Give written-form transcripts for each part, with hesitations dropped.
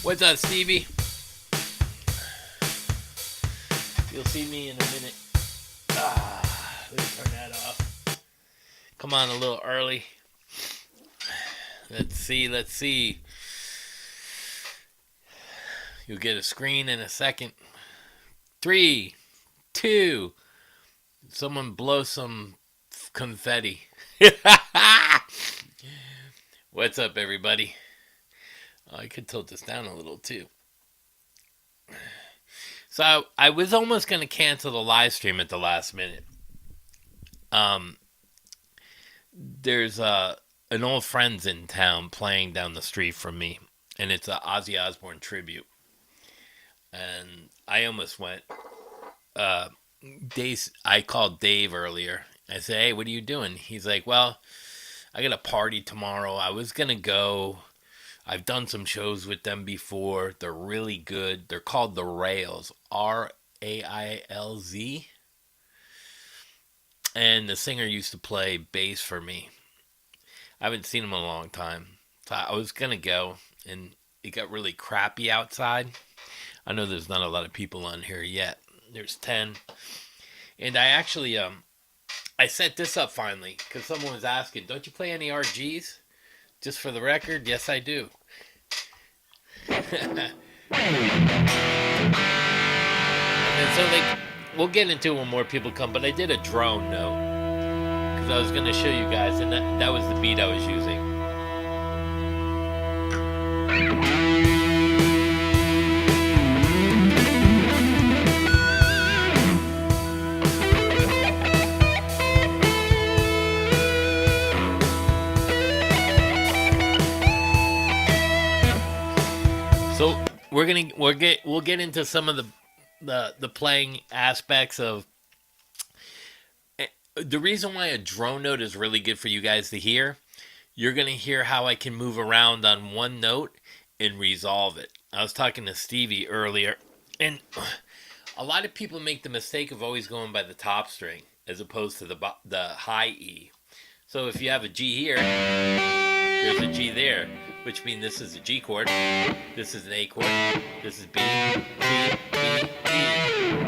What's up, Stevie? You'll see me in a minute. Let me turn that off. Come on a little early. Let's see. You'll get a screen in a second. 3, 2. Someone blow some confetti. What's up, everybody? I could tilt this down a little too. So I was almost going to cancel the live stream at the last minute. There's an old friend's in town playing down the street from me, and it's a Ozzy Osbourne tribute. And I almost went. I called Dave earlier. I said, "Hey, what are you doing?" He's like, "Well, I got a party tomorrow. I was gonna go. I've done some shows with them before. They're really good. They're called the Rails, Railz. And the singer used to play bass for me. I haven't seen him in a long time. So I was going to go, and it got really crappy outside. I know there's not a lot of people on here yet. There's 10. And I actually, I set this up finally, because someone was asking, don't you play any RGs? Just for the record, yes I do. And so we'll get into it when more people come, but I did a drone note because I was going to show you guys, and that was the beat I was using. So we'll get into some of the playing aspects of the reason why a drone note is really good for you guys to hear. You're going to hear how I can move around on one note and resolve it. I was talking to Stevie earlier, and a lot of people make the mistake of always going by the top string as opposed to the high E. So if you have a G here, there's a G there, which means this is a G chord, this is an A chord, this is B, C, B, E.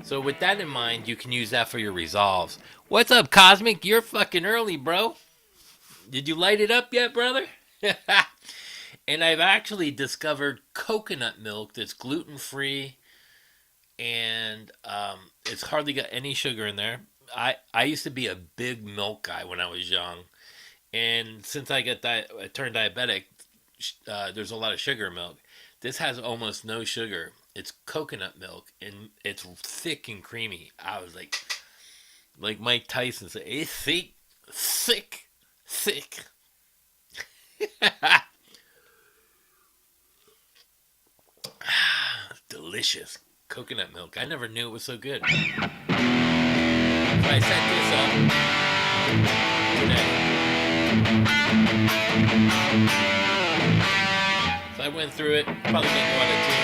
So with that in mind, you can use that for your resolves. What's up, Cosmic? You're fucking early, bro. Did you light it up yet, brother? And I've actually discovered coconut milk that's gluten-free, and it's hardly got any sugar in there. I used to be a big milk guy when I was young, and since I turned diabetic, there's a lot of sugar in milk. This has almost no sugar. It's coconut milk, and it's thick and creamy. I was like Mike Tyson said, it's thick. Delicious coconut milk. I never knew it was so good. So I set this up today. So I went through it. Probably didn't go on a tune.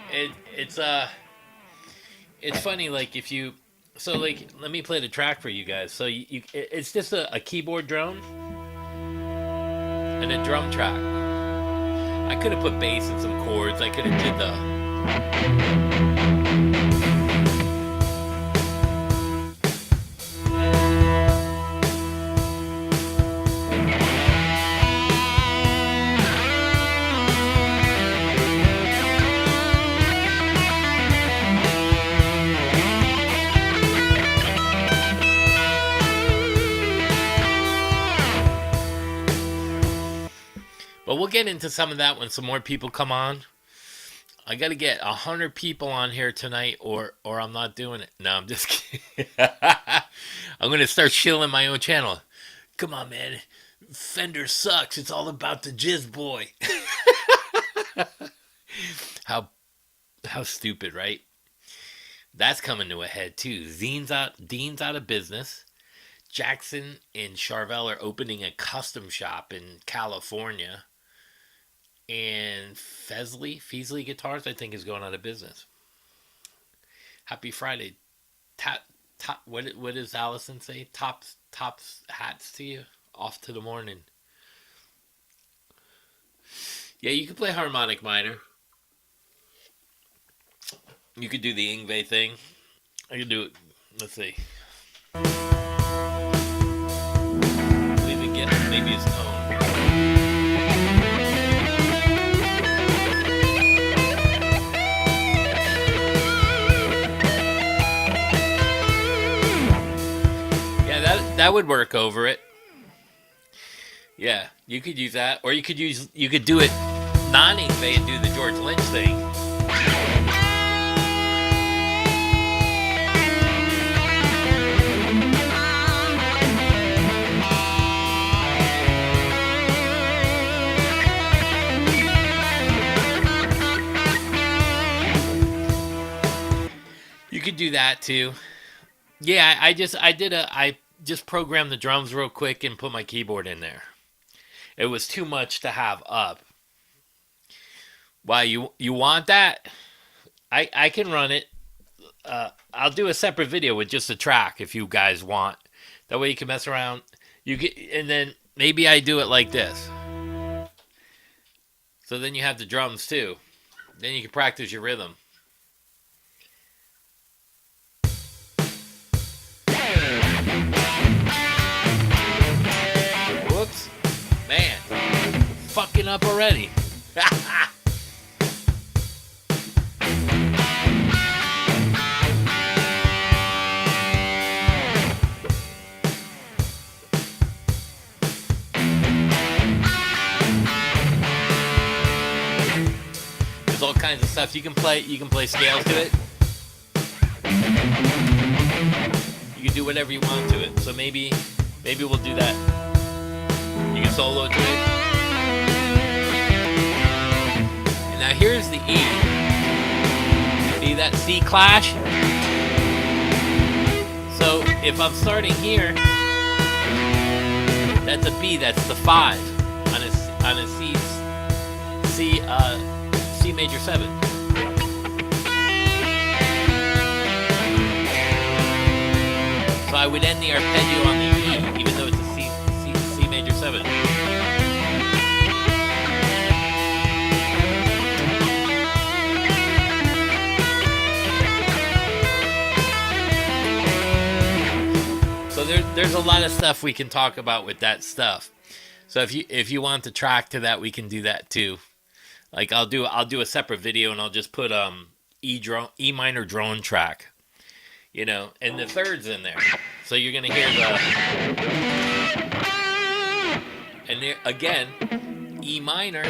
And it's funny, like if you, so like let me play the track for you guys. So it's just a keyboard drone and a drum track. I could have put bass and some chords. I could have did the. But we'll get into some of that when some more people come on. I got to get 100 people on here tonight, or I'm not doing it. No, I'm just kidding. I'm going to start shilling my own channel. Come on, man. Fender sucks. It's all about the jizz boy. How stupid, right? That's coming to a head too. Dean's out of business. Jackson and Charvel are opening a custom shop in California. And Feasley Guitars, I think, is going out of business. Happy Friday. Top. What does Allison say? Tops hats to you. Off to the morning. Yeah, you could play harmonic minor. You could do the Ingve thing. I could do it. Let's see. Leave it get maybe his tone. Yeah, that would work over it. Yeah, you could use that, or you could do it non-Ingve and do the George Lynch thing. You could do that too. Yeah, I just programmed the drums real quick and put my keyboard in there. It was too much to have up. Why you want that? I can run it. I'll do a separate video with just a track if you guys want. That way you can mess around. You get, and then maybe I do it like this. So then you have the drums too. Then you can practice your rhythm. Whoops. Man. Fucking up already. There's all kinds of stuff you can play. You can play scales to it. You can do whatever you want to it. So maybe we'll do that. You can solo to it. And now here's the E. See that C clash? So if I'm starting here, that's a B. That's the 5 on a C major 7. So I would end the arpeggio on the E, even though it's a C major 7. So there's a lot of stuff we can talk about with that stuff. So if you want the track to that, we can do that too. Like I'll do a separate video and I'll just put E minor drone track, you know, and the thirds in there. So you're gonna hear the, and there again, E minor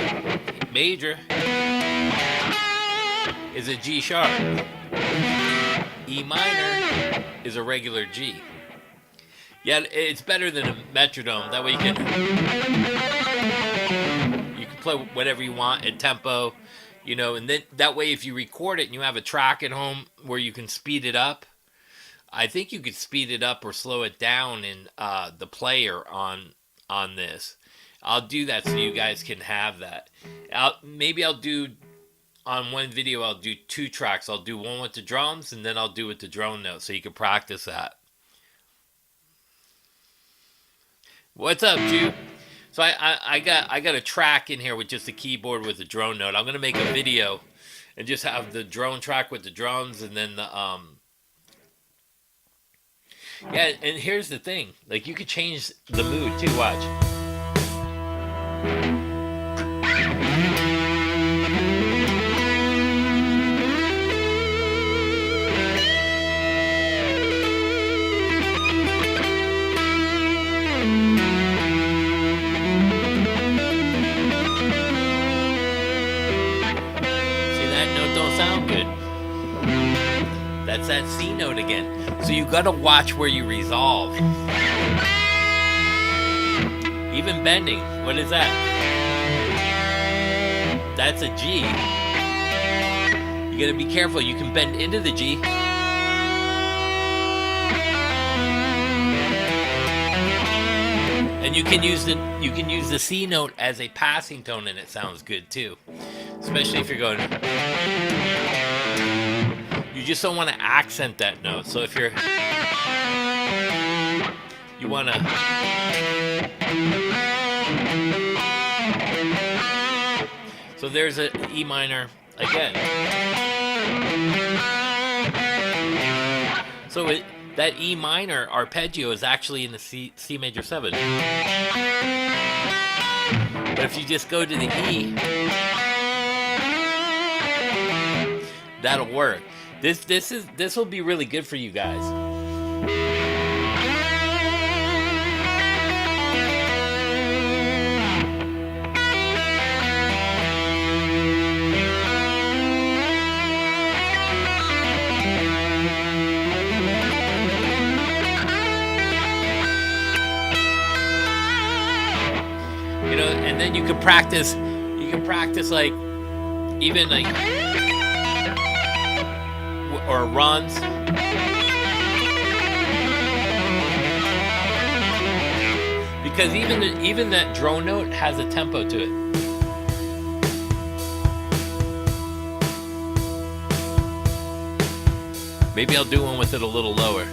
major is a G sharp. E minor is a regular G. Yeah, it's better than a metronome. That way you can play whatever you want at tempo, you know, and then that way if you record it and you have a track at home where you can speed it up, I think you could speed it up or slow it down in the player on this. I'll do that so you guys can have that. Maybe I'll do on one video, I'll do 2 tracks. I'll do one with the drums and then I'll do with the drone note so you can practice that. What's up, Jude? So I got a track in here with just a keyboard with a drone note. I'm gonna make a video and just have the drone track with the drums and then the yeah. And here's the thing, like you could change the mood too. Watch. That's that C note again. So you gotta watch where you resolve. Even bending. What is that? That's a G. You gotta be careful. You can bend into the G. And you can use the C note as a passing tone and it sounds good too. Especially if you're going. You just don't want to accent that note. So if you want to, so there's an E minor again. So that E minor arpeggio is actually in the C major 7. But if you just go to the E, that'll work. This will be really good for you guys. You know, and then you can practice like even like or runs. Because even that drone note has a tempo to it. Maybe I'll do one with it a little lower.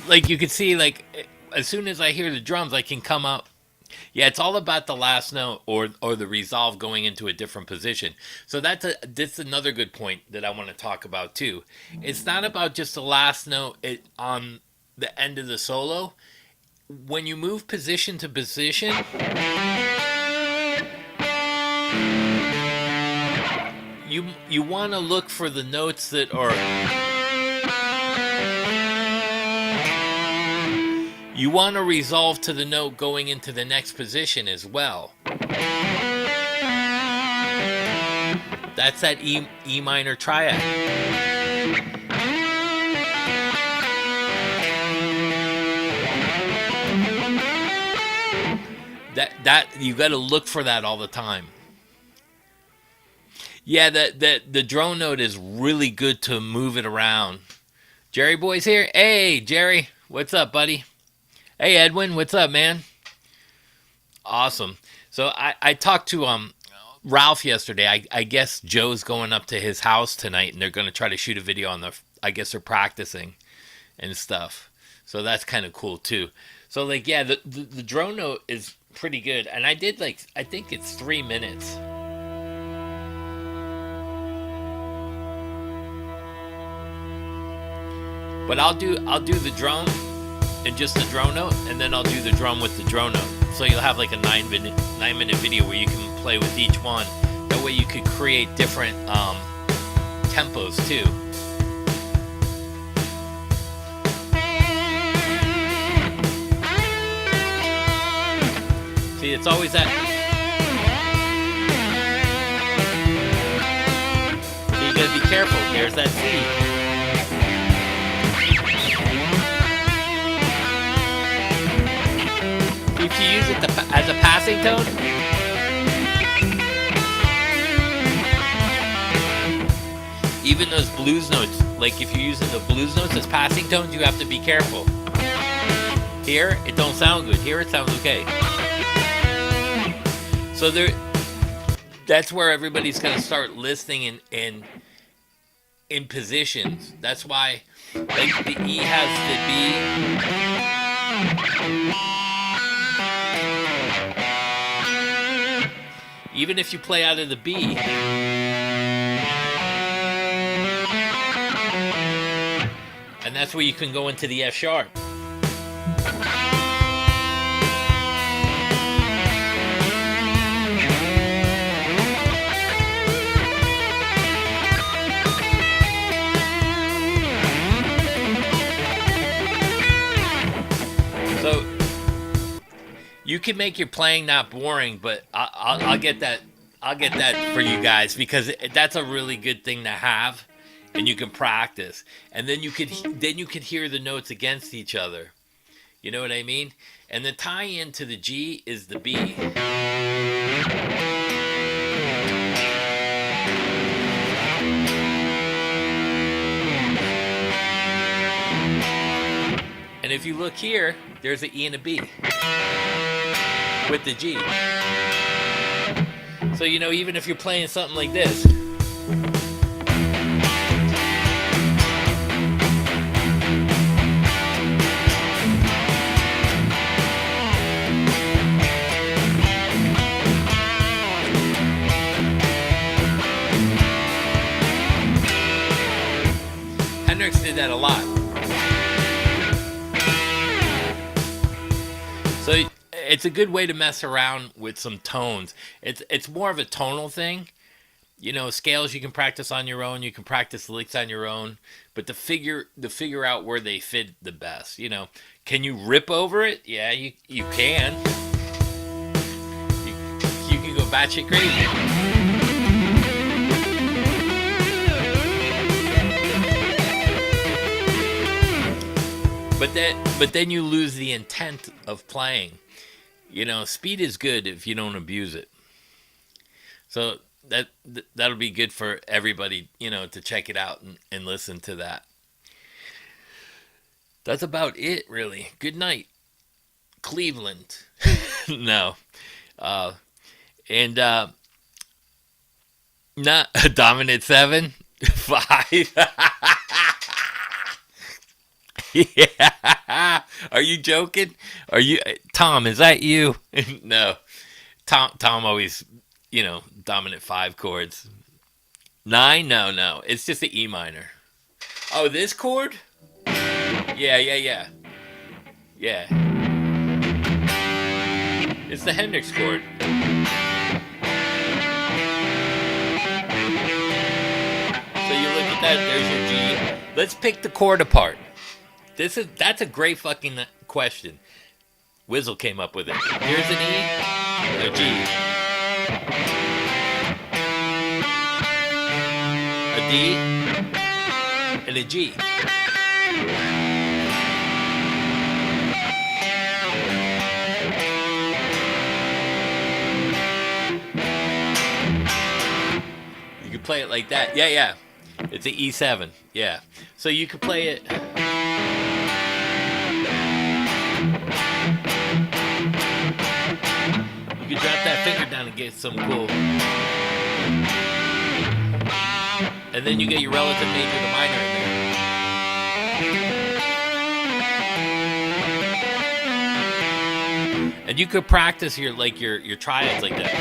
Like you can see, like as soon as I hear the drums, I can come up. Yeah, it's all about the last note or the resolve going into a different position. So that's another good point that I want to talk about too. It's not about just the last note on the end of the solo. When you move position to position, you want to look for the notes that are. You want to resolve to the note going into the next position as well. That's that E minor triad. That you got to look for that all the time. Yeah, the drone note is really good to move it around. Jerry Boy's here. Hey, Jerry, what's up, buddy? Hey, Edwin, what's up, man? Awesome. So I talked to Ralph yesterday. I guess Joe's going up to his house tonight, and they're going to try to shoot a video on I guess they're practicing and stuff. So that's kind of cool, too. So, like, yeah, the drone note is pretty good. And I did, like, I think it's 3 minutes. But I'll do the drum and just the drone note, and then I'll do the drum with the drone note. So you'll have like a 9-minute video where you can play with each one. That way you could create different tempos too. See, it's always that. So you gotta be careful. There's that C. If you use it as a passing tone, even those blues notes, like if you're using the blues notes as passing tones, you have to be careful. Here, it don't sound good. Here, it sounds okay. So that's where everybody's going to start listening in positions. That's why, like, the E has to be. Even if you play out of the B, and that's where you can go into the F sharp. So you can make your playing not boring, but I'll get that. I'll get that for you guys, because that's a really good thing to have, and you can practice, and then you could hear the notes against each other. You know what I mean? And the tie-in to the G is the B. if you look here, there's an E and a B with the G. So, you know, even if you're playing something like this, Hendrix did that a lot. So it's a good way to mess around with some tones. It's more of a tonal thing. You know, scales you can practice on your own. You can practice licks on your own. But to figure out where they fit the best. You know, can you rip over it? Yeah, you can. You can go batshit crazy. But then you lose the intent of playing. You know, speed is good if you don't abuse it. So that'll be good for everybody, you know, to check it out and listen to that. That's about it, really. Good night, Cleveland. No. Not a dominant 7, 5. Yeah. Are you joking? Are you Tom, is that you? No. Tom always, you know, dominant 5 chords. 9? No. It's just the E minor. Oh, this chord? Yeah. Yeah. It's the Hendrix chord. So you look at that, there's your G. Let's pick the chord apart. That's a great fucking question. Wizzle came up with it. Here's an E, a G, a D, and a G. You could play it like that. Yeah. It's an E7. Yeah. So you could play it. You drop that finger down and get some cool. And then you get your relative major to minor in there. And you could practice your triads like that.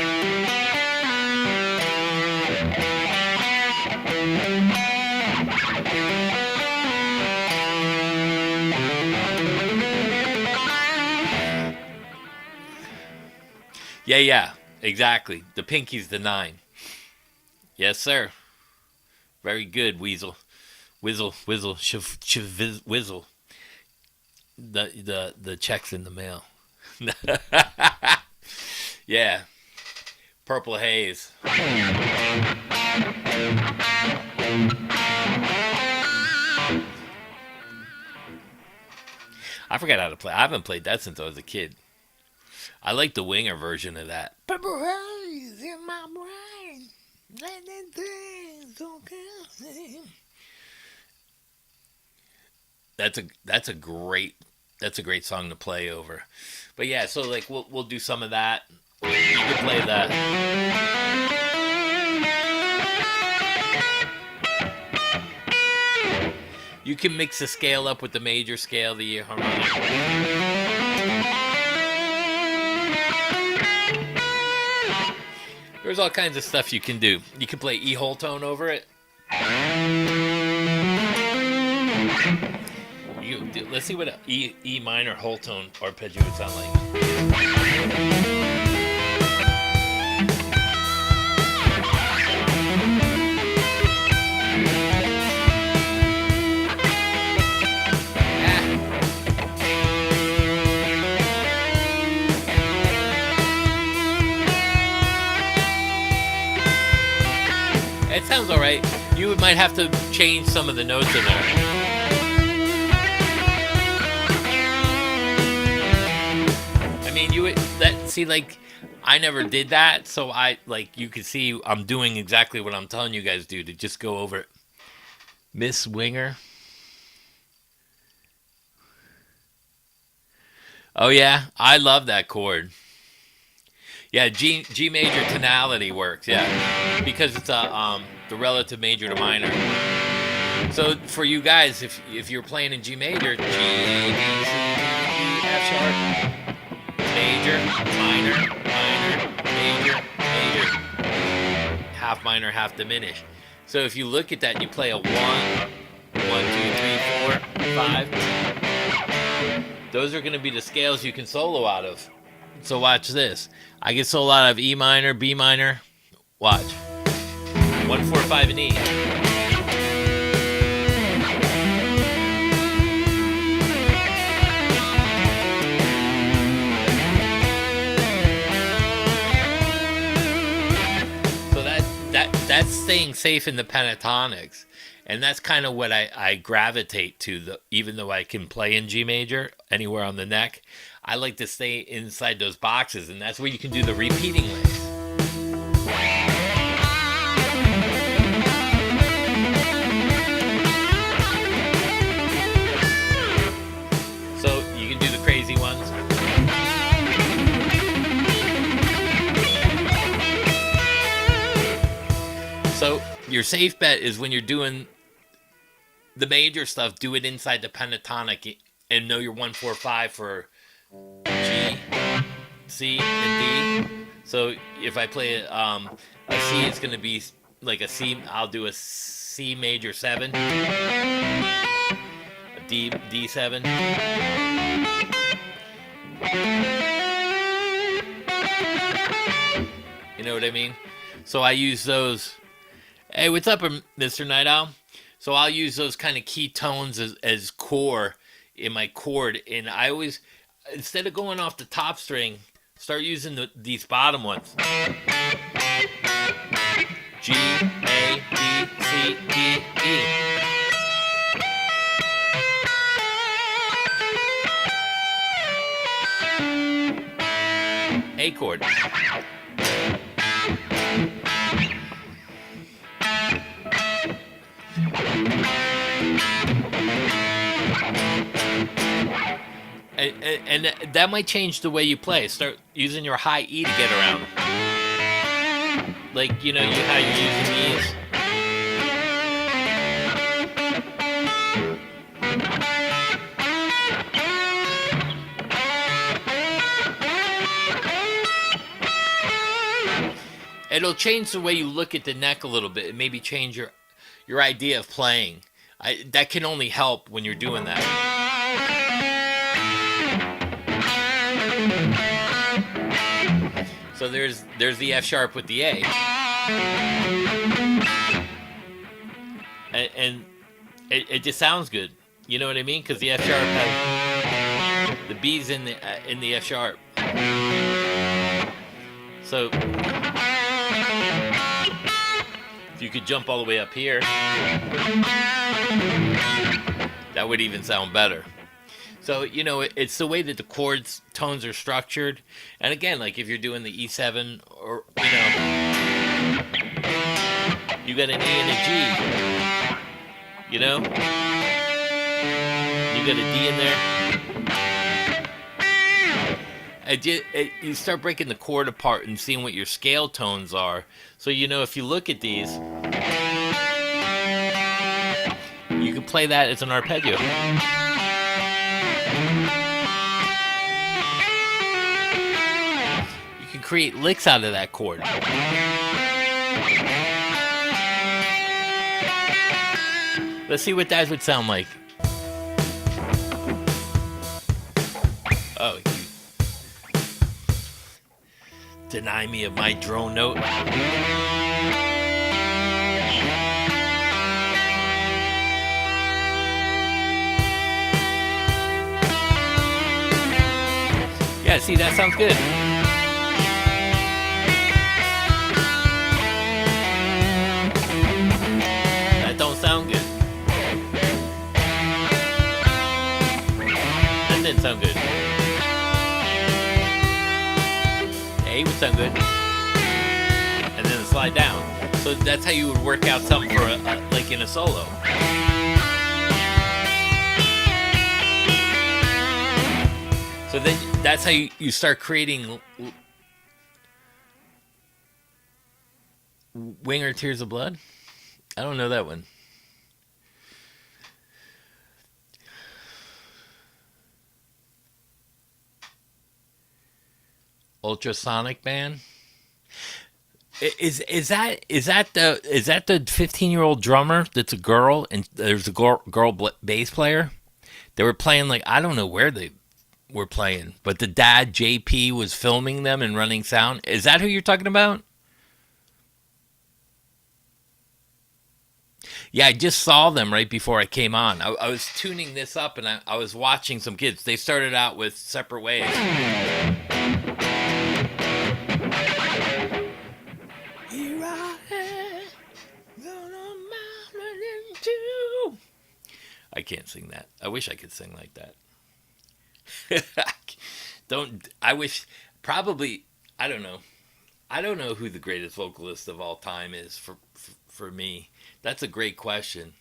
Yeah, exactly. The pinky's the 9. Yes, sir. Very good, Weasel. Whizzle, whizzle. The check's in the mail. Yeah. Purple Haze. I forgot how to play. I haven't played that since I was a kid. I like the Winger version of that. Purple haze in my brain. That's a great song to play over. But yeah, so like we'll do some of that. You can play that. You can mix the scale up with the major scale, the harmonic. There's all kinds of stuff you can do. You can play E whole tone over it. Let's see what an E minor whole tone arpeggio would sound like. It sounds alright. You might have to change some of the notes in there. I mean, I never did that, so you can see I'm doing exactly what I'm telling you guys to just go over it. Miss Winger. Oh yeah, I love that chord. Yeah, G major tonality works. Yeah, because it's a the relative major to minor. So for you guys, if you're playing in G major, G, A, B, C, D, E, F sharp, major, minor, minor, major, major, half minor, half diminished. So if you look at that and you play a 1, 2, 3, 4, 5, those are going to be the scales you can solo out of. So watch this. I can solo out of E minor, B minor. Watch. 1, 4, 5, and E. That's staying safe in the pentatonics, and that's kind of what I gravitate to. Even though I can play in G major anywhere on the neck, I like to stay inside those boxes, and that's where you can do the repeating licks. So you can do the crazy ones. So your safe bet is when you're doing the major stuff, do it inside the pentatonic and know your 1, 4, 5 for G, C, and D. So if I play a C, it's going to be like a C. I'll do a C major 7, a D7. You know what I mean? So I use those. Hey, what's up, Mr. Night Owl? So I'll use those kind of key tones as core in my chord, and I always, instead of going off the top string, start using these bottom ones. G, A, B, C, D, E. A chord. And that might change the way you play. Start using your high E to get around. Like, you know, how you're using these. It'll change the way you look at the neck a little bit. It maybe change your idea of playing. That can only help when you're doing that. So there's the F sharp with the A, and it just sounds good. You know what I mean? Because the F sharp has the B's in the F sharp. So if you could jump all the way up here, that would even sound better. So, you know, it's the way that the chords tones are structured. And again, like if you're doing the E7 or, you know, you got an E and a G, you know? You got a D in there. You start breaking the chord apart and seeing what your scale tones are. So, you know, if you look at these, you can play that as an arpeggio. You can create licks out of that chord. Let's see what that would sound like. Oh, you deny me of my drone note. Yeah, see, that sounds good. That don't sound good. That didn't sound good. A would sound good. And then slide down. So that's how you would work out something for like in a solo. So then that's how you start creating Winger Tears of Blood. I don't know that one. Ultrasonic Band. Is that the 15-year-old drummer that's a girl and there's a girl bass player? They were playing like I don't know where they were playing, but the dad JP was filming them and running sound. Is that who you're talking about? Yeah, I just saw them right before I came on. I was tuning this up and I was watching some kids. They started out with Separate Ways. Here I am, gonna mountain into. I can't sing that. I wish I could sing like that. Don't. I wish. Probably. I don't know. I don't know who the greatest vocalist of all time is for me. That's a great question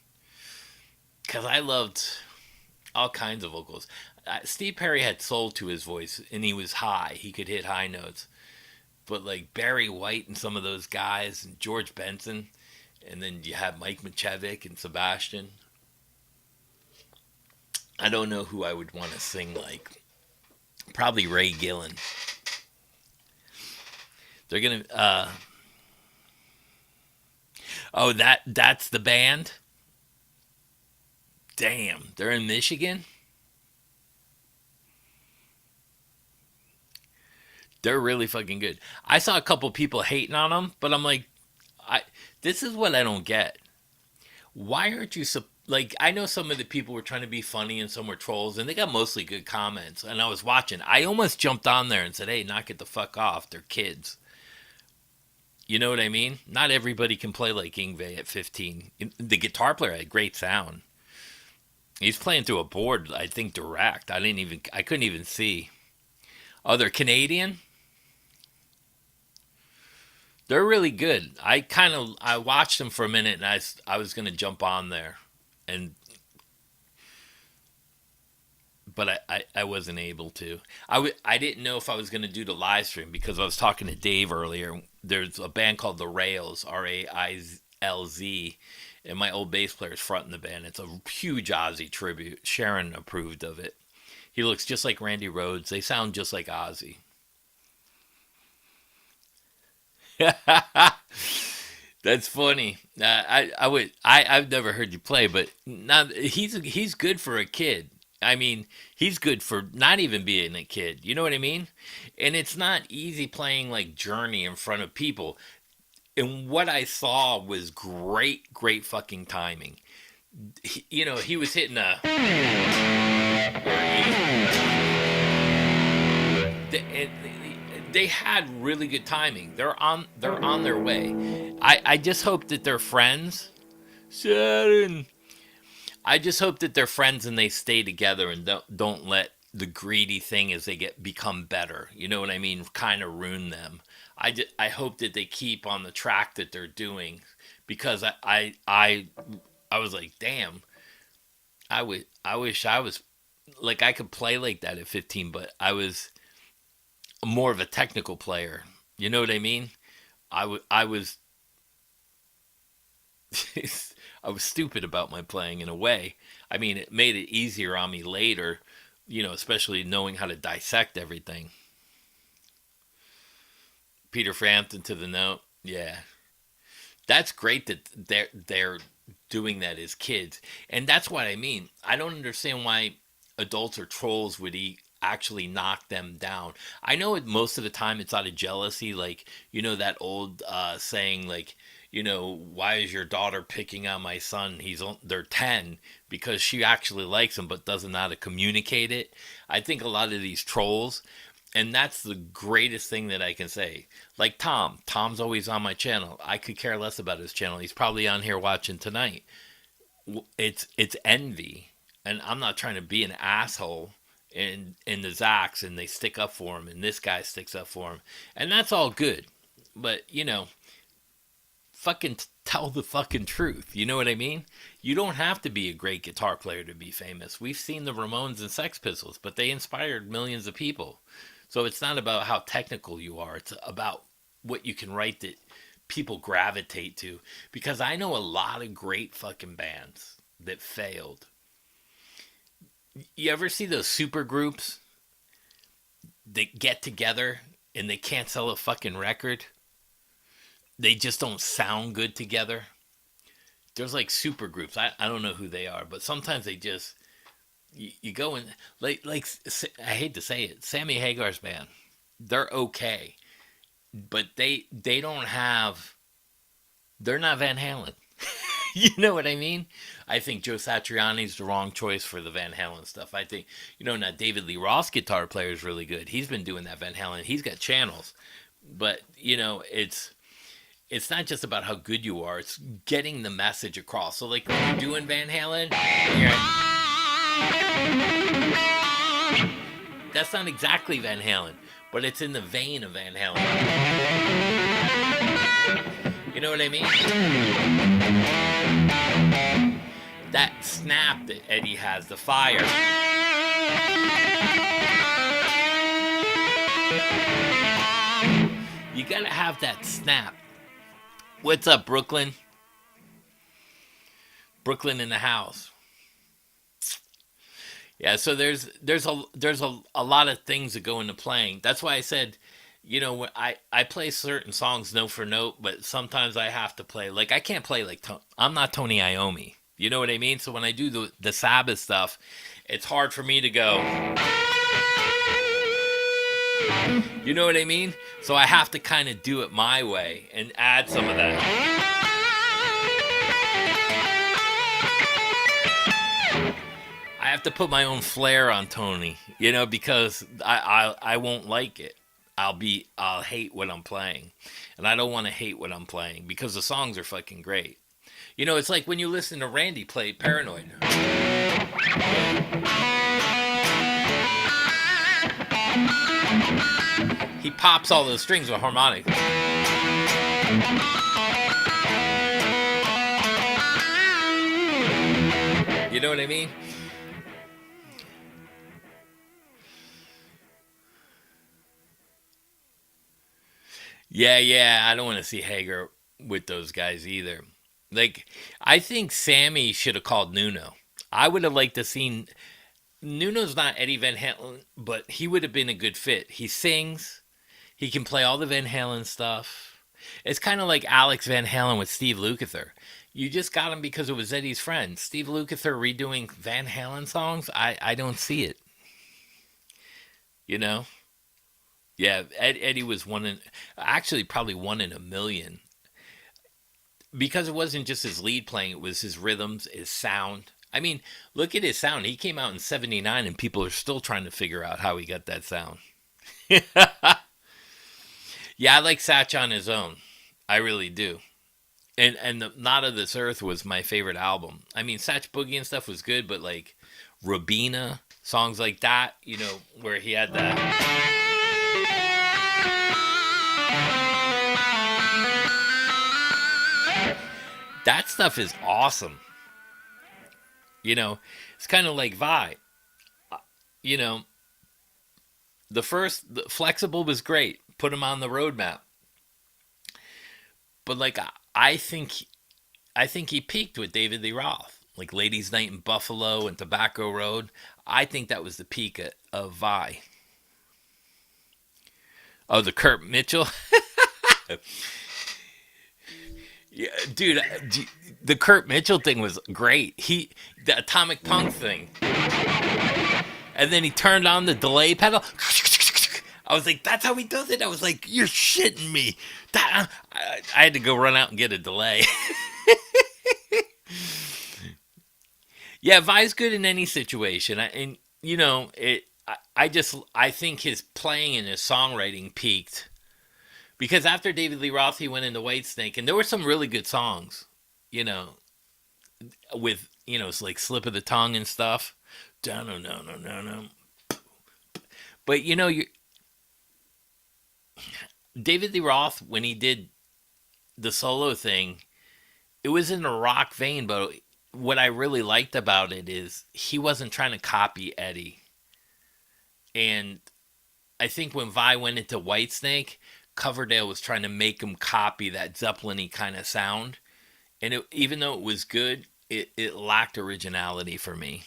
because I loved all kinds of vocals. Steve Perry had soul to his voice, and he was high. He could hit high notes. But like Barry White and some of those guys, and George Benson, and then you have Mike Michevic and Sebastian. I don't know who I would want to sing like. Probably Ray Gillen. They're gonna. Oh, that's the band. Damn, they're in Michigan. They're really fucking good. I saw a couple people hating on them, but I'm like, I. This is what I don't get. Why aren't you like? I know some of the people were trying to be funny and some were trolls, and they got mostly good comments. And I was watching. I almost jumped on there and said, "Hey, knock it the fuck off. They're kids." You know what I mean? Not everybody can play like Ingve at 15. The guitar player had great sound. He's playing through a board, I think, direct. I couldn't even see. Oh, they're Canadian. They're really good. I watched them for a minute, and I was gonna jump on there, and but I wasn't able to. I didn't know if I was gonna do the live stream because I was talking to Dave earlier. There's a band called the Rails, Railz, and my old bass player is fronting the band. It's a huge Ozzy tribute. Sharon approved of it. He looks just like Randy Rhoads. They sound just like Ozzy. That's funny. I've never heard you play, but not he's good for a kid. I mean, he's good for not even being a kid. You know what I mean? And it's not easy playing like Journey in front of people. And what I saw was great fucking timing. He was hitting a. They had really good timing. They're on their way. I just hope that they're friends. Sharon. I just hope that they're friends and they stay together and don't let the greedy thing as they become better. You know what I mean? Kind of ruin them. I hope that they keep on the track that they're doing because I was like, damn. I wish I was like I could play like that at 15, but I was more of a technical player. You know what I mean? I was I was stupid about my playing in a way. I mean, it made it easier on me later, especially knowing how to dissect everything. Peter Frampton to the note. Yeah. That's great that they're doing that as kids. And that's what I mean. I don't understand why adults or trolls would actually knock them down. I know most of the time it's out of jealousy, like that old saying, like why is your daughter picking on my son? They're 10 because she actually likes him but doesn't know how to communicate it. I think a lot of these trolls, and that's the greatest thing that I can say. Like Tom's always on my channel. I could care less about his channel. He's probably on here watching tonight. It's envy, and I'm not trying to be an asshole. In the Zacks, and they stick up for him, and this guy sticks up for him, and that's all good. But fucking tell the fucking truth. You know what I mean? You don't have to be a great guitar player to be famous. We've seen the Ramones and Sex Pistols, but they inspired millions of people. So it's not about how technical you are. It's about what you can write that people gravitate to. Because I know a lot of great fucking bands that failed. You ever see those super groups that get together and they can't sell a fucking record? They just don't sound good together. There's like super groups. I don't know who they are, but sometimes they just you go and like I hate to say it, Sammy Hagar's band. They're okay, but they don't have. They're not Van Halen. You know what I mean? I think Joe Satriani's the wrong choice for the Van Halen stuff. I think, now David Lee Roth's guitar player is really good. He's been doing that Van Halen. He's got channels. But, it's not just about how good you are. It's getting the message across. So, like, when you're doing Van Halen, that's not exactly Van Halen, but it's in the vein of Van Halen. You know what I mean? That snap that Eddie has, the fire. You gotta have that snap. What's up, Brooklyn? Brooklyn in the house. Yeah, so there's a lot of things that go into playing. That's why I said, when I play certain songs note for note, but sometimes I have to play, like, I can't play like I'm not Tony Iommi. You know what I mean? So when I do the Sabbath stuff, it's hard for me to go. You know what I mean? So I have to kind of do it my way and add some of that. I have to put my own flair on Tony, because I won't like it. I'll hate what I'm playing. And I don't want to hate what I'm playing because the songs are fucking great. It's like when you listen to Randy play Paranoid. He pops all those strings with harmonics. You know what I mean? Yeah, I don't want to see Hagar with those guys either. Like, I think Sammy should have called Nuno. I would have liked to seen. Nuno's not Eddie Van Halen, but he would have been a good fit. He sings. He can play all the Van Halen stuff. It's kind of like Alex Van Halen with Steve Lukather. You just got him because it was Eddie's friend. Steve Lukather redoing Van Halen songs? I don't see it. You know? Yeah, Eddie was actually probably one in a million. Because it wasn't just his lead playing, it was his rhythms, his sound. I mean, look at his sound. He came out in '79 and people are still trying to figure out how he got that sound. Yeah, I like Satch on his own. I really do. And the Not of This Earth was my favorite album. I mean, Satch Boogie and stuff was good, but like Rabina, songs like that, where he had that. That stuff is awesome. It's kind of like Vi. You know, the Flexible was great. Put him on the roadmap. But like I think he peaked with David Lee Roth, like Ladies' Night in Buffalo and Tobacco Road. I think that was the peak of Vi. Oh, the Kurt Mitchell. Yeah, dude, the Kurt Mitchell thing was great. The Atomic Punk thing, and then he turned on the delay pedal. I was like, "That's how he does it." I was like, "You're shitting me." I had to go run out and get a delay. Yeah, Vi's good in any situation, and it. I think his playing and his songwriting peaked. Because after David Lee Roth, he went into Whitesnake, and there were some really good songs, with, it's like Slip of the Tongue and stuff. No. But, David Lee Roth, when he did the solo thing, it was in a rock vein, but what I really liked about it is he wasn't trying to copy Eddie. And I think when Vi went into Whitesnake, Coverdale was trying to make him copy that Zeppelin-y kind of sound. And even though it was good, it lacked originality for me.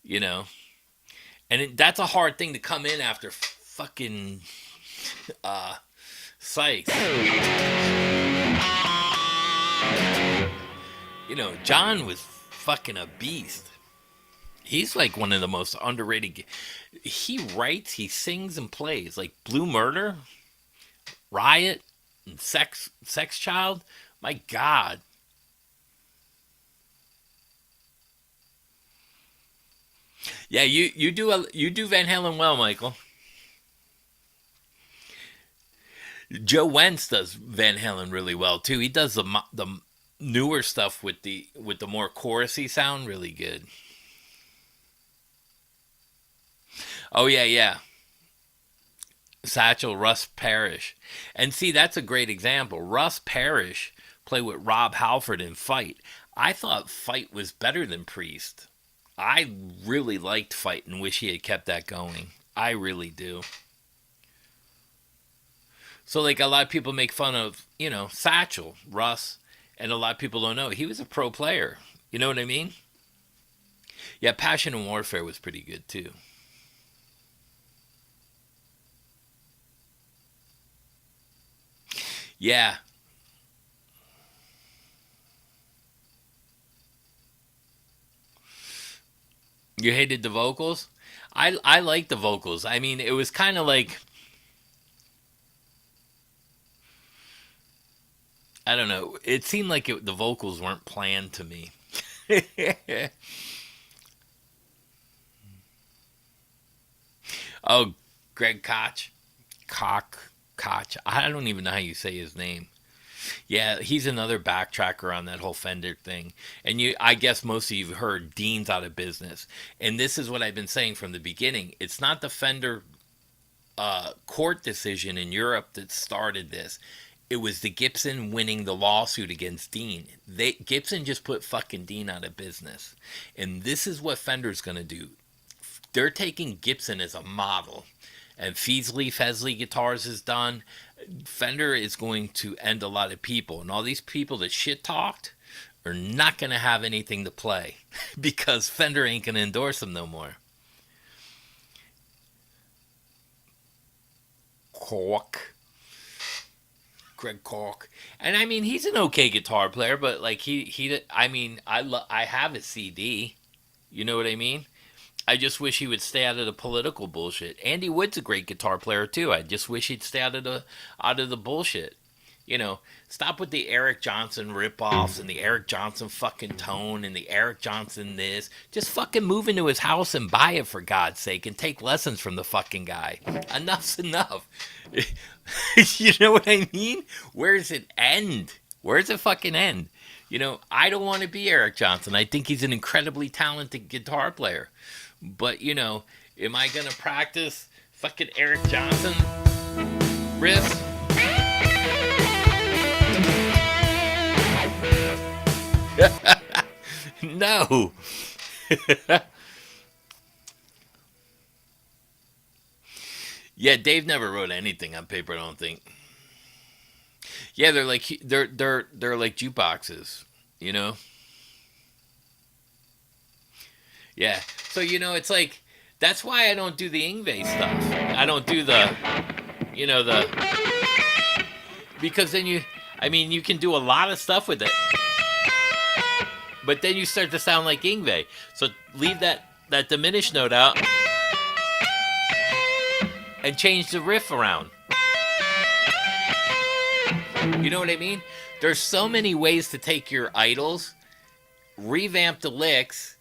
You know? And that's a hard thing to come in after fucking Sykes. You know, John was fucking a beast. He's like one of the most underrated. He writes, he sings, and plays. Like Blue Murder, Riot, and Sex Child. My God. Yeah, you do Van Halen well, Michael. Joe Wentz does Van Halen really well too. He does the newer stuff with the more chorusy sound really good. Oh yeah, yeah. Satchel, Russ Parrish. And see, that's a great example. Russ Parrish played with Rob Halford in Fight. I thought Fight was better than Priest. I really liked Fight and wish he had kept that going. I really do. So, like, a lot of people make fun of, Satchel, Russ, and a lot of people don't know. He was a pro player. You know what I mean? Yeah, Passion and Warfare was pretty good, too. Yeah. You hated the vocals? I like the vocals. I mean, it was kind of like, I don't know. It seemed like the vocals weren't planned to me. Oh, Greg Koch. Koch. I don't even know how you say his name. Yeah, he's another backtracker on that whole Fender thing. And I guess most of you have heard Dean's out of business. And this is what I've been saying from the beginning. It's not the Fender court decision in Europe that started this. It was the Gibson winning the lawsuit against Dean. Gibson just put fucking Dean out of business. And this is what Fender's going to do. They're taking Gibson as a model. And Fesley Guitars is done. Fender is going to end a lot of people. And all these people that shit talked are not going to have anything to play. Because Fender ain't going to endorse them no more. Greg Cork. And I mean, he's an okay guitar player, but like I have a CD. You know what I mean? I just wish he would stay out of the political bullshit. Andy Wood's a great guitar player too. I just wish he'd stay out of the bullshit. Stop with the Eric Johnson ripoffs and the Eric Johnson fucking tone and the Eric Johnson this. Just fucking move into his house and buy it for God's sake and take lessons from the fucking guy. Enough's enough. You know what I mean? Where does it end? Where does it fucking end? I don't want to be Eric Johnson. I think he's an incredibly talented guitar player. But, am I going to practice fucking Eric Johnson riffs? No. Yeah, Dave never wrote anything on paper, I don't think. Yeah, they're like jukeboxes, you know? Yeah. So, it's like, that's why I don't do the Ingve stuff. I don't do because then you can do a lot of stuff with it. But then you start to sound like Ingve. So leave that diminished note out and change the riff around. You know what I mean? There's so many ways to take your idols, revamp the licks,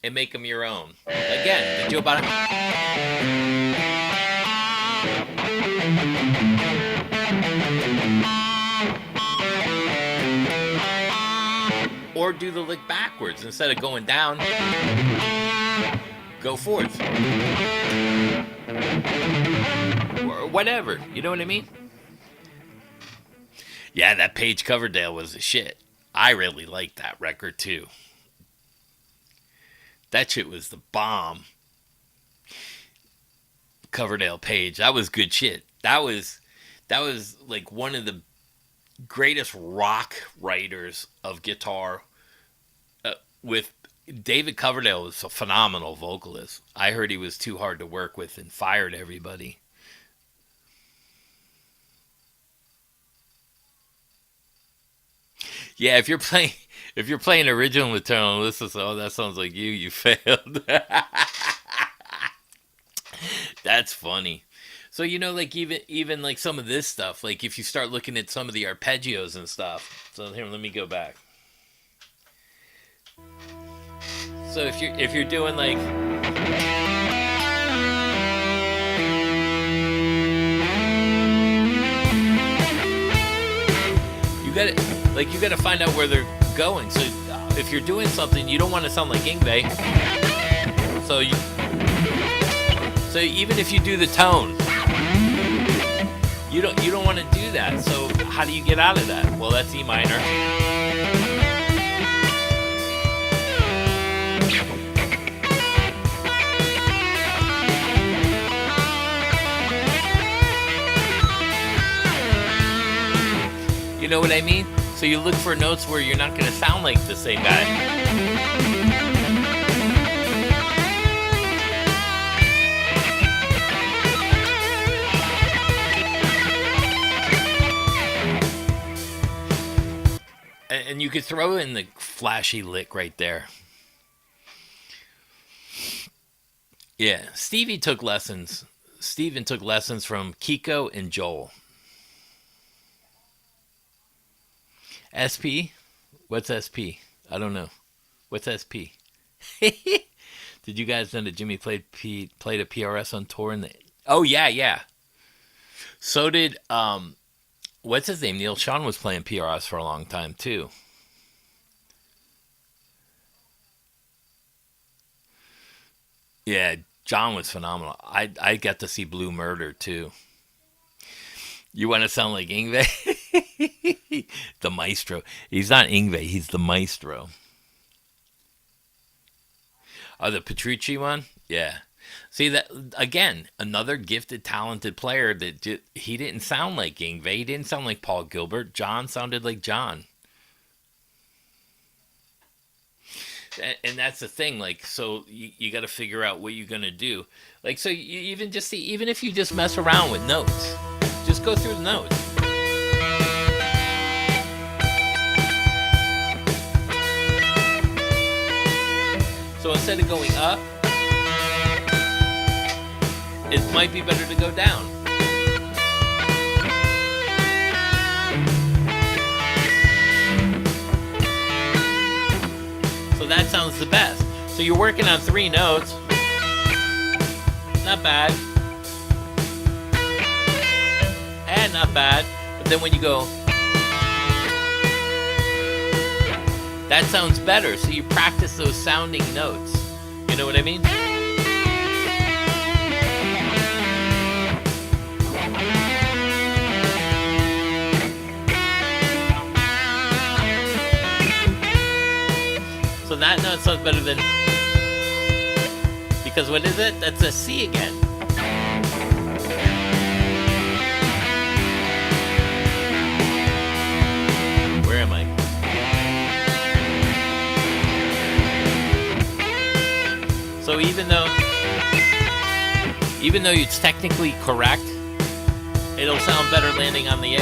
and make them your own. Again, the Joe Biden. Or do the lick backwards. Instead of going down, go forwards. Or whatever. You know what I mean? Yeah, that Page Coverdale was the shit. I really liked that record too. That shit was the bomb. Coverdale Page. That was good shit. That was like one of the greatest rock writers of guitar. With David Coverdale was a phenomenal vocalist. I heard he was too hard to work with and fired everybody. Yeah, if you're playing original material, listen, oh, that sounds like you. You failed. That's funny. So like even like some of this stuff, like if you start looking at some of the arpeggios and stuff. So here, let me go back. So if you're doing like you gotta find out where they're going. So if you're doing something, you don't want to sound like Ingve. So even if you do the tone, you don't want to do that. So how do you get out of that? Well, that's E minor. You know what I mean? So you look for notes where you're not going to sound like the same guy. And you could throw in the flashy lick right there. Yeah, Steven took lessons from Kiko and Joel. SP? What's SP? I don't know. What's SP? Did you guys know that Jimmy played a PRS on tour in the? Oh yeah, yeah. So did what's his name? Neil Sean was playing PRS for a long time too. Yeah, John was phenomenal. I got to see Blue Murder too. You want to sound like Ingve? The maestro. He's not Ingve. He's the maestro. Oh, the Petrucci one? Yeah. See that again? Another gifted, talented player he didn't sound like Ingve. He didn't sound like Paul Gilbert. John sounded like John. And that's the thing. Like, so you got to figure out what you're gonna do. Like, so you even just see, even if you just mess around with notes, just go through the notes. So instead of going up, it might be better to go down. So that sounds the best. So you're working on 3 notes. Not bad. And not bad. But then when you go, that sounds better. So you practice those sounding notes. You know what I mean? So that note sounds better than, because what is it? That's a C again. Where am I? So even though it's technically correct, it'll sound better landing on the A.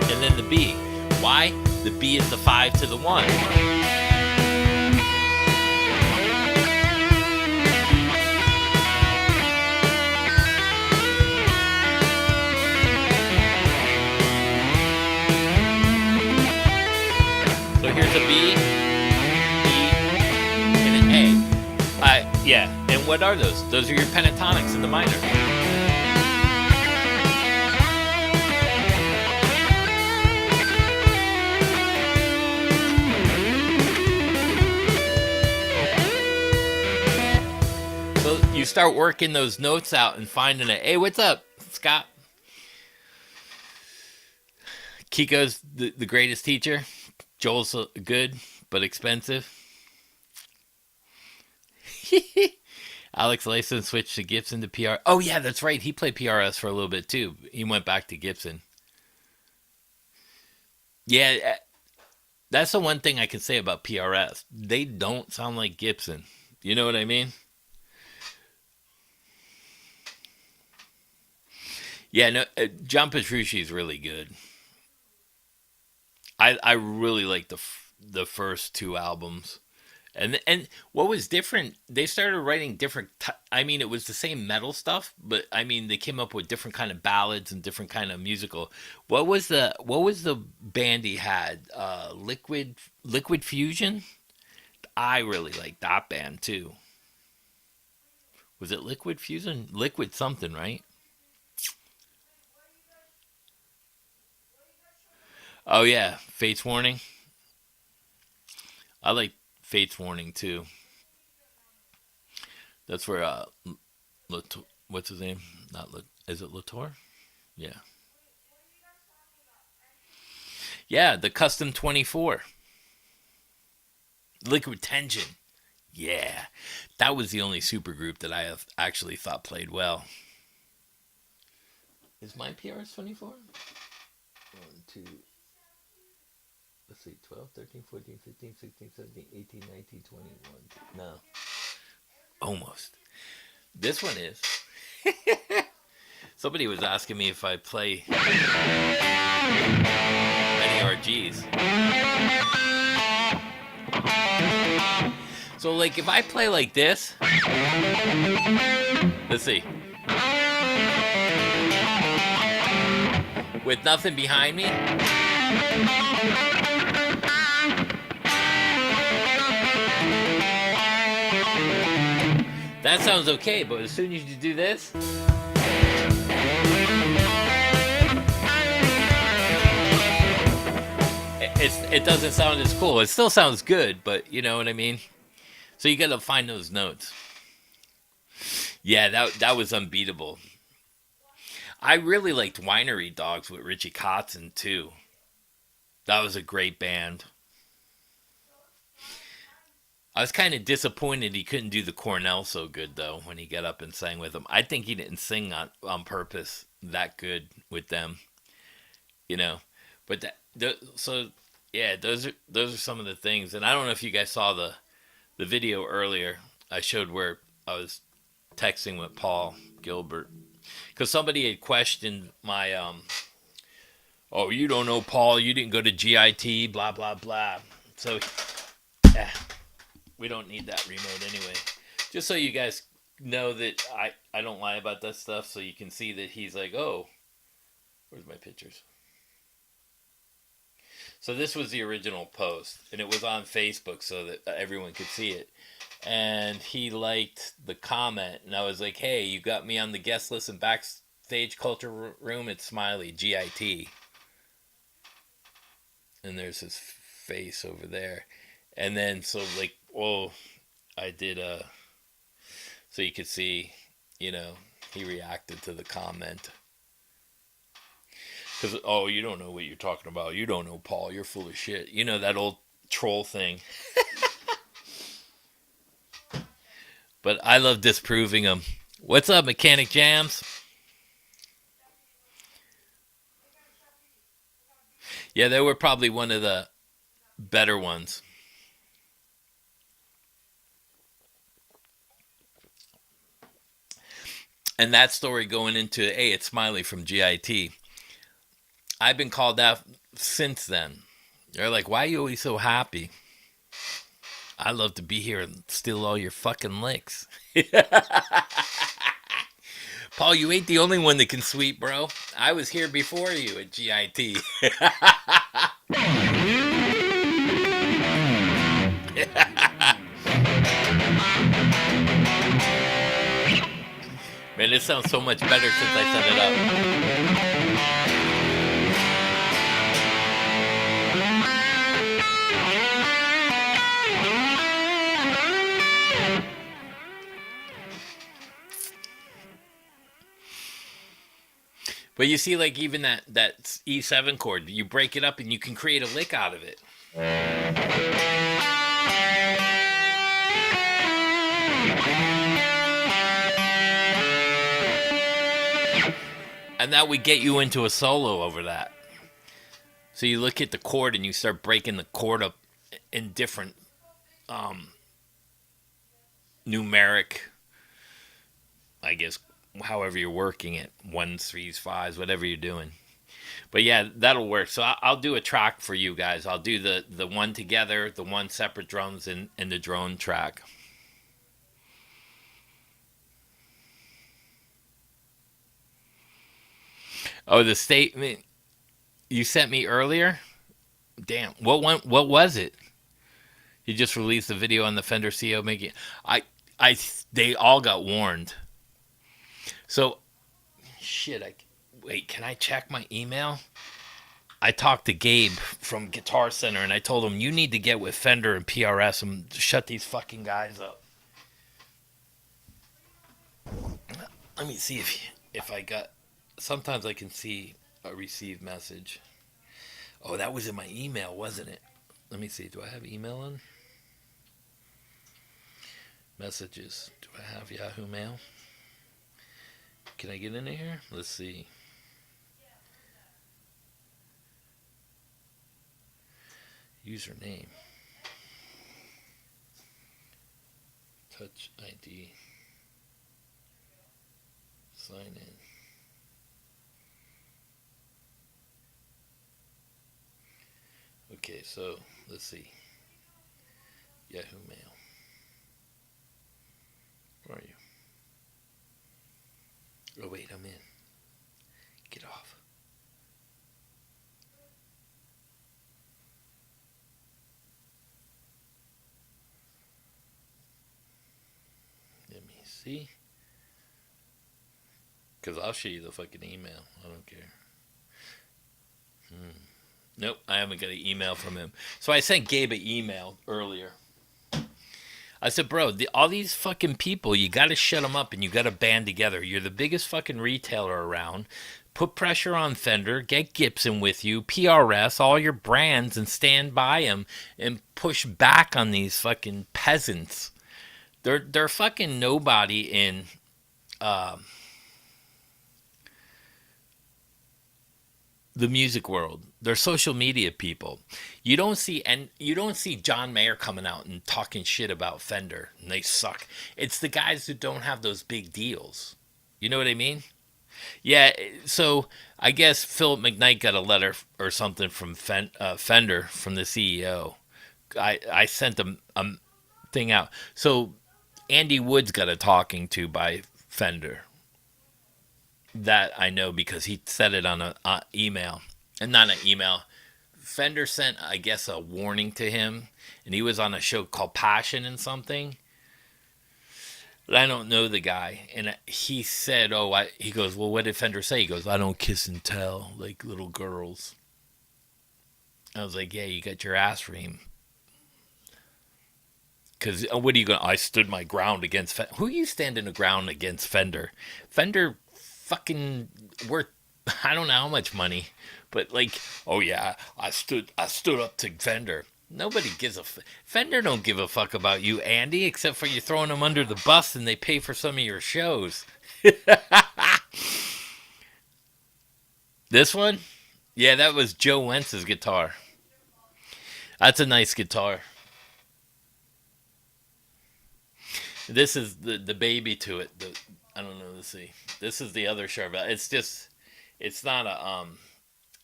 And then the B. Why? The B is the 5 to the 1. So here's a B, and an A. Yeah, and what are those? Those are your pentatonics in the minor. So you start working those notes out and finding it. Hey, what's up, Scott. Kiko's the greatest teacher. Joel's good but expensive. Alex Layson switched to Gibson to PR. Oh yeah, that's right. He played PRS for a little bit too. He went back to Gibson. Yeah, that's the one thing I can say about PRS. They don't sound like Gibson. You know what I mean? Yeah, no, John Petrucci is really good. I really like the first two albums. And what was different, they started writing different I mean it was the same metal stuff, but I mean they came up with different kind of ballads and different kind of musical. What was the band he had? Liquid Fusion? I really like that band too. Was it Liquid Fusion? Liquid something, right? Oh yeah, Fates Warning. I like Fates Warning too. That's where what's his name? Not is it Latour? Yeah. Yeah, the Custom 24. Liquid Tension. Yeah. That was the only supergroup that I have actually thought played well. Is my PRS 24? 1, 2, let's see, 12, 13, 14, 15, 16, 17, 18, 19, 21. No. Almost. This one is. Somebody was asking me if I play any RGs. So, like, if I play like this, let's see, with nothing behind me, that sounds okay, but as soon as you do this, it doesn't sound as cool. It still sounds good, but you know what I mean? So you gotta find those notes. Yeah, that was unbeatable. I really liked Winery Dogs with Richie Kotzen too. That was a great band. I was kind of disappointed he couldn't do the Cornell so good though when he got up and sang with them. I think he didn't sing on purpose that good with them, you know. But so yeah, those are some of the things. And I don't know if you guys saw the video earlier. I showed where I was texting with Paul Gilbert because somebody had questioned my oh, you don't know Paul, you didn't go to GIT, blah blah blah. So yeah, we don't need that remote anyway. Just so you guys know that I don't lie about that stuff, so you can see that he's like, oh, where's my pictures? So this was the original post, and it was on Facebook so that everyone could see it. And he liked the comment, and I was like, hey, you got me on the guest list in Backstage Culture Room. It's Smiley, GIT. And there's his face over there. And then, so like, oh, I did so you could see, you know, he reacted to the comment. Because, oh, you don't know what you're talking about. You don't know Paul. You're full of shit. You know, that old troll thing. But I love disproving them. What's up, Mechanic Jams? Yeah, they were probably one of the better ones. And that story going into, hey, it's Smiley from GIT. I've been called out since then. They're like, why are you always so happy? I love to be here and steal all your fucking licks. Paul, you ain't the only one that can sweep, bro. I was here before you at GIT. Man, this sounds so much better since I set it up. But you see, like even that E7 chord, you break it up and you can create a lick out of it. And that would get you into a solo over that. So you look at the chord and you start breaking the chord up in different numeric, I guess, however you're working it, ones, threes, fives, whatever you're doing. But yeah, that'll work. So I'll do a track for you guys. I'll do the one together, the one separate drums, and the drone track. Oh, the statement you sent me earlier. Damn, what one? What was it? You just released a video on the Fender CO making. I, I, they all got warned. So shit. Wait. Can I check my email? I talked to Gabe from Guitar Center and I told him you need to get with Fender and PRS and shut these fucking guys up. Let me see if I got. Sometimes I can see a received message. Oh, that was in my email, wasn't it? Let me see. Do I have email on? Messages. Do I have Yahoo Mail? Can I get into here? Let's see. Username. Touch ID. Sign in. Okay, so let's see. Yahoo Mail. Where are you? Oh, wait, I'm in. Get off. Let me see. Because I'll show you the fucking email. I don't care. Nope, I haven't got an email from him. So I sent Gabe an email earlier. I said, bro, all these fucking people, you got to shut them up and you got to band together. You're the biggest fucking retailer around. Put pressure on Fender, get Gibson with you, PRS, all your brands, and stand by them and push back on these fucking peasants. They're fucking nobody in the music world. They're social media people. You don't see John Mayer coming out and talking shit about Fender and they suck. It's the guys who don't have those big deals. You know what I mean? Yeah. So I guess Philip McKnight got a letter or something from Fender from the CEO. I sent them a thing out. So Andy Wood's got a talking to by Fender. That I know because he said it on a email, and not an email. Fender sent, I guess, a warning to him, and he was on a show called Passion and something. But I don't know the guy, and he said, "Oh, he goes, well, what did Fender say?" He goes, "I don't kiss and tell like little girls." I was like, "Yeah, you got your ass reamed." Because what are you going? I stood my ground against Fender. Who are you standing the ground against Fender? Fender, fucking worth I don't know how much money, but like, oh yeah, I stood up to Fender. Nobody gives Fender don't give a fuck about you, Andy, except for you throwing them under the bus and they pay for some of your shows. This one, yeah, that was Joe Wentz's guitar. That's a nice guitar. This is the baby to it. I don't know. Let's see. This is the other Charvel. It's not a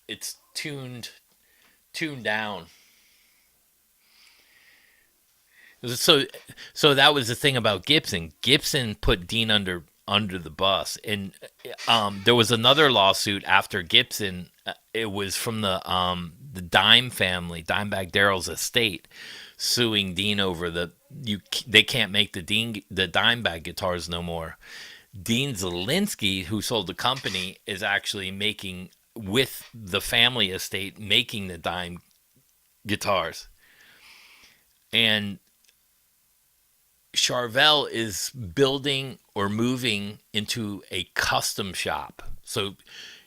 it's tuned down. So so that was the thing about Gibson. Gibson put Dean under the bus, and there was another lawsuit after Gibson. It was from the Dime family, Dimebag Darrell's estate, suing Dean over they can't make the Dimebag guitars no more. Dean Zielinski, who sold the company, is actually making with the family estate making the Dime guitars, and Charvel is building or moving into a custom shop. So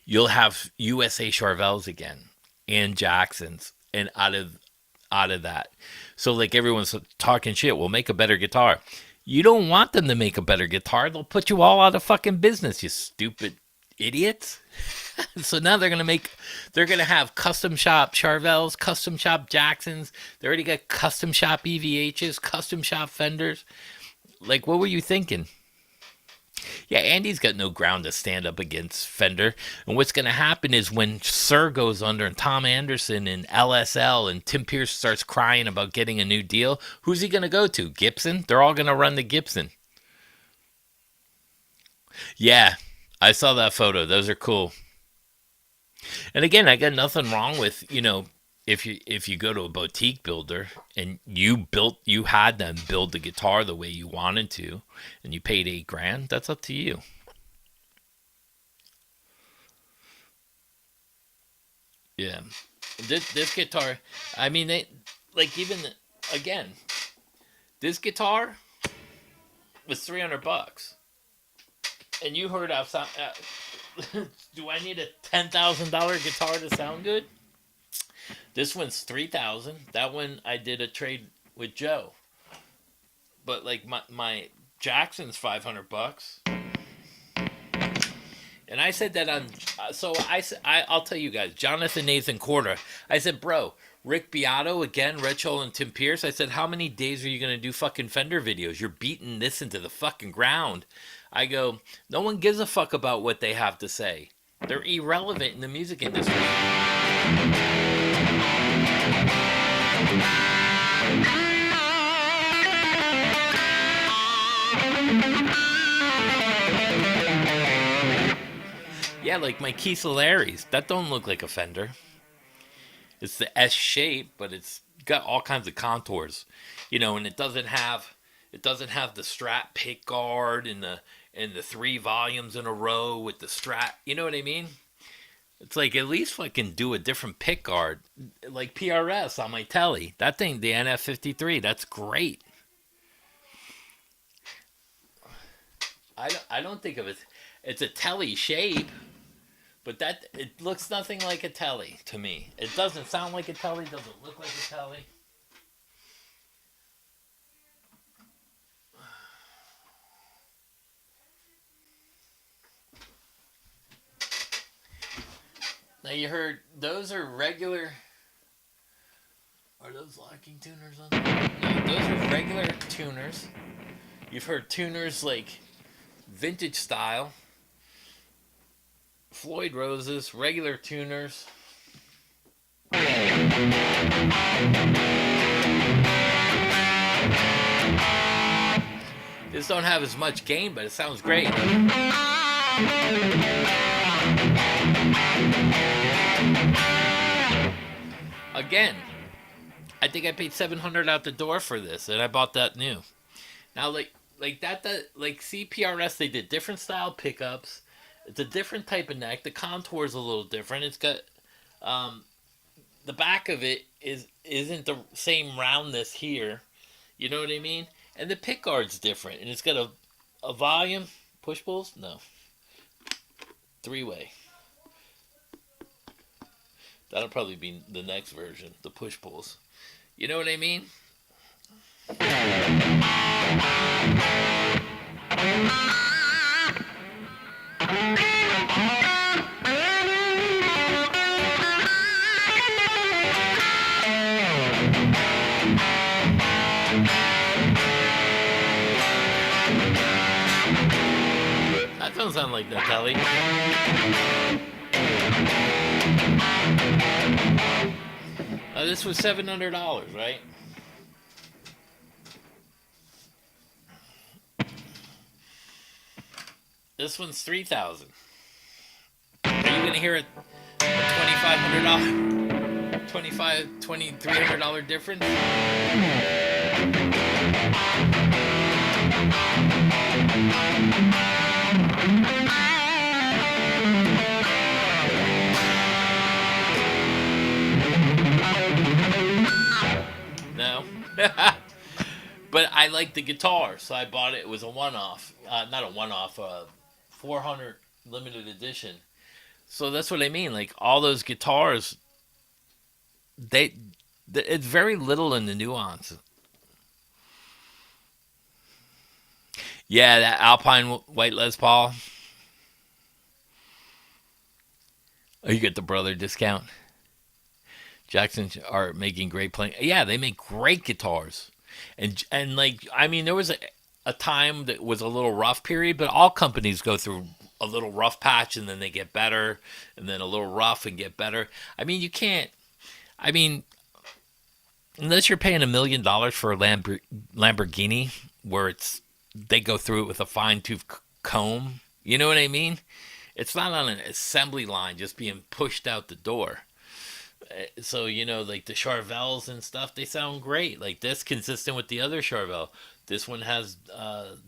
you'll have USA Charvels again and Jacksons, and out of that. So like everyone's talking shit, we'll make a better guitar. You don't want them to make a better guitar. They'll put you all out of fucking business, you stupid idiots. So now they're gonna have custom shop Charvels, custom shop Jacksons. They already got custom shop EVHs, custom shop Fenders. Like, what were you thinking? Yeah, Andy's got no ground to stand up against Fender. And what's going to happen is when Sir goes under and Tom Anderson and LSL and Tim Pierce starts crying about getting a new deal, who's he going to go to? Gibson? They're all going to run the Gibson. Yeah, I saw that photo. Those are cool. And again, I got nothing wrong with, if you go to a boutique builder and you had them build the guitar the way you wanted to and you paid $8,000, that's up to you. Yeah. This guitar, I mean, they like even again, this guitar was $300, and you heard how sound. Do I need a $10,000 guitar to sound good? This one's 3,000. That one I did a trade with Joe, but like my Jackson's $500. And I said that on, I'll tell you guys, Jonathan Nathan Corder. I said, bro, Rick Beato again, Red Shoal and Tim Pierce. I said, how many days are you gonna do fucking Fender videos? You're beating this into the fucking ground. I go, no one gives a fuck about what they have to say. They're irrelevant in the music industry. Yeah, like my Keith Solaris. That don't look like a Fender. It's the S shape, but it's got all kinds of contours, and it doesn't have the Strat pick guard and the three volumes in a row with the Strat. You know what I mean? It's like at least fucking do a different pick guard, like PRS on my telly. That thing, the NF53, that's great. I don't think of it. It's a telly shape, but that it looks nothing like a telly to me. It doesn't sound like a telly. Doesn't look like a telly. Now you heard those are regular. Are those locking tuners on there? No, those are regular tuners. You've heard tuners like vintage style, Floyd Roses, regular tuners. This don't have as much gain, but it sounds great. Again, I think I paid $700 out the door for this, and I bought that new. Now, like CPRS, they did different style pickups. It's a different type of neck. The contour's a little different. It's got um, the back of it isn't the same roundness here. You know what I mean? And the pick guard's different, and it's got a volume push pulls. No, three way. That'll probably be the next version, the push pulls. You know what I mean? That don't sound like Natalie. This was $700, right? This one's 3,000. Are you gonna hear a $2,500, $2,300 difference? No. But I like the guitar, so I bought it. It was a one-off, not a one-off, 400 limited edition. So that's what I mean. Like all those guitars, they, it's very little in the nuance. Yeah, that Alpine White Les Paul. Oh, you get the brother discount. Jackson are making great playing. Yeah, they make great guitars, and like I mean, there was a time that was a little rough period, but all companies go through a little rough patch and then they get better, and then a little rough and get better. I mean, you can't. I mean, unless you're paying $1 million for a Lamborghini, where it's they go through it with a fine tooth comb. You know what I mean? It's not on an assembly line just being pushed out the door. So like the Charvels and stuff, they sound great. Like this, consistent with the other Charvel. This one has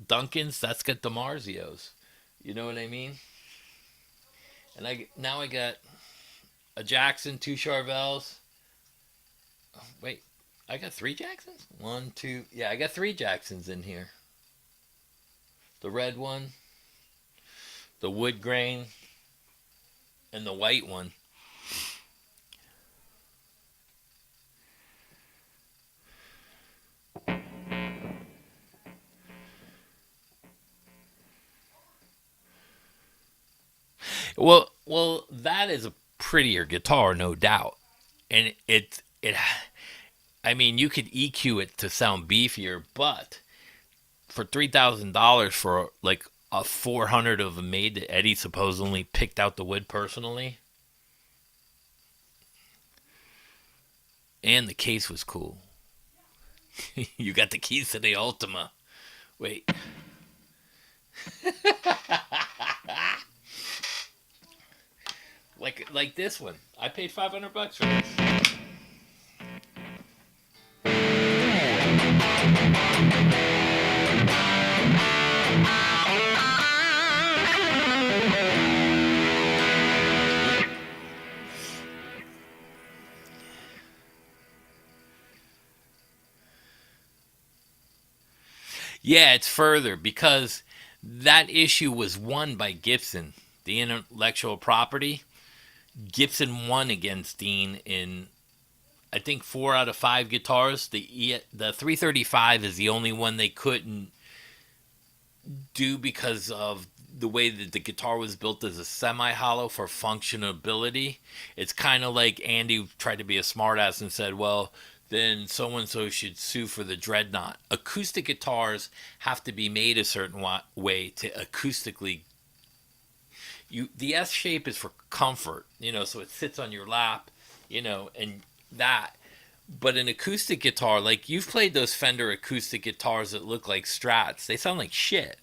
Duncans. That's got DiMarzios. You know what I mean? And I got a Jackson, two Charvels. Oh, wait, I got three Jacksons. One, two. Yeah, I got three Jacksons in here. The red one, the wood grain, and the white one. Well, that is a prettier guitar, no doubt, and it. I mean, you could EQ it to sound beefier, but for $3,000 for like a 400 of them made that Eddie supposedly picked out the wood personally, and the case was cool. You got the keys to the Ultima. Wait, like this one, I paid $500 for this. Yeah, it's further because that issue was won by Gibson, the intellectual property. Gibson won against Dean in I think 4 out of 5 guitars. The 335 is the only one they couldn't do because of the way that the guitar was built as a semi hollow for functionability. It's kind of like Andy tried to be a smartass and said, well, then so and so should sue for the dreadnought. Acoustic guitars have to be made a certain way to acoustically. The S shape is for comfort, so it sits on your lap, and that. But an acoustic guitar, like you've played those Fender acoustic guitars that look like Strats, they sound like shit.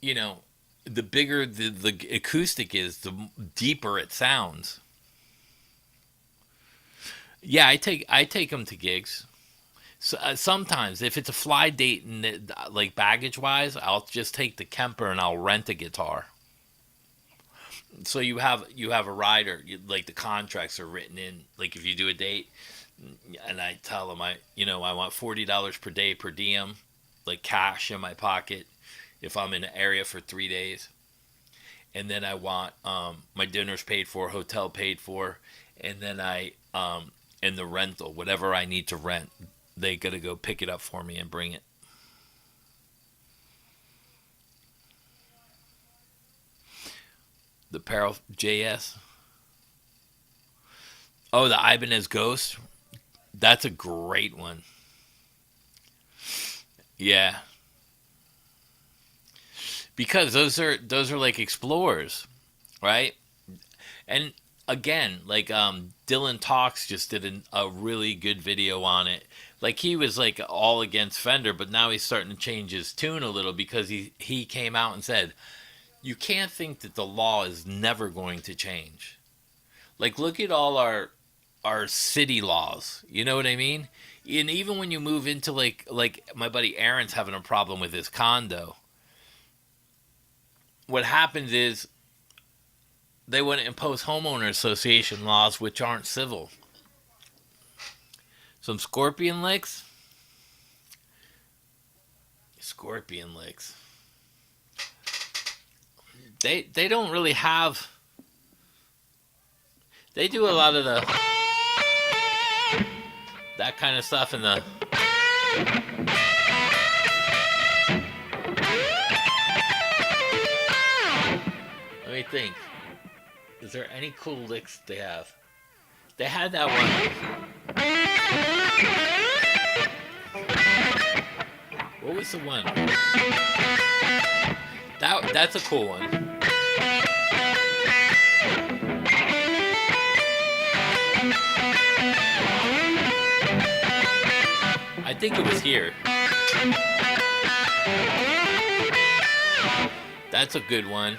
You know, the bigger the acoustic is, the deeper it sounds. Yeah, I take them to gigs. So, sometimes if it's a fly date and like baggage wise, I'll just take the Kemper and I'll rent a guitar. So you have a rider, like the contracts are written in. Like if you do a date, and I tell them I want $40 per day per diem, like cash in my pocket, if I'm in an area for 3 days, and then I want my dinner's paid for, hotel paid for, and then and the rental, whatever I need to rent, they gotta go pick it up for me and bring it. The Peril JS. Oh, the Ibanez Ghost. That's a great one. Yeah, because those are like explorers, right? And again, like Dylan Talks just did a really good video on it. Like he was like all against Fender, but now he's starting to change his tune a little because he came out and said, "You can't think that the law is never going to change. Like look at all our city laws. You know what I mean? And even when you move into like my buddy Aaron's having a problem with his condo, what happens is they want to impose homeowner association laws which aren't civil. Some scorpion licks. They don't really have. They do a lot of that kind of stuff in the. Let me think. Is there any cool licks they have? They had that one. What was the one? That's a cool one. I think it was here. That's a good one.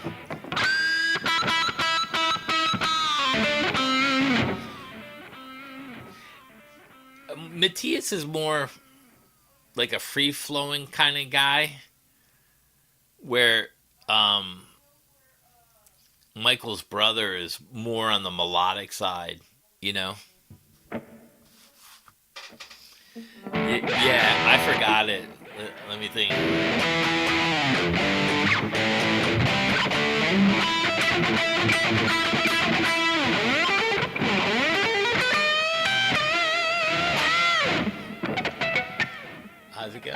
Matthias is more like a free-flowing kind of guy, where Michael's brother is more on the melodic side, you know? Yeah, I forgot it. Let me think. How's it go?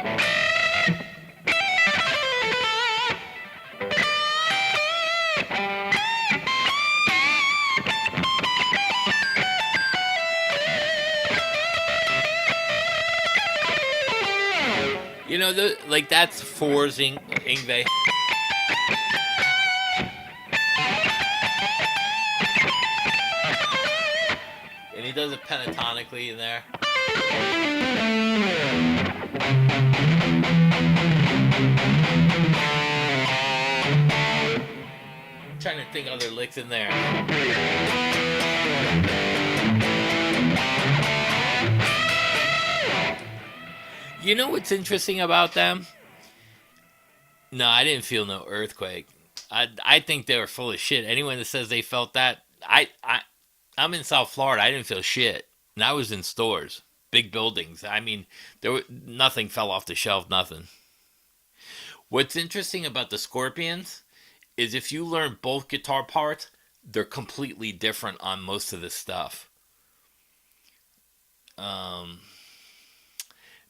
You know, like that's fours Ingve. And he does it pentatonically in there. I'm trying to think other licks in there. You know what's interesting about them? No, I didn't feel no earthquake. I think they were full of shit. Anyone that says they felt that, I'm in South Florida. I didn't feel shit. And I was in stores, big buildings. I mean, nothing fell off the shelf, nothing. What's interesting about the Scorpions is if you learn both guitar parts, they're completely different on most of this stuff.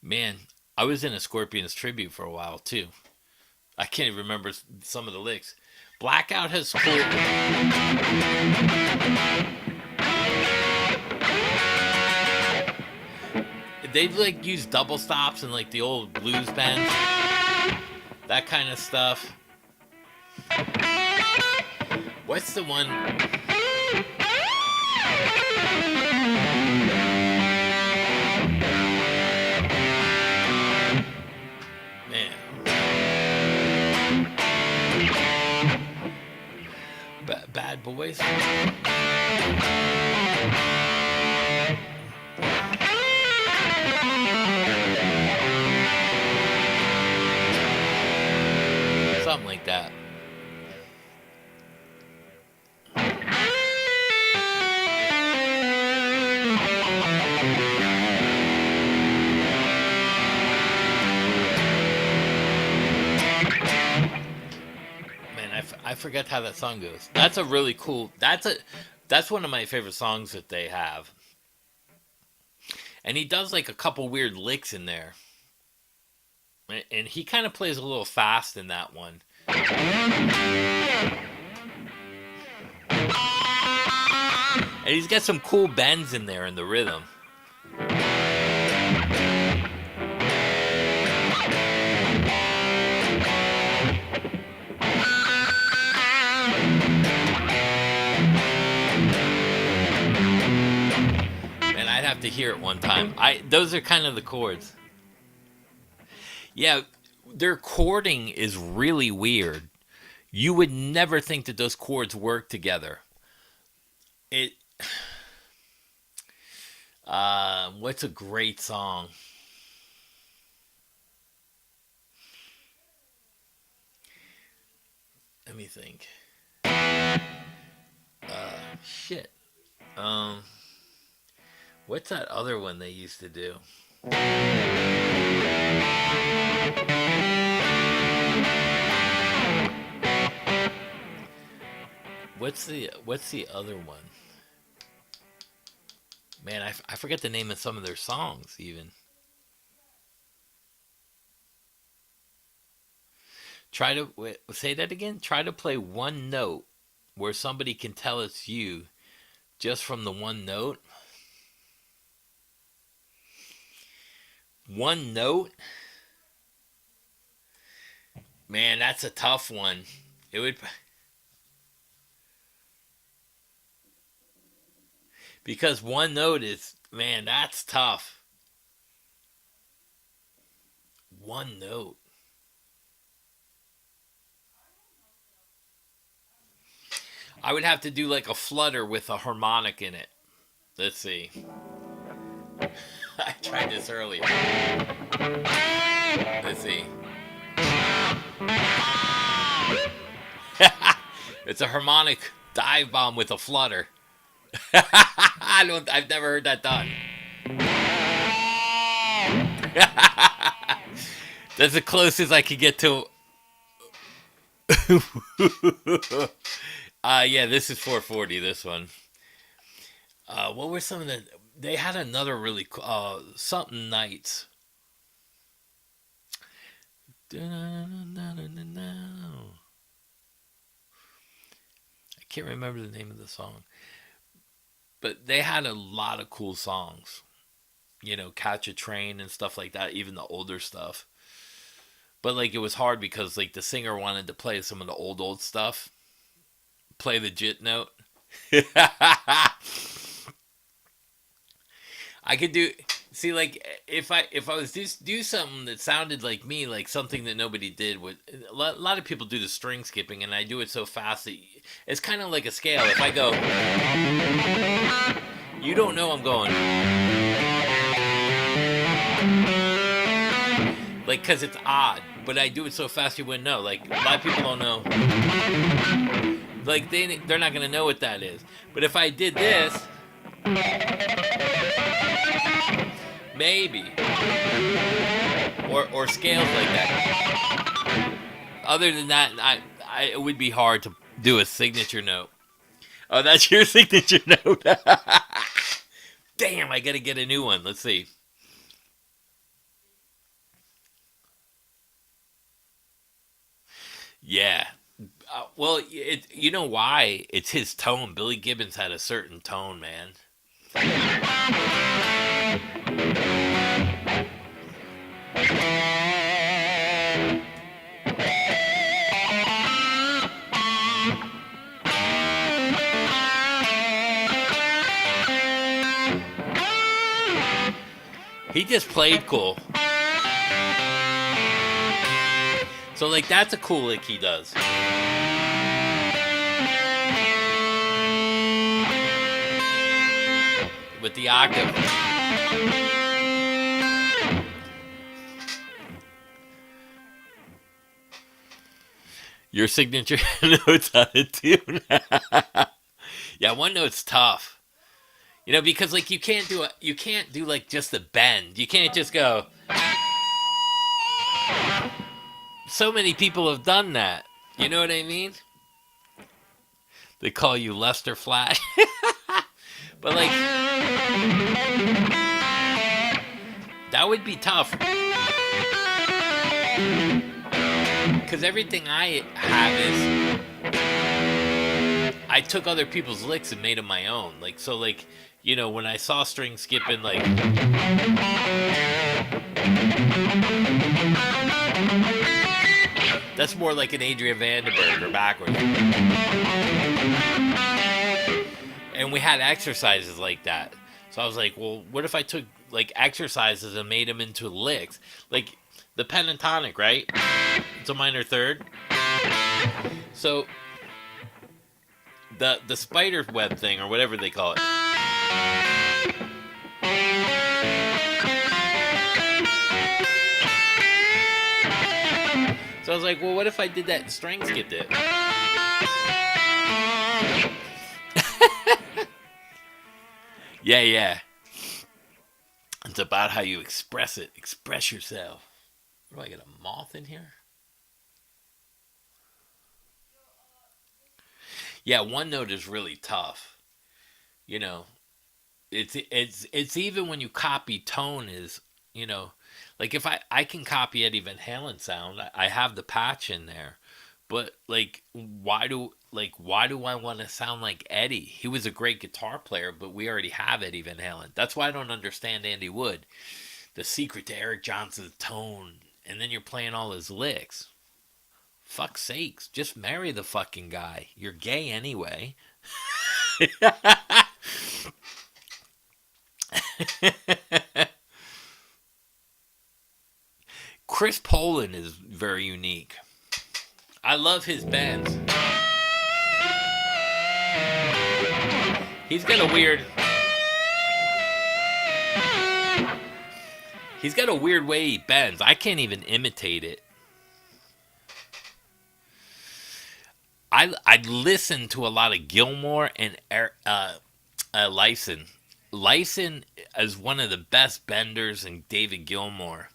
Man, I was in a Scorpions tribute for a while too. I can't even remember some of the licks. Blackout has cool. They like use double stops and like the old blues bends, that kind of stuff. What's the one? Bad Boys. Something like that. I forget how that song goes. That's a really cool. That's one of my favorite songs that they have. And he does like a couple weird licks in there. And he kind of plays a little fast in that one. And he's got some cool bends in there in the rhythm. Have to hear it one time. Those are kind of the chords. Yeah, their chording is really weird. You would never think that those chords work together. What's a great song? Let me think. Shit. What's that other one they used to do? What's the other one? Man, I forget the name of some of their songs even. Try to say that again. Try to play one note where somebody can tell it's you just from the one note. One note? Man, that's a tough one. It would because one note is man, that's tough. One note. I would have to do like a flutter with a harmonic in it. Let's see. I tried this earlier. Let's see. It's a harmonic dive bomb with a flutter. I've never heard that done. That's the closest I could get to. Yeah, this is 440. This one. What were some of the? They had another really something nights. I can't remember the name of the song, but they had a lot of cool songs. You know, Catch a Train and stuff like that. Even the older stuff. But like it was hard because like the singer wanted to play some of the old stuff. Play the jit note. I could do see like if I was just do something that sounded like me, like something that nobody did. With a lot of people do the string skipping, and I do it so fast that it's kind of like a scale. If I go, you don't know I'm going like because it's odd, but I do it so fast you wouldn't know. Like a lot of people don't know. Like they're not gonna know what that is. But if I did this. Maybe. Or scales like that. Other than that, it would be hard to do a signature note. Oh, that's your signature note. Damn, I gotta get a new one. Let's see. Yeah. Well, you know why? It's his tone. Billy Gibbons had a certain tone, man. He just played cool. So, like, that's a cool lick he does. With the octave. Your signature notes on a tune. Yeah, one note's tough. You know, because like you can't do like just a bend. You can't just go. So many people have done that. You know what I mean? They call you Lester Flash. But like that would be tough. Because everything I have is I took other people's licks and made them my own. Like so like you know, when I saw string skipping, like that's more like an Adrian Vandenberg or backwards. And we had exercises like that. So I was like, well, what if I took like exercises and made them into licks? Like the pentatonic, right? It's a minor third. So the spider web thing or whatever they call it. So I was like, well, what if I did that and string skipped it? Yeah. It's about how you express it. Express yourself. What do I get, a moth in here? Yeah, one note is really tough. You know, It's even when you copy tone is, you know, like if I can copy Eddie Van Halen sound, I have the patch in there, but like why do I want to sound like Eddie? He was a great guitar player, but we already have Eddie Van Halen. That's why I don't understand Andy Wood. The secret to Eric Johnson's tone, and then you're playing all his licks. Fuck's sakes, just marry the fucking guy. You're gay anyway. Chris Poland is very unique. I love his bands. He's got a weird He's got a weird way he bends. I can't even imitate it. I listen to a lot of Gilmore and Lyson. Lyson is one of the best benders, and David Gilmore.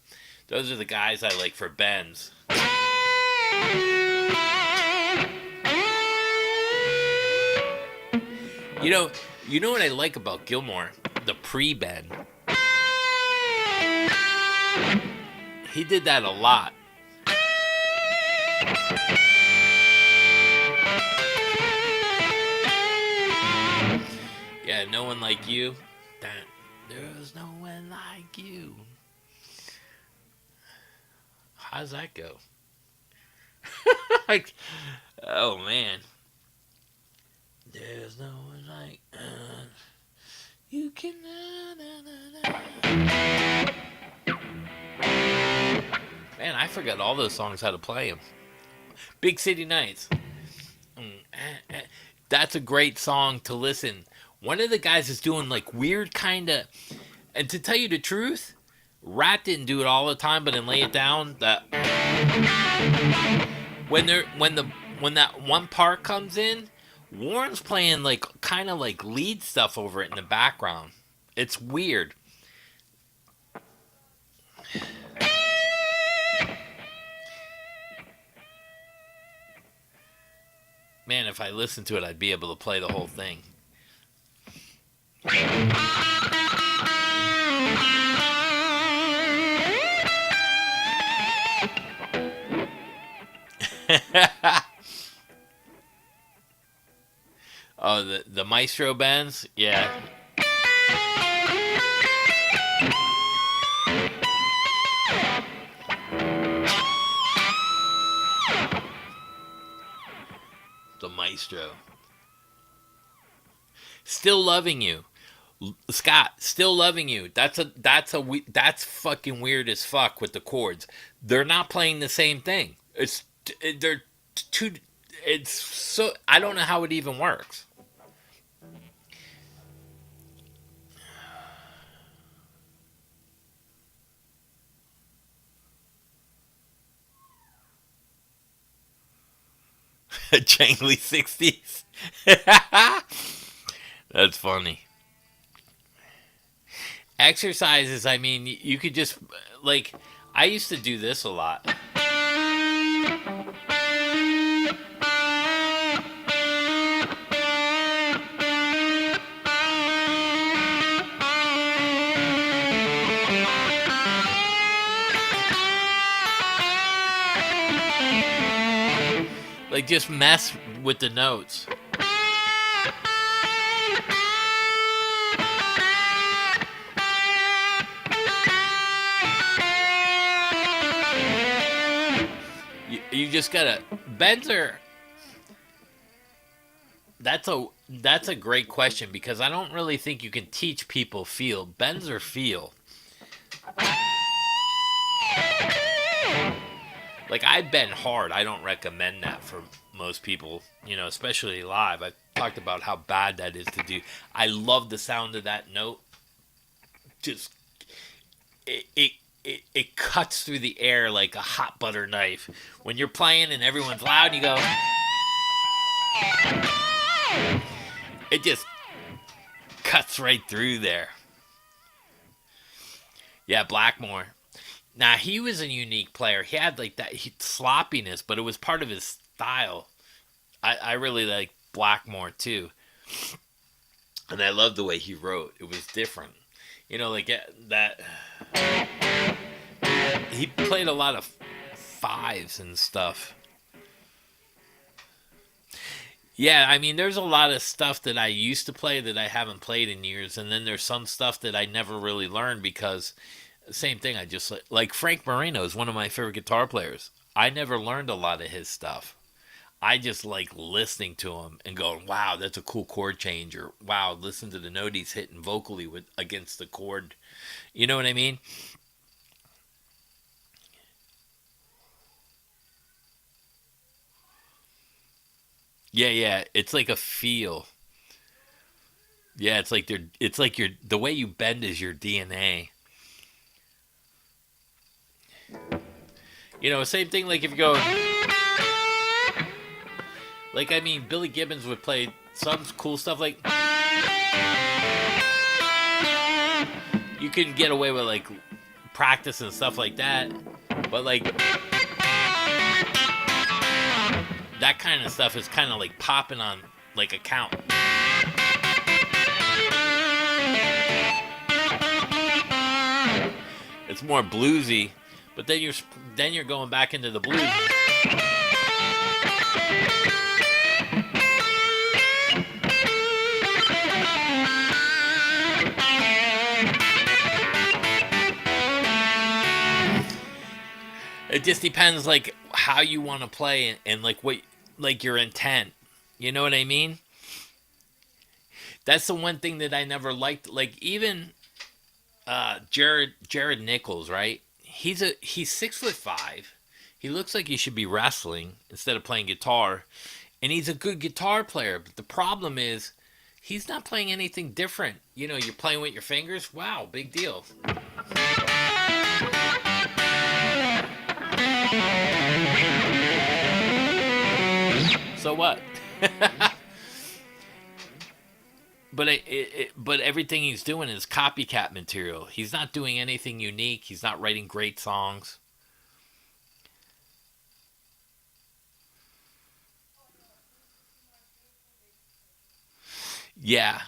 Those are the guys I like for bends. You know, you know what I like about Gilmore? The pre-bend. He did that a lot. Yeah, no one like you. There's no one like you. How's that go? Like, oh man. There's no one like you can. Man, I forgot all those songs how to play them. Big City Nights. That's a great song to listen. One of the guys is doing like weird kind of, and to tell you the truth, Rat didn't do it all the time, but in Lay It Down, that when that one part comes in, Warren's playing like kind of like lead stuff over it in the background. It's weird. Man, if I listened to it, I'd be able to play the whole thing. Oh, the Maestro bands? Yeah. The Maestro. Still Loving You. Scott, Still Loving You. That's fucking weird as fuck with the chords. They're not playing the same thing. They're too. It's so. I don't know how it even works. Jangly 60s. That's funny. Exercises, I mean, you could just, like, I used to do this a lot. Like, just mess with the notes. You just gotta Benzer. That's a great question because I don't really think you can teach people feel. Benzer feel. Like I bend hard. I don't recommend that for most people, you know, especially live. I've talked about how bad that is to do. I love the sound of that note. Just it cuts through the air like a hot butter knife. When you're playing and everyone's loud, you go. It just cuts right through there. Yeah, Blackmore. Now he was a unique player. He had like that sloppiness, but it was part of his style. I really like Blackmore too. And I loved the way he wrote. It was different. You know, like that. He played a lot of fives and stuff. Yeah, I mean, there's a lot of stuff that I used to play that I haven't played in years, and then there's some stuff that I never really learned because same thing. I just like Frank Marino is one of my favorite guitar players. I never learned a lot of his stuff. I just like listening to him and going, "Wow, that's a cool chord change," or "Wow, listen to the note he's hitting vocally with against the chord." You know what I mean? Yeah, yeah. It's like a feel. Yeah, it's like the way you bend is your DNA. You know, same thing like if you go like I mean Billy Gibbons would play some cool stuff like you can get away with like practice and stuff like that. But like that kind of stuff is kind of like popping on like a count. It's more bluesy, but then you're going back into the blues. It just depends like how you want to play and like what like your intent. You know what I mean? That's the one thing that I never liked. Like even Jared Nichols, right? He's 6'5". He looks like he should be wrestling instead of playing guitar, and he's a good guitar player. But the problem is, he's not playing anything different. You know, you're playing with your fingers. Wow, big deal. So what? But everything he's doing is copycat material. He's not doing anything unique. He's not writing great songs. Yeah,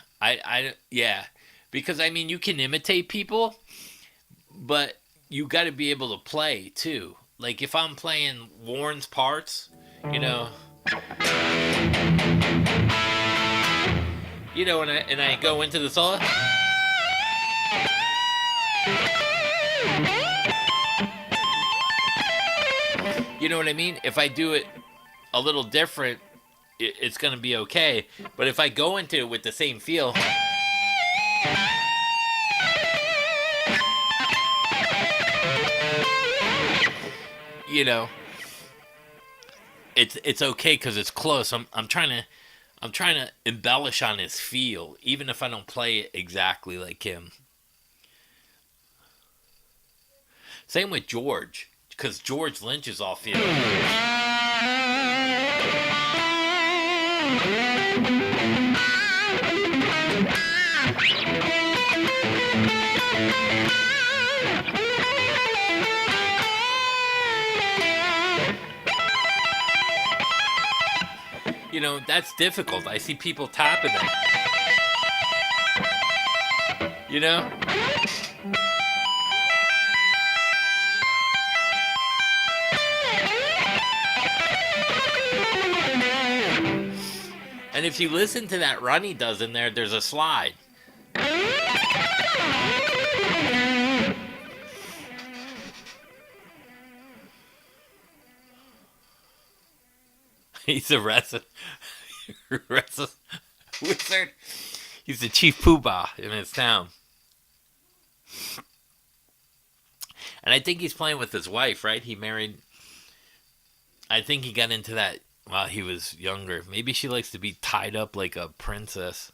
yeah, because I mean you can imitate people, but you got to be able to play too. Like if I'm playing Warren's parts, you know, and I go into the solo, you know what I mean. If I do it a little different, it's gonna be okay. But if I go into it with the same feel, you know, it's okay because it's close. I'm trying to embellish on his feel, even if I don't play it exactly like him. Same with George, because George Lynch is all feel. You know, that's difficult. I see people tapping it. You know? And if you listen to that run he does in there, there's a slide. He's a restless wizard. He's the chief poobah in his town. And I think he's playing with his wife, right? He married. I think he got into that while he was younger. Maybe she likes to be tied up like a princess.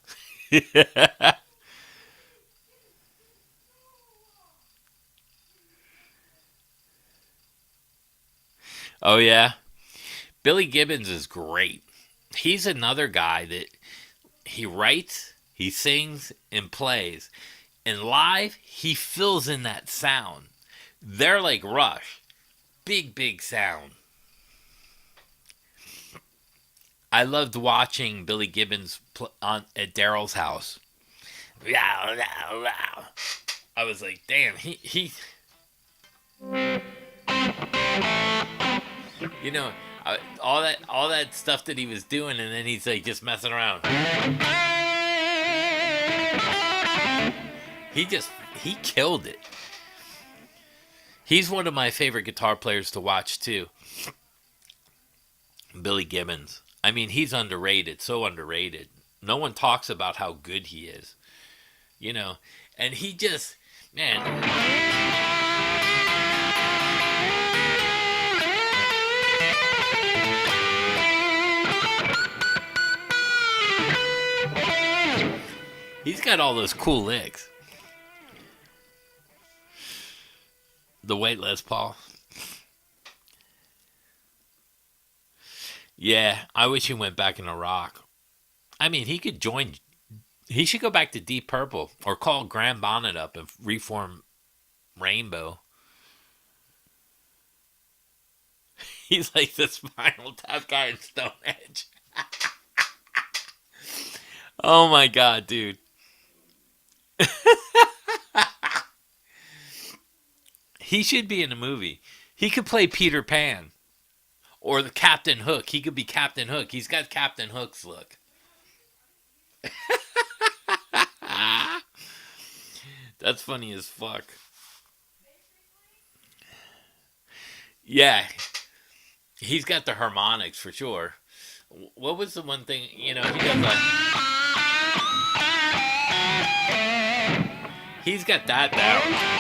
Oh, yeah? Billy Gibbons is great. He's another guy that he writes, he sings, and plays. And live, he fills in that sound. They're like Rush. Big, big sound. I loved watching Billy Gibbons at Daryl's house. Yeah, yeah, yeah. I was like, damn, you know, all that stuff that he was doing, and then he's like just messing around. He just he killed it. He's one of my favorite guitar players to watch too. Billy Gibbons. I mean, he's underrated, so underrated. No one talks about how good he is, you know. And he just, man, he's got all those cool licks. The white Les Paul. Yeah, I wish he went back into rock. I mean, he could join. He should go back to Deep Purple or call Graham Bonnet up and reform Rainbow. He's like the Spinal Tap guy in Stone Edge. Oh my god, dude. He should be in a movie. He could play Peter Pan or the Captain Hook. He could be Captain Hook. He's got Captain Hook's look. That's funny as fuck. Yeah, he's got the harmonics for sure. What was the one thing, he does he's got that down.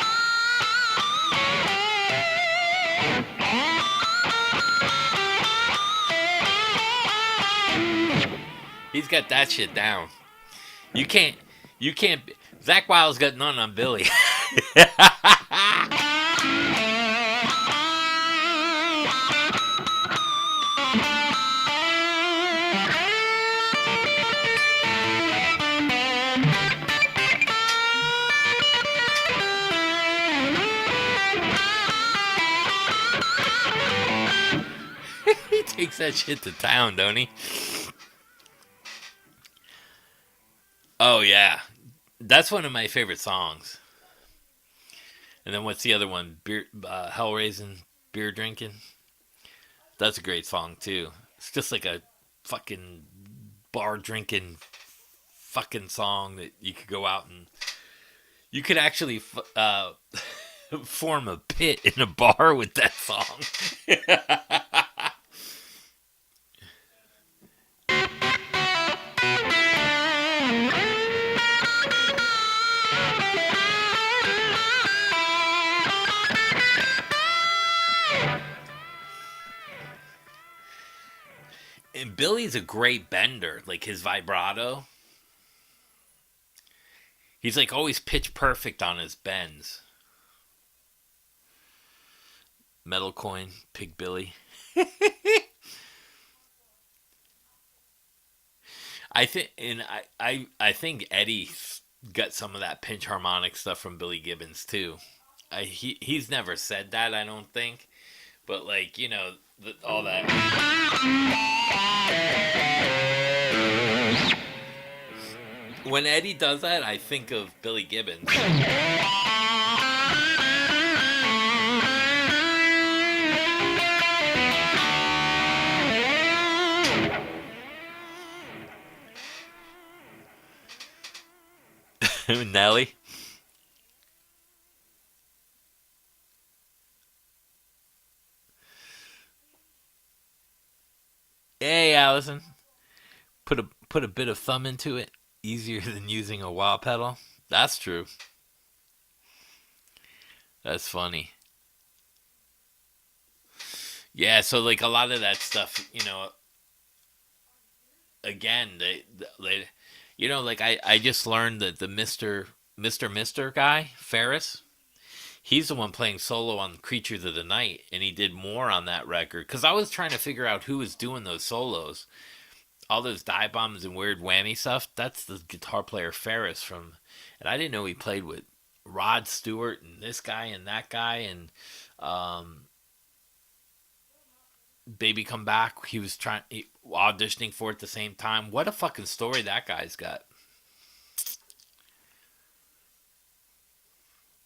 He's got that shit down. You can't, you can't. Zach Wiles got none on Billy. He takes that shit to town, don't he? Oh yeah, that's one of my favorite songs. And then what's the other one? Beer, Hell Raising, Beer Drinking. That's a great song too. It's just like a fucking bar drinking fucking song that you could go out and you could actually form a pit in a bar with that song. And Billy's a great bender. Like his vibrato, he's like always pitch perfect on his bends. Metal Coin, Pig Billy. I think, and I think Eddie got some of that pinch harmonic stuff from Billy Gibbons too. He's never said that, I don't think, but like all that. When Eddie does that, I think of Billy Gibbons. Nelly. Hey, Allison. Put a bit of thumb into it. Easier than using a wah pedal. That's true. That's funny. Yeah, so like a lot of that stuff, again, they like I just learned that the Mister guy, Ferris, he's the one playing solo on Creatures of the Night, and he did more on that record. Because I was trying to figure out who was doing those solos. All those dive bombs and weird whammy stuff, that's the guitar player Ferris from, and I didn't know he played with Rod Stewart and this guy and that guy and um, Baby Come Back. He was auditioning for it at the same time. What a fucking story that guy's got.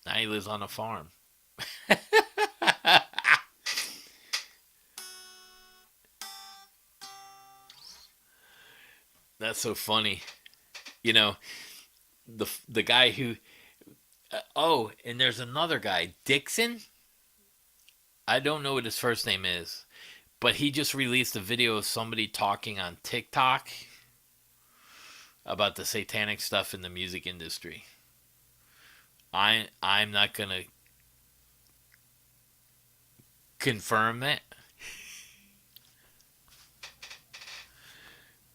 Now he lives on a farm. That's so funny. You know, the guy who oh, and there's another guy, Dixon. I don't know what his first name is, but he just released a video of somebody talking on TikTok about the satanic stuff in the music industry. I'm not gonna confirm it,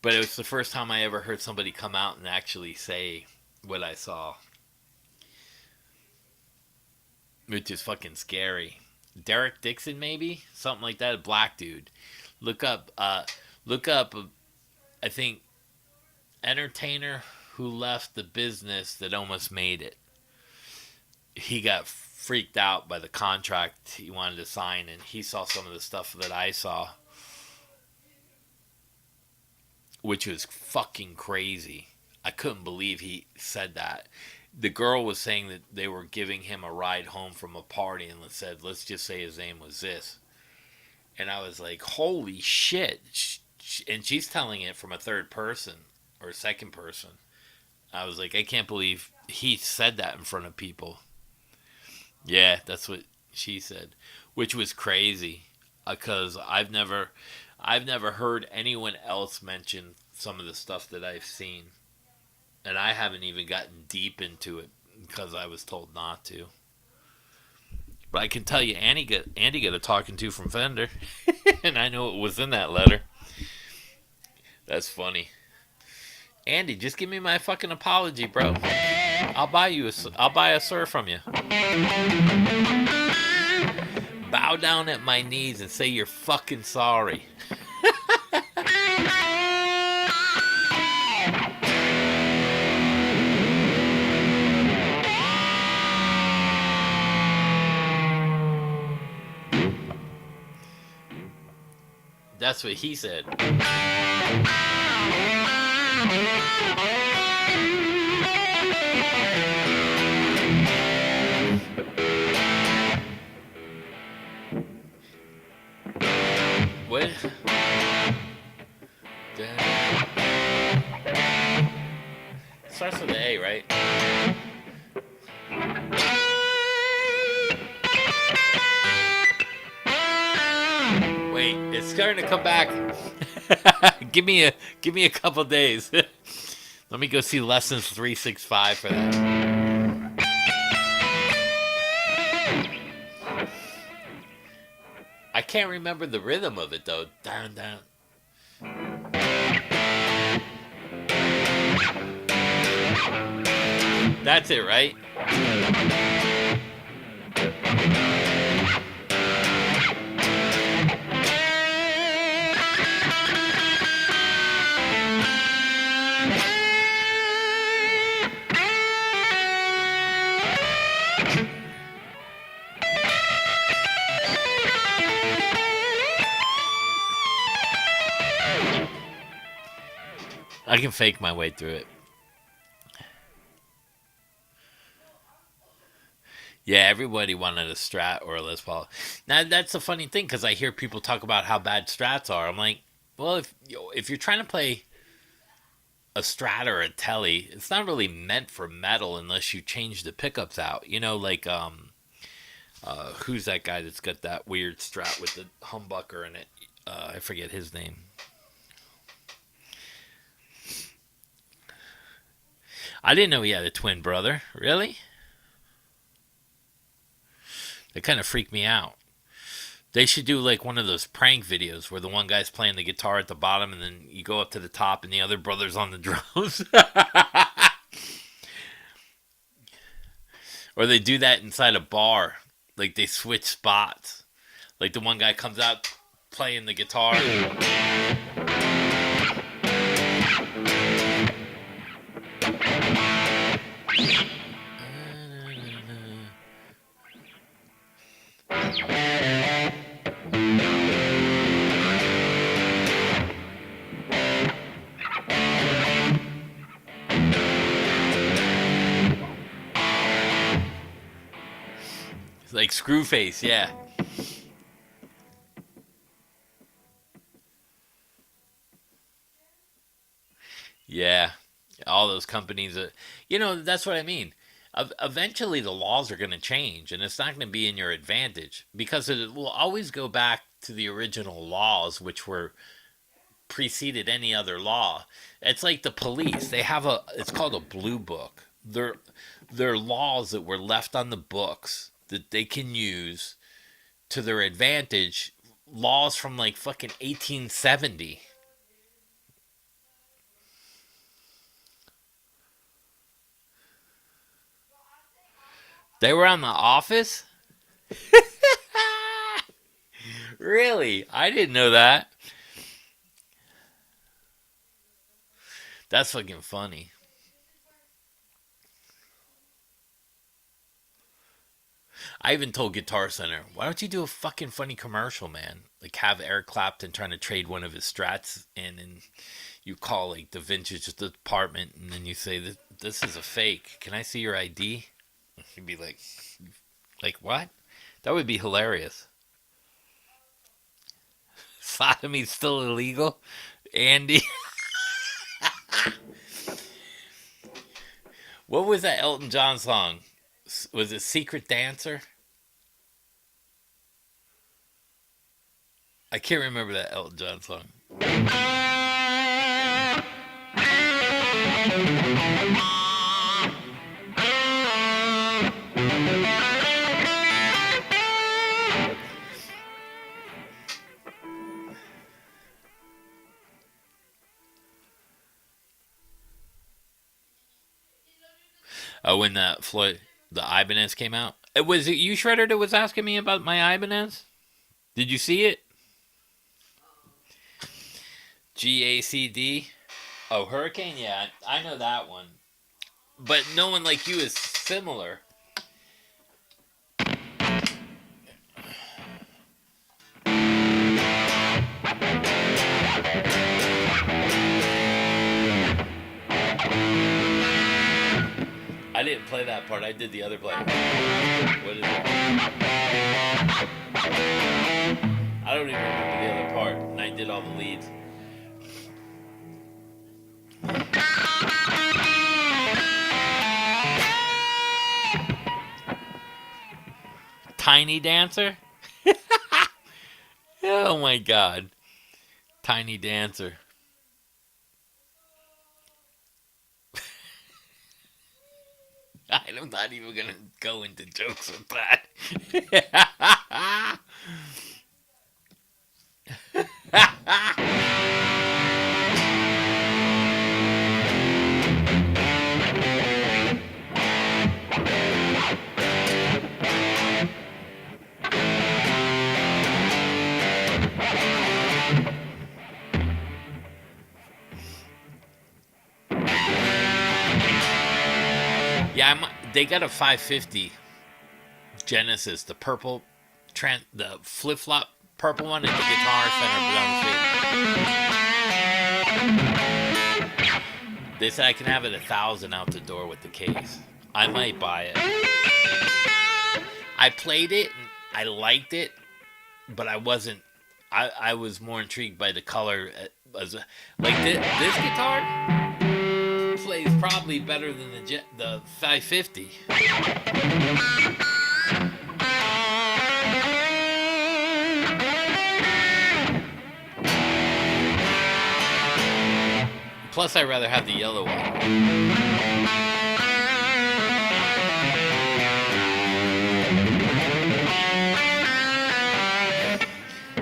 but it was the first time I ever heard somebody come out and actually say what I saw, which is fucking scary. Derek Dixon, maybe something like that. A black dude. Look up. Look up. I think entertainer who left the business that almost made it. He got freaked out by the contract he wanted to sign, and he saw some of the stuff that I saw, which was fucking crazy. I couldn't believe he said that. The girl was saying that they were giving him a ride home from a party and said, let's just say his name was this. And I was like, holy shit. And she's telling it from a third person or second person. I was like, I can't believe he said that in front of people. Yeah, that's what she said, which was crazy because I've never heard anyone else mention some of the stuff that I've seen. And I haven't even gotten deep into it because I was told not to. But I can tell you, Andy got a talking to from Fender, and I know it was in that letter. That's funny. Andy, just give me my fucking apology, bro. I'll buy a sir from you. Bow down at my knees and say you're fucking sorry. That's what he said. What? It starts with an A, right? Wait, it's starting to come back. give me a couple days. Let me go see Lessons 365 for that. I can't remember the rhythm of it though. Down, down. That's it, right? I can fake my way through it. Yeah, everybody wanted a Strat or a Les Paul. Now that's the funny thing because I hear people talk about how bad Strats are. I'm like, well, if you're trying to play a Strat or a Tele, it's not really meant for metal unless you change the pickups out. You know, like who's that guy that's got that weird Strat with the humbucker in it? I forget his name. I didn't know he had a twin brother. Really? They kind of freaked me out. They should do like one of those prank videos where the one guy's playing the guitar at the bottom and then you go up to the top and the other brother's on the drums. Or they do that inside a bar. Like they switch spots. Like the one guy comes out playing the guitar. Like Screwface, yeah. Yeah. All those companies, that's what I mean. Eventually, the laws are going to change, and it's not going to be in your advantage because it will always go back to the original laws, which were preceded any other law. It's like the police. They have it's called a blue book. They're laws that were left on the books that they can use to their advantage. Laws from like fucking 1870. They were on The Office? Really? I didn't know that. That's fucking funny. I even told Guitar Center, why don't you do a fucking funny commercial, man? Like have Eric Clapton trying to trade one of his Strats in, and you call like the vintage department, and then you say, this is a fake. Can I see your ID? He'd be like what? That would be hilarious. Sodomy's still illegal? Andy? What was that Elton John song? Was it Secret Dancer? I can't remember that Elton John song. When the Ibanez came out. Was it you, Shredder, that was asking me about my Ibanez? Did you see it? GACD? Oh, Hurricane? Yeah, I know that one. But no one like you is similar. I didn't play that part. I did the other part. What is it? I don't even remember the other part. And I did all the leads. Tiny Dancer? Oh my god. Tiny Dancer. I'm not even gonna go into jokes with that. Yeah, they got a 550 Genesis, the purple, the flip flop purple one at the Guitar Center. They said I can have it 1,000 out the door with the case. I might buy it. I played it, and I liked it, but I wasn't. I was more intrigued by the color. Like this guitar plays probably better than the 550. Plus, I'd rather have the yellow one.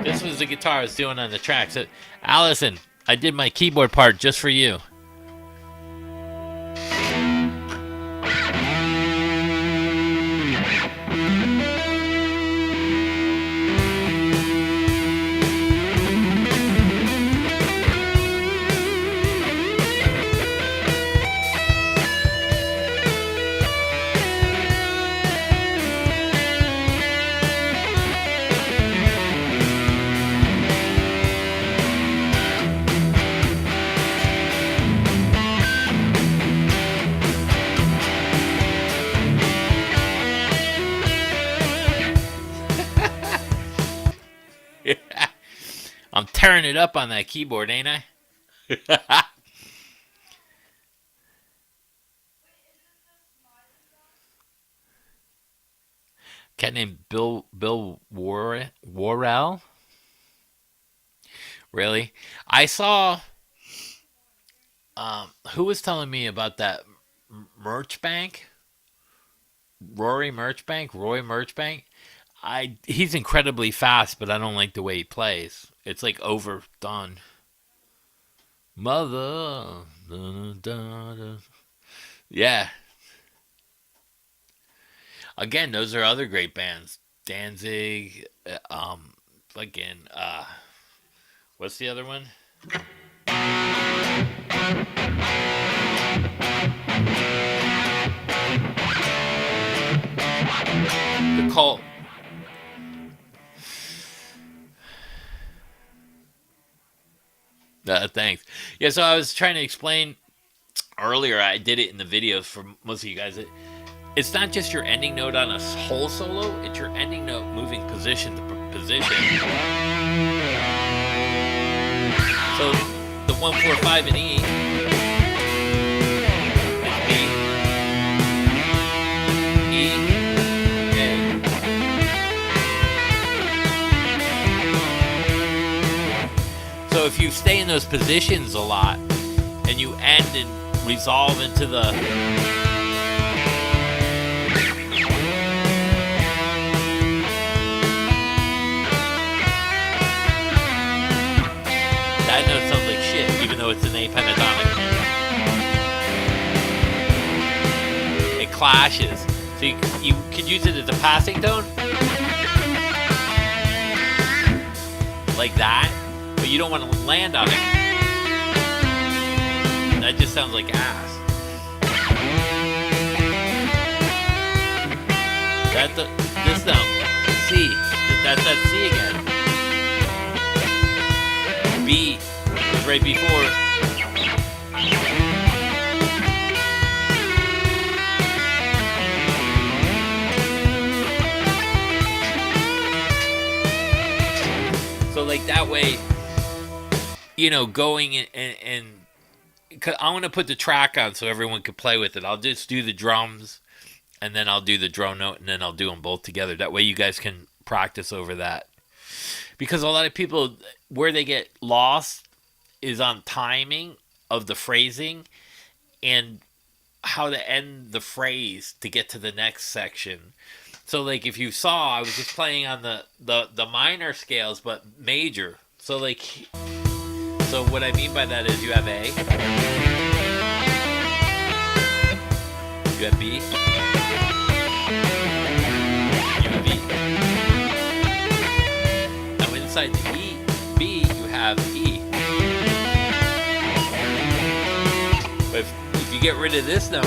This was the guitar I was doing on the track. So, Allison, I did my keyboard part just for you. I'm tearing it up on that keyboard, ain't I? Cat named Bill Worrell. Really? I saw. Who was telling me about that merch bank? Roy Merchbank. He's incredibly fast, but I don't like the way he plays. It's like overdone. Mother. Da, da, da. Yeah. Again, those are other great bands. Danzig. Again. What's the other one? The Cult. Thanks. Yeah, so I was trying to explain earlier. I did it in the videos for most of you guys. It's not just your ending note on a whole solo. It's your ending note moving position to position. So the 1-4-5 in E is B, E, A. So if you stay in those positions a lot and you end and resolve into the that note sounds like shit, even though it's an A pentatonic. It clashes. So you could use it as a passing tone. Like that. But you don't want to land on it. That just sounds like ass. This sound. C. That's that C again. B was right before. So like that way, going and I want to put the track on so everyone can play with it. I'll just do the drums and then I'll do the drone note and then I'll do them both together. That way you guys can practice over that. Because a lot of people, where they get lost is on timing of the phrasing and how to end the phrase to get to the next section. So, like, if you saw, I was just playing on the minor scales, but major. So, so what I mean by that is you have A, you have B, you have E. Now, inside the B, you have E. But if you get rid of this note,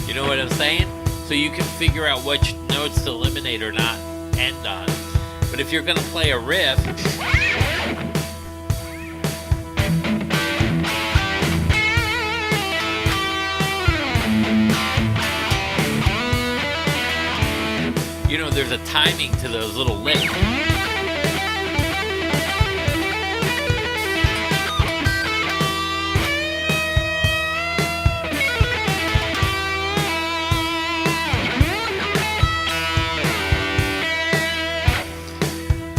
you know what I'm saying? So you can figure out which notes to eliminate or not end on. But if you're going to play a riff, there's a timing to those little licks.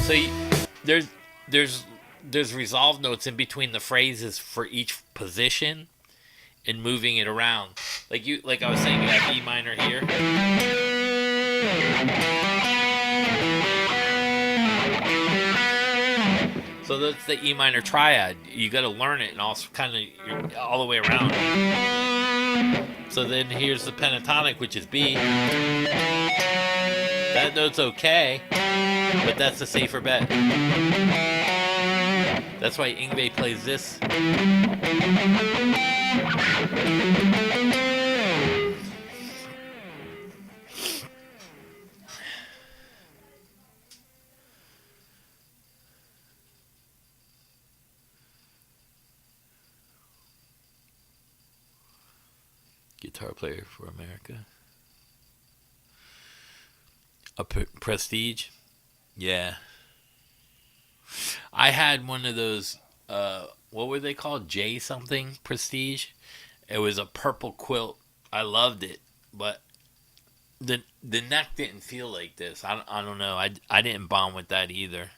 So there's resolved notes in between the phrases for each position and moving it around. Like I was saying, you have E minor here. So that's the E minor triad. You got to learn it and also kind of all the way around. So then here's the pentatonic, which is B. That note's okay, but that's the safer bet. That's why Yngwie plays this. Guitar player for America. A Prestige. Yeah. I had one of those, what were they called? J something Prestige. It was a purple quilt. I loved it, but the neck didn't feel like this. I don't know. I didn't bond with that either.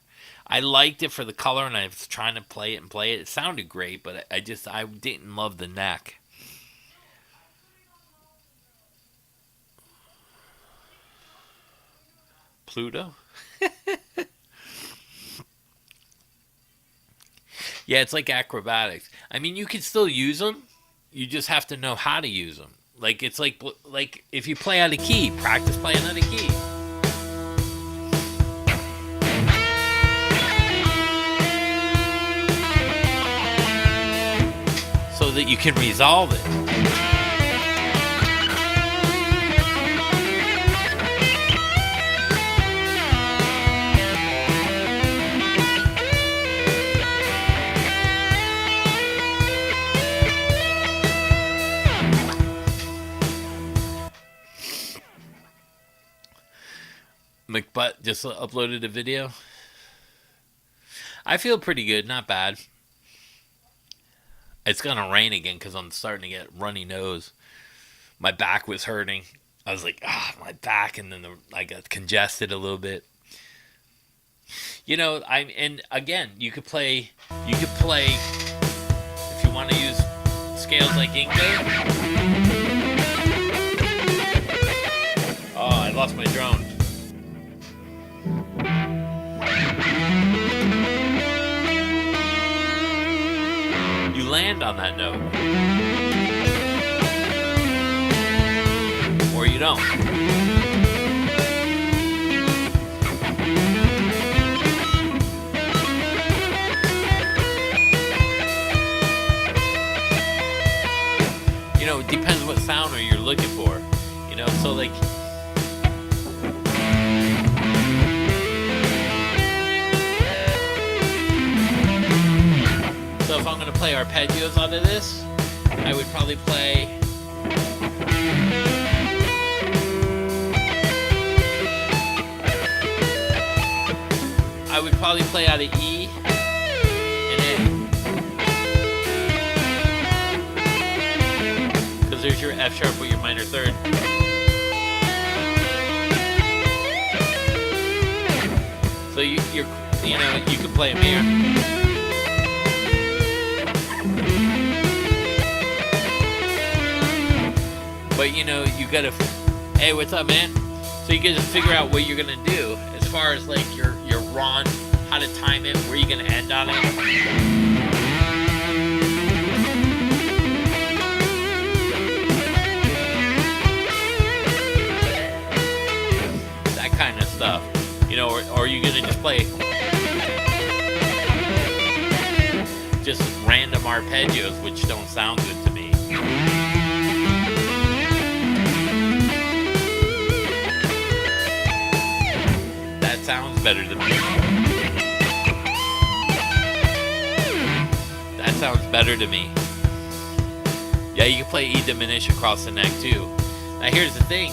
I liked it for the color, and I was trying to play it. It sounded great, but I didn't love the neck. Pluto? Yeah, it's like acrobatics. I mean, you can still use them. You just have to know how to use them. Like it's like if you play out of key, practice playing out of key. So that you can resolve it. McButt just uploaded a video. I feel pretty good, not bad. It's gonna rain again because I'm starting to get runny nose. My back was hurting. I was like, my back, and then I got congested a little bit. You know, and again, you could play if you want to use scales like Ingo. Oh, I lost my drone. You land on that note. Or you don't. You know, it depends what sounder you're looking for. You know, so like... So if I'm going to play arpeggios out of this, I would probably play... I would probably play out of E and A. Because there's your F sharp with your minor third. So you can play them here. But you gotta, hey, what's up, man? So you gotta figure out what you're gonna do as far as like your run, how to time it, where you're gonna end on it. That kind of stuff, or are you gonna just play just random arpeggios which don't sound good to me? Sounds better to me. That sounds better to me. Yeah, you can play E diminished across the neck too. Now here's the thing.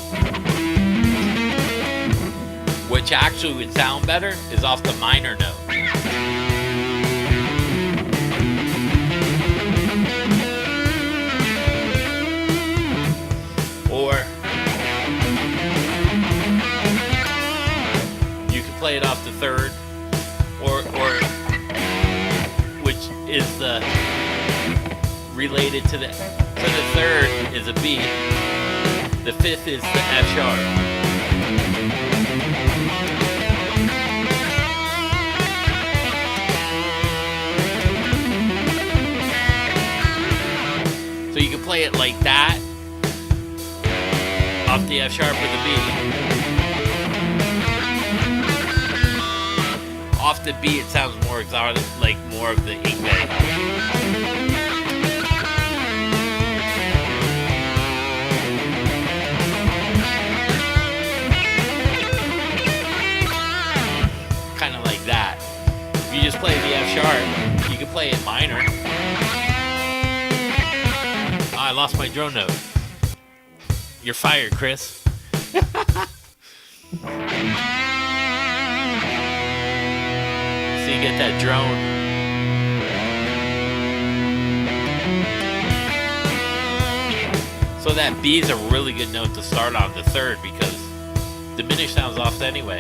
Which actually would sound better is off the minor note. Or play it off the third, or which is related to the third is a B, the fifth is the F sharp. So you can play it like that, off the F sharp with a B. Off the B, it sounds more exotic, like more of the Ingve. Kind of like that. If you just play the F sharp, you can play it minor. Oh, I lost my drone note. You're fired, Chris. So you get that drone. So that B is a really good note to start on the third because diminished sounds off anyway.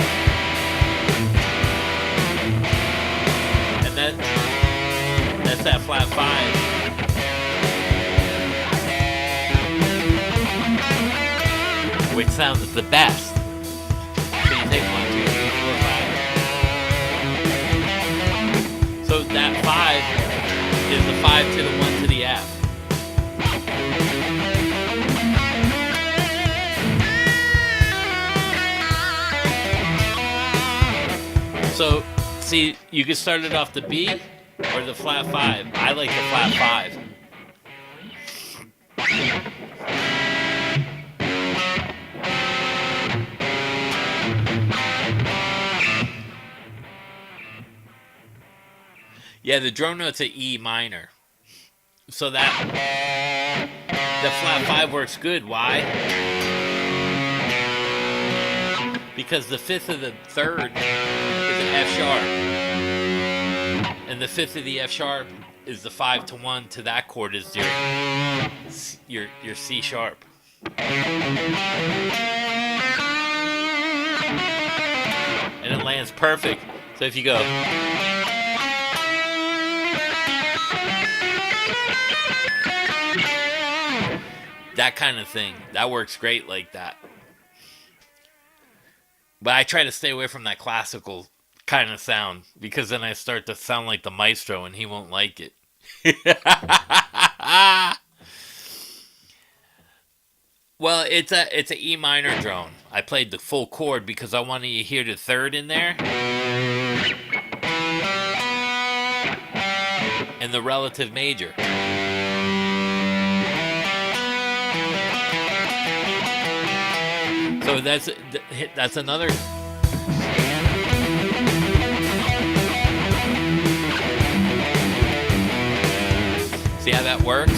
And then that's that flat 5. Which sounds the best. So you take 1, 2, 3, 4, 5. So that 5 is the 5 to the 1 to the F. So, see, you can start it off the B or the flat 5. I like the flat 5. Yeah, the drone note's an E minor. So that the flat 5 works good. Why? Because the 5th of the 3rd is an F sharp. And the 5th of the F sharp is the 5 to 1 to that chord is your C sharp. And it lands perfect. So if you go that kind of thing, that works great like that. But I try to stay away from that classical kind of sound because then I start to sound like the maestro and he won't like it. Well, it's an E minor drone. I played the full chord because I wanted you to hear the 3rd in there. And the relative major. So that's another. See how that works?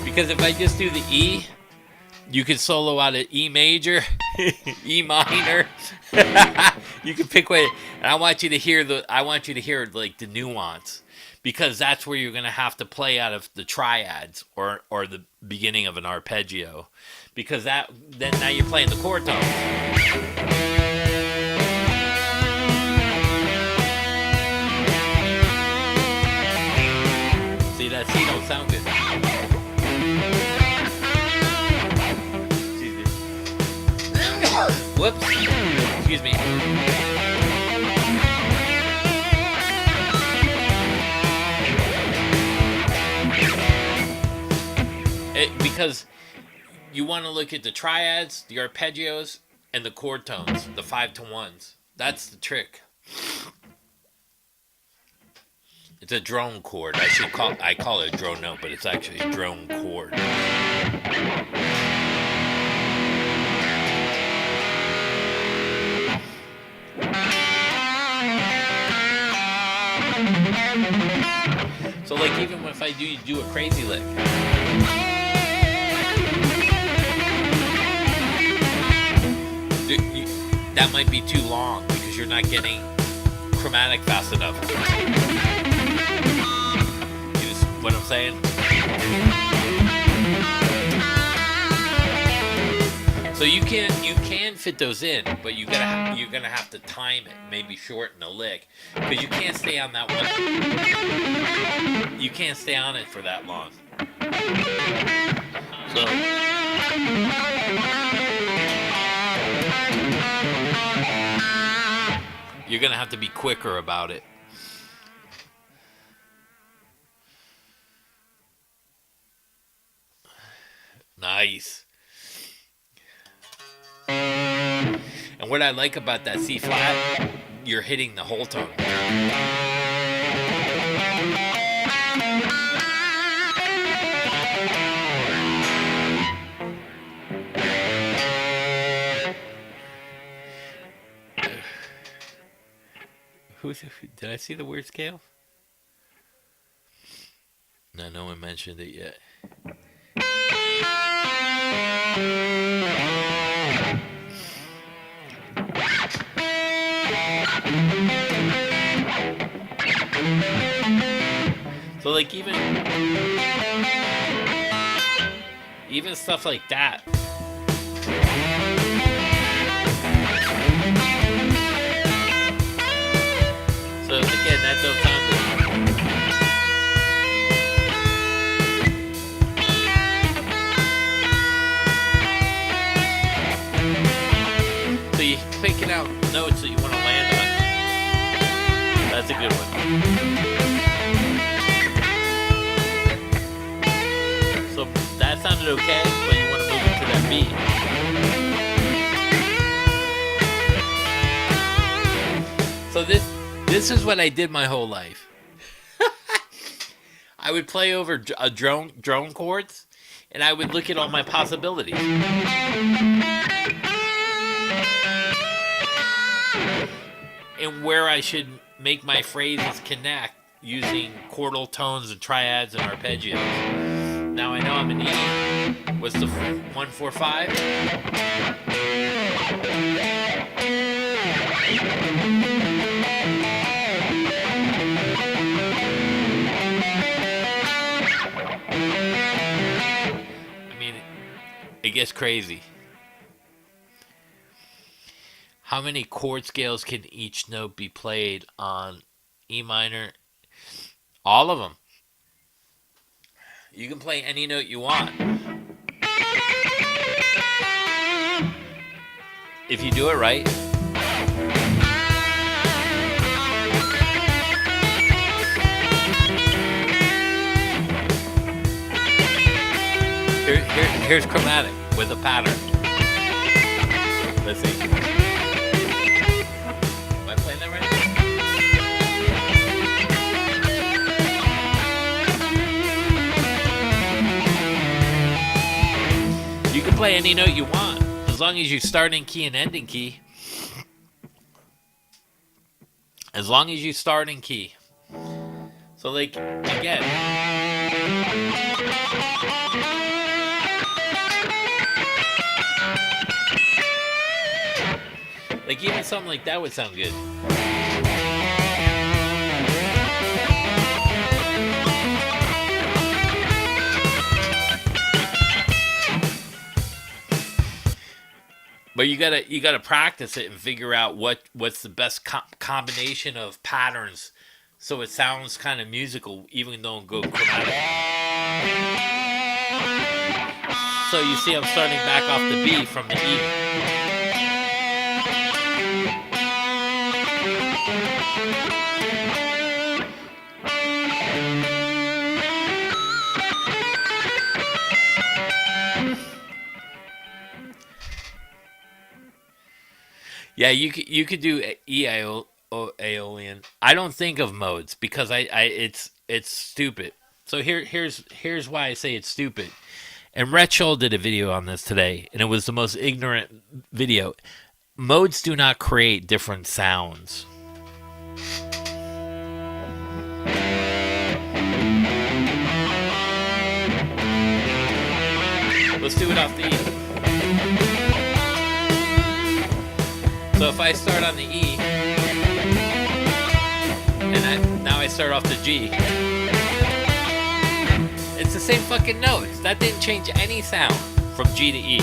Because if I just do the E, you can solo out of E major, E minor. You can pick way, and I want you to hear like the nuance. Because that's where you're going to have to play out of the triads or the beginning of an arpeggio. Because then now you're playing the chord tones. See, that C don't sound good. Excuse me. Whoops. Excuse me. Because you want to look at the triads, the arpeggios, and the chord tones, the 5 to 1s. That's the trick. It's a drone chord. I call it a drone note, but it's actually a drone chord. So like even if I do a crazy lick. That might be too long because you're not getting chromatic fast enough. You just, what I'm saying? So you can fit those in, but you're gonna have to time it, maybe shorten a lick, because you can't stay on that one. You can't stay on it for that long. So. You're going to have to be quicker about it. Nice. And what I like about that C flat, you're hitting the whole tone. Did I see the weird scale? No, no one mentioned it yet. So like even stuff like that. So again, that don't sound good. So you're picking out notes that you want to land on. That's a good one. So that sounded okay, but you want to move into that beat. So this is what I did my whole life. I would play over a drone chords, and I would look at all my possibilities. And where I should make my phrases connect using chordal tones and triads and arpeggios. Now I know I'm in E. What's the 1-4-5? I mean, it gets crazy. How many chord scales can each note be played on E minor? All of them. You can play any note you want. If you do it right. Here's chromatic with a pattern. Let's see. Am I playing that right? You can play any note you want, as long as you start in key and end in key. As long as you start in key. So like, again. Like even something like that would sound good. But you gotta practice it and figure out what's the best combination of patterns, so it sounds kind of musical, even though it go chromatic. So you see, I'm starting back off the B from the E. Yeah, you could do Aeolian. I don't think of modes because it's stupid. So here's why I say it's stupid. And Rhett Scholl did a video on this today, and it was the most ignorant video. Modes do not create different sounds. Let's do it off the E. So if I start on the E, and now I start off the G, it's the same fucking notes. That didn't change any sound from G to E.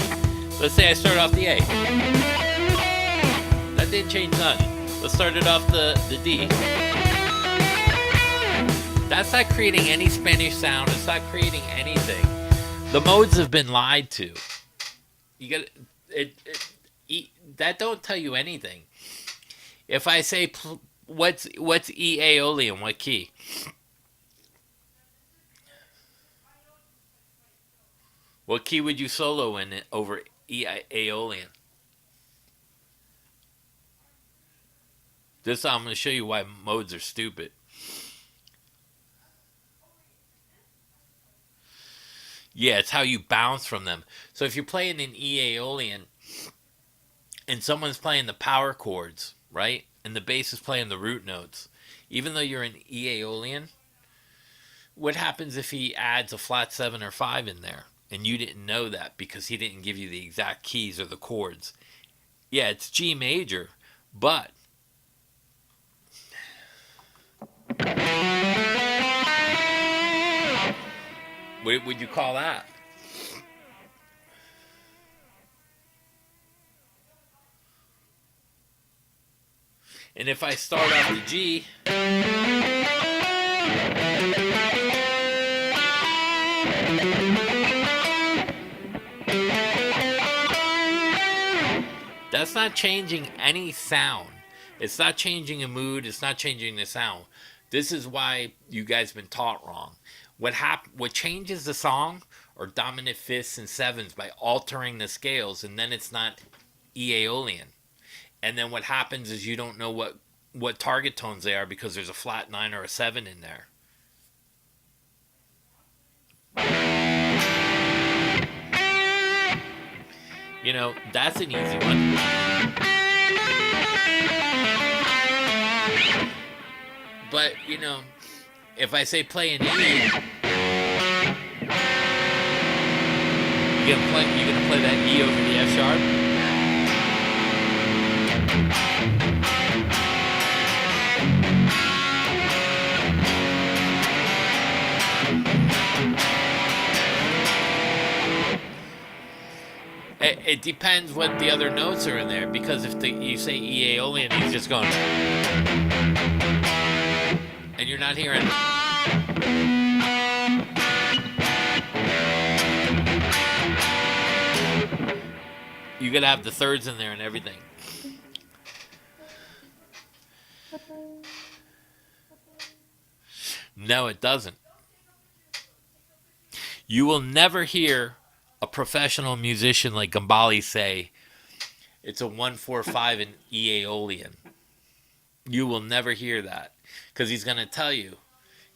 Let's say I start off the A. That didn't change none. Let's start it off the D. That's not creating any Spanish sound. It's not creating anything. The modes have been lied to. You got that don't tell you anything. If I say what's E Aeolian, what key? What key would you solo in it over E Aeolian? This I'm going to show you why modes are stupid. Yeah, it's how you bounce from them. So if you're playing an E Aeolian and someone's playing the power chords, right? And the bass is playing the root notes. Even though you're in E Aeolian, What happens if he adds a flat 7 or 5 in there and you didn't know that because he didn't give you the exact keys or the chords? Yeah, it's G major, but what would you call that? And if I start off the G, that's not changing any sound. It's not changing a mood. It's not changing the sound. This is why you guys been taught wrong. What changes the song are dominant fifths and sevens by altering the scales, and then it's not Aeolian. And then what happens is you don't know what target tones they are because there's a flat 9 or a 7 in there. You know, that's an easy one. But, you know, if I say play an E, you're gonna play that E over the F sharp? It depends what the other notes are in there, because if you say E Aeolian, he's just going, and you're not hearing. You gotta have the thirds in there and everything. No, it doesn't. You will never hear a professional musician like Gambale say it's a 1-4-5 in E Aeolian. You will never hear that, because he's going to tell you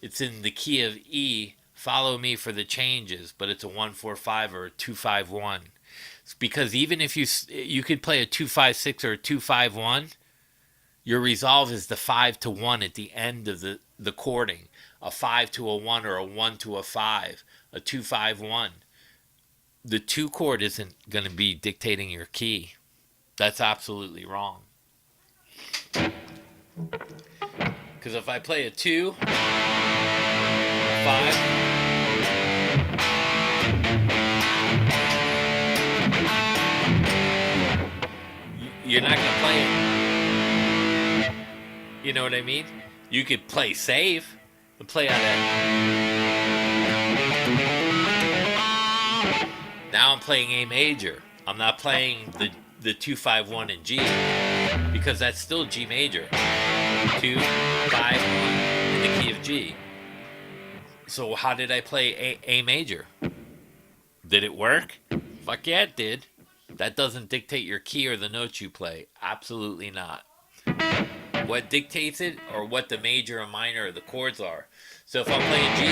it's in the key of E, follow me for the changes, but it's a 1-4-5 or a 2-5-1. It's because even if you could play a 2-5-6 or a 2-5-1, your resolve is the 5 to 1 at the end of the chording. A 5 to a 1 or a 1 to a 5, a 2-5-1. The 2 chord isn't going to be dictating your key. That's absolutely wrong. Because if I play a 2, 5, you're not going to play it. You know what I mean? You could play save and play on that. Now I'm playing A major. I'm not playing the 2-5-1 in G, because that's still G major. 2, 5, 1 in the key of G. So how did I play A major? Did it work? Fuck yeah, it did. That doesn't dictate your key or the notes you play. Absolutely not. What dictates it, or what the major and minor or the chords are. So if I'm playing G,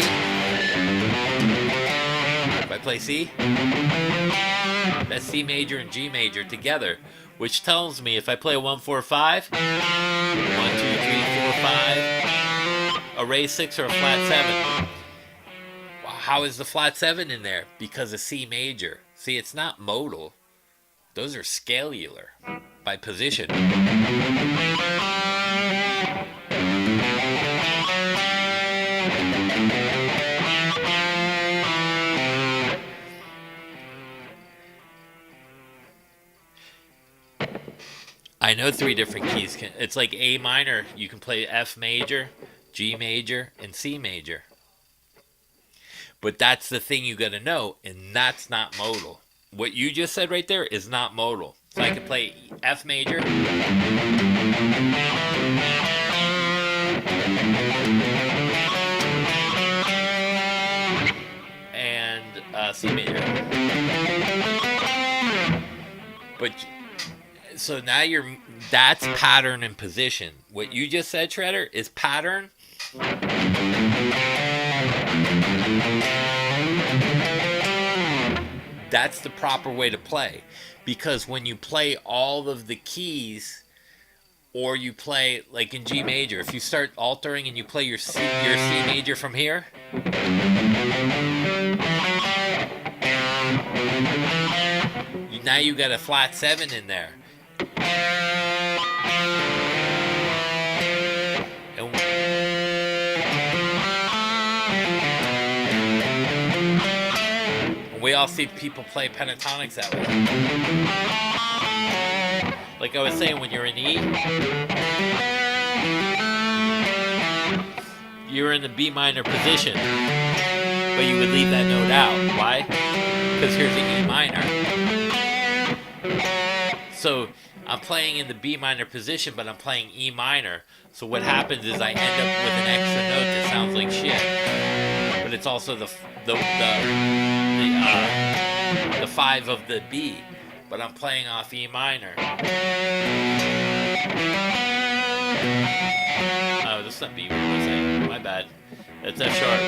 if I play C, that's C major and G major together, which tells me if I play a 1-4-5, 1, 2, 3, 4, 5, a raised 6 or a flat 7. How is the flat 7 in there? Because of C major. See, it's not modal. Those are scalular by position. I know 3 different keys. It's like A minor. You can play F major, G major, and C major. But that's the thing you got to know, and that's not modal. What you just said right there is not modal. So I could play F major, and C major. But so now that's pattern and position. What you just said, Shredder, is pattern. That's the proper way to play, because when you play all of the keys or you play like in G major. If you start altering and you play your C major from here, now you got a flat 7 in there. And we all see people play pentatonics that way. Like I was saying, when you're in E, you're in the B minor position, but you would leave that note out. Why? Because here's the E minor. So I'm playing in the B minor position, but I'm playing E minor. So what happens is I end up with an extra note that sounds like shit. But it's also the 5 of the B. But I'm playing off E minor. Oh, that's not B. What was that? My bad. That's F sharp.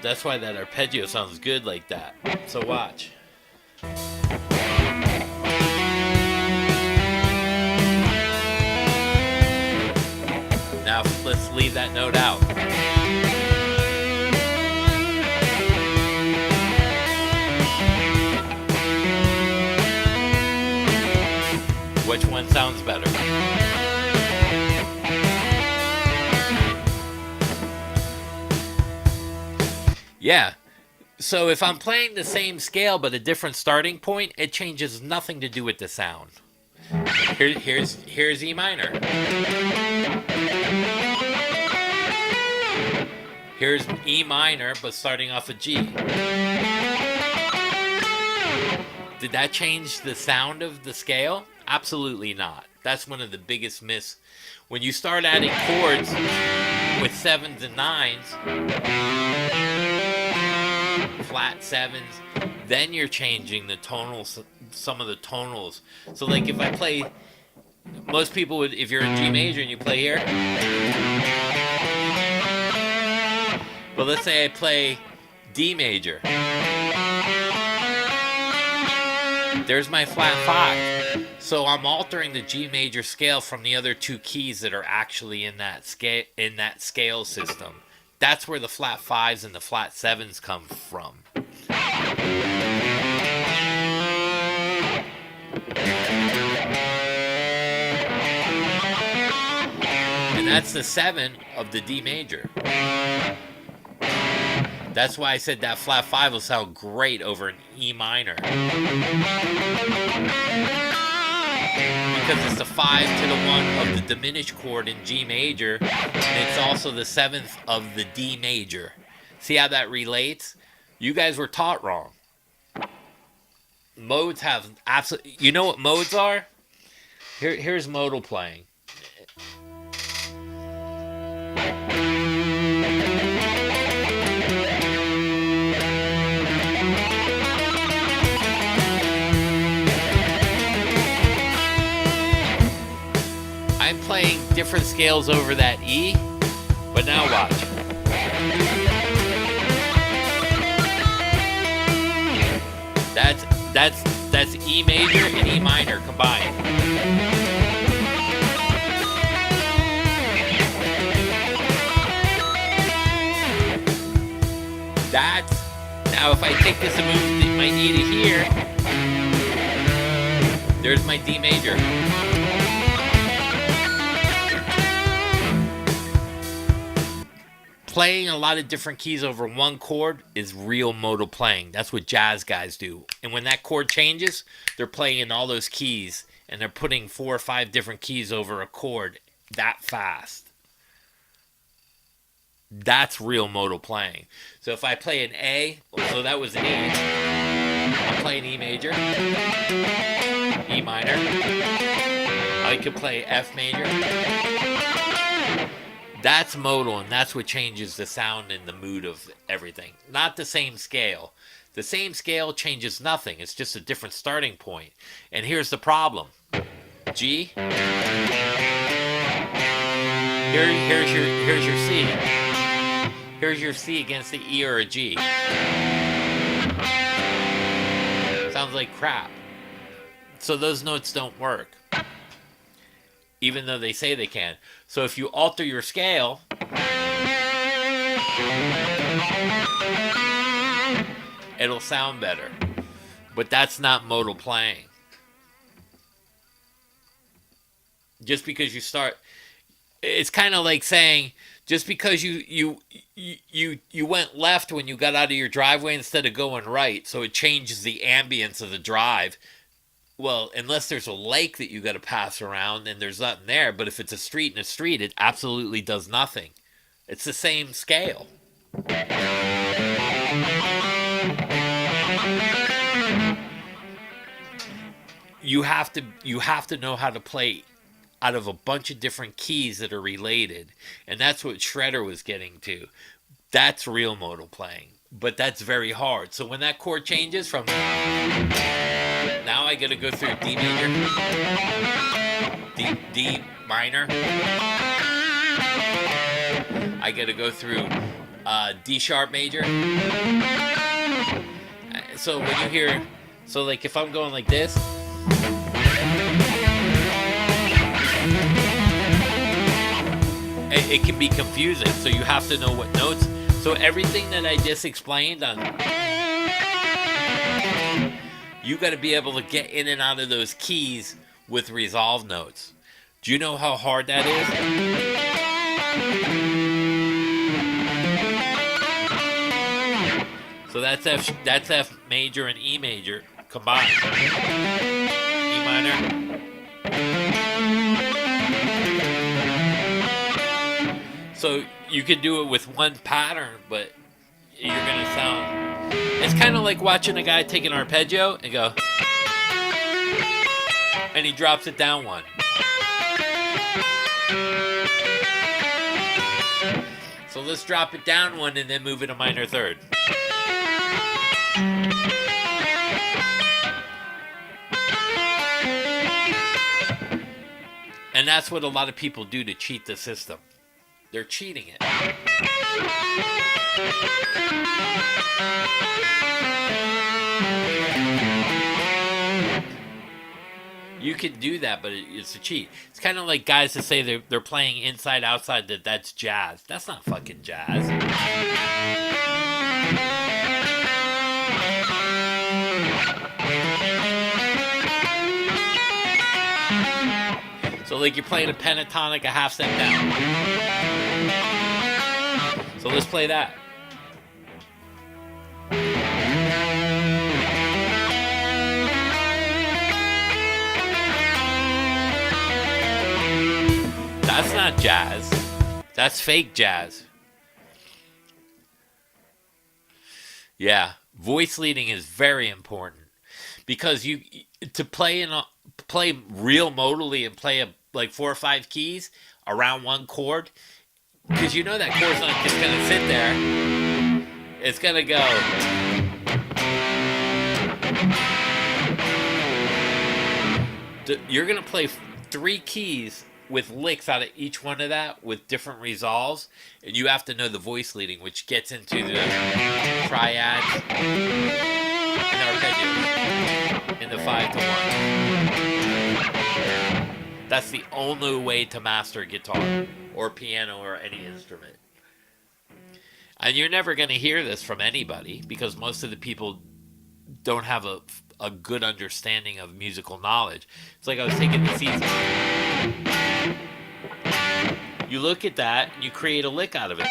That's why that arpeggio sounds good like that. So watch. Now let's leave that note out. Which one sounds better? Yeah. So if I'm playing the same scale but a different starting point, it changes nothing to do with the sound. Here's E minor. Here's E minor, but starting off a G. Did that change the sound of the scale? Absolutely not. That's one of the biggest myths. When you start adding chords with 7s and 9s, flat 7s, then you're changing the tonals, some of the tonals. So like if I play, most people would, if you're in G major and you play here, well, let's say I play D major. There's my flat 5. So I'm altering the G major scale from the other two keys that are actually in that scale system. That's where the flat 5s and the flat 7s come from. And that's the 7 of the D major. That's why I said that flat 5 will sound great over an E minor. Because it's the 5 to the 1 of the diminished chord in G major, and it's also the 7th of the D major. See how that relates? You guys were taught wrong. Modes have absolutely... You know what modes are? Here's modal playing. I'm playing different scales over that E, but now watch. That's E major and E minor combined. Now if I take this and move my E to here, there's my D major. Playing a lot of different keys over one chord is real modal playing. That's what jazz guys do. And when that chord changes, they're playing in all those keys, and they're putting 4 or 5 different keys over a chord that fast. That's real modal playing. So if I play an A, so that was an E. I'm playing E major, E minor. I could play F major. That's modal, and that's what changes the sound and the mood of everything. Not the same scale. The same scale changes nothing. It's just a different starting point. And here's the problem. G. Here's your C. Here's your C against the E or a G. sounds like crap. So those notes don't work, even though they say they can. So if you alter your scale, it'll sound better. But that's not modal playing. Just because you start, it's kind of like saying, just because you went left when you got out of your driveway instead of going right, so it changes the ambience of the drive. Well, unless there's a lake that you got to pass around, and there's nothing there. But if it's a street and a street, it absolutely does nothing. It's the same scale. You have to know how to play out of a bunch of different keys that are related, and that's what Shredder was getting to. That's real modal playing, but that's very hard. So when that chord changes from now, I got to go through D major, D minor. I got to go through D sharp major. So when you hear, so like if I'm going like this. It can be confusing, so you have to know what notes. So everything that I just explained on, you got to be able to get in and out of those keys with resolved notes. Do you know how hard that is? So that's F major and E major combined. E minor. So you can do it with one pattern, but you're going to sound... It's kind of like watching a guy take an arpeggio and go... And he drops it down one. So let's drop it down one and then move it a minor third. And that's what a lot of people do to cheat the system. They're cheating it. You can do that, but it's a cheat. It's kind of like guys that say they're playing inside outside, that's jazz. That's not fucking jazz. So like you're playing a pentatonic a half step down. So let's play that. That's not jazz. That's fake jazz. Yeah, voice leading is very important because you to play real modally and play like 4 or 5 keys around one chord, because you know that chord's not just gonna sit there. It's gonna go. You're gonna play 3 keys with licks out of each one of that with different resolves, and you have to know the voice leading, which gets into the triads and arpeggios in the 5-to-1. That's the only way to master guitar or piano or any instrument. And you're never going to hear this from anybody because most of the people don't have a good understanding of musical knowledge. It's like I was taking the C's. You look at that and you create a lick out of it.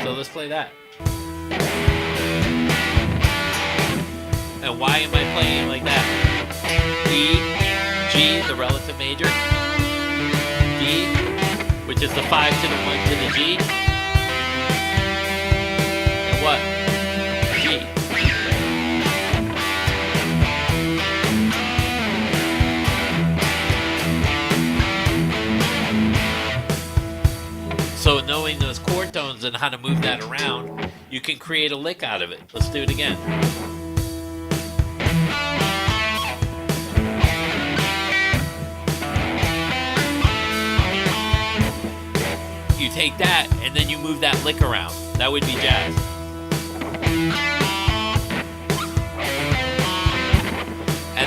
So let's play that. And why am I playing like that? E, G, the relative major, D, which is the 5 to the 1 to the G, and what? G. So knowing those chord tones and how to move that around, you can create a lick out of it. Let's do it again. You take that and then you move that lick around. That would be jazz.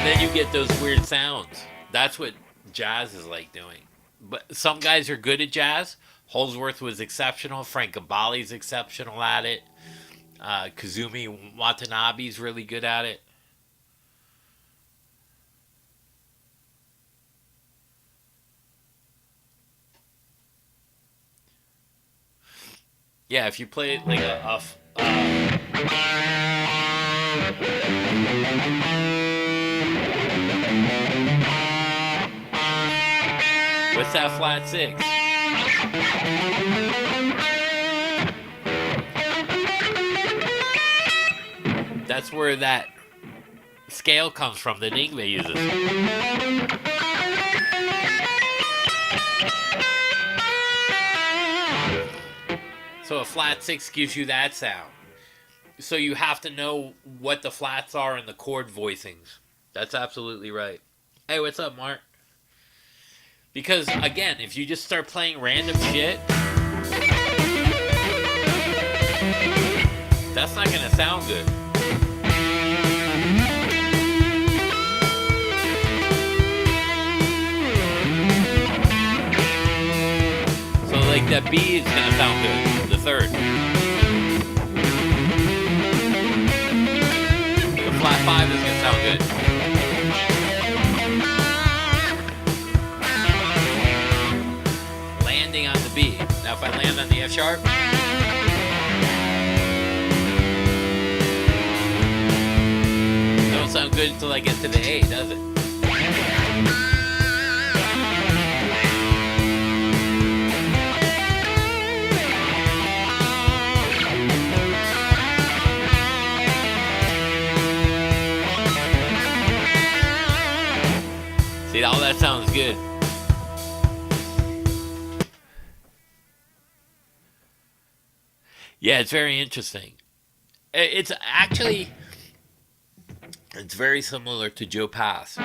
then you get those weird sounds. That's what jazz is like doing. But some guys are good at jazz. Holsworth was exceptional. Frank Gabali's exceptional at it. Kazumi Watanabe's really good at it. Yeah, if you play it like what's that flat six? That's where that scale comes from that Ingve uses. So a flat six gives you that sound. So you have to know what the flats are in the chord voicings. That's absolutely right. Hey, what's up, Mark? Because, again, if you just start playing random shit, that's not going to sound good. So, like, that B is going to sound good. The third. The flat five is going to sound good. Landing on the B. Now, if I land on the F sharp, don't sound good until I get to the A, does it? See, all that sounds good. Yeah, it's very interesting. It's actually, it's very similar to Joe Pass.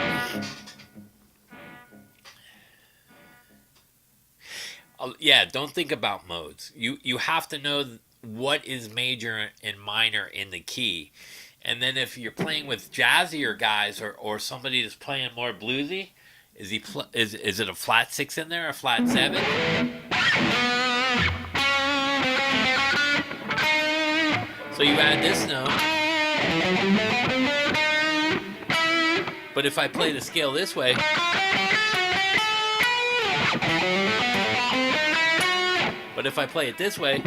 Yeah, don't think about modes. You have to know what is major and minor in the key. And then if you're playing with jazzier guys or somebody that's playing more bluesy, is it a flat six in there, a flat seven? So you add this note. But if I play the scale this way, but if I play it this way,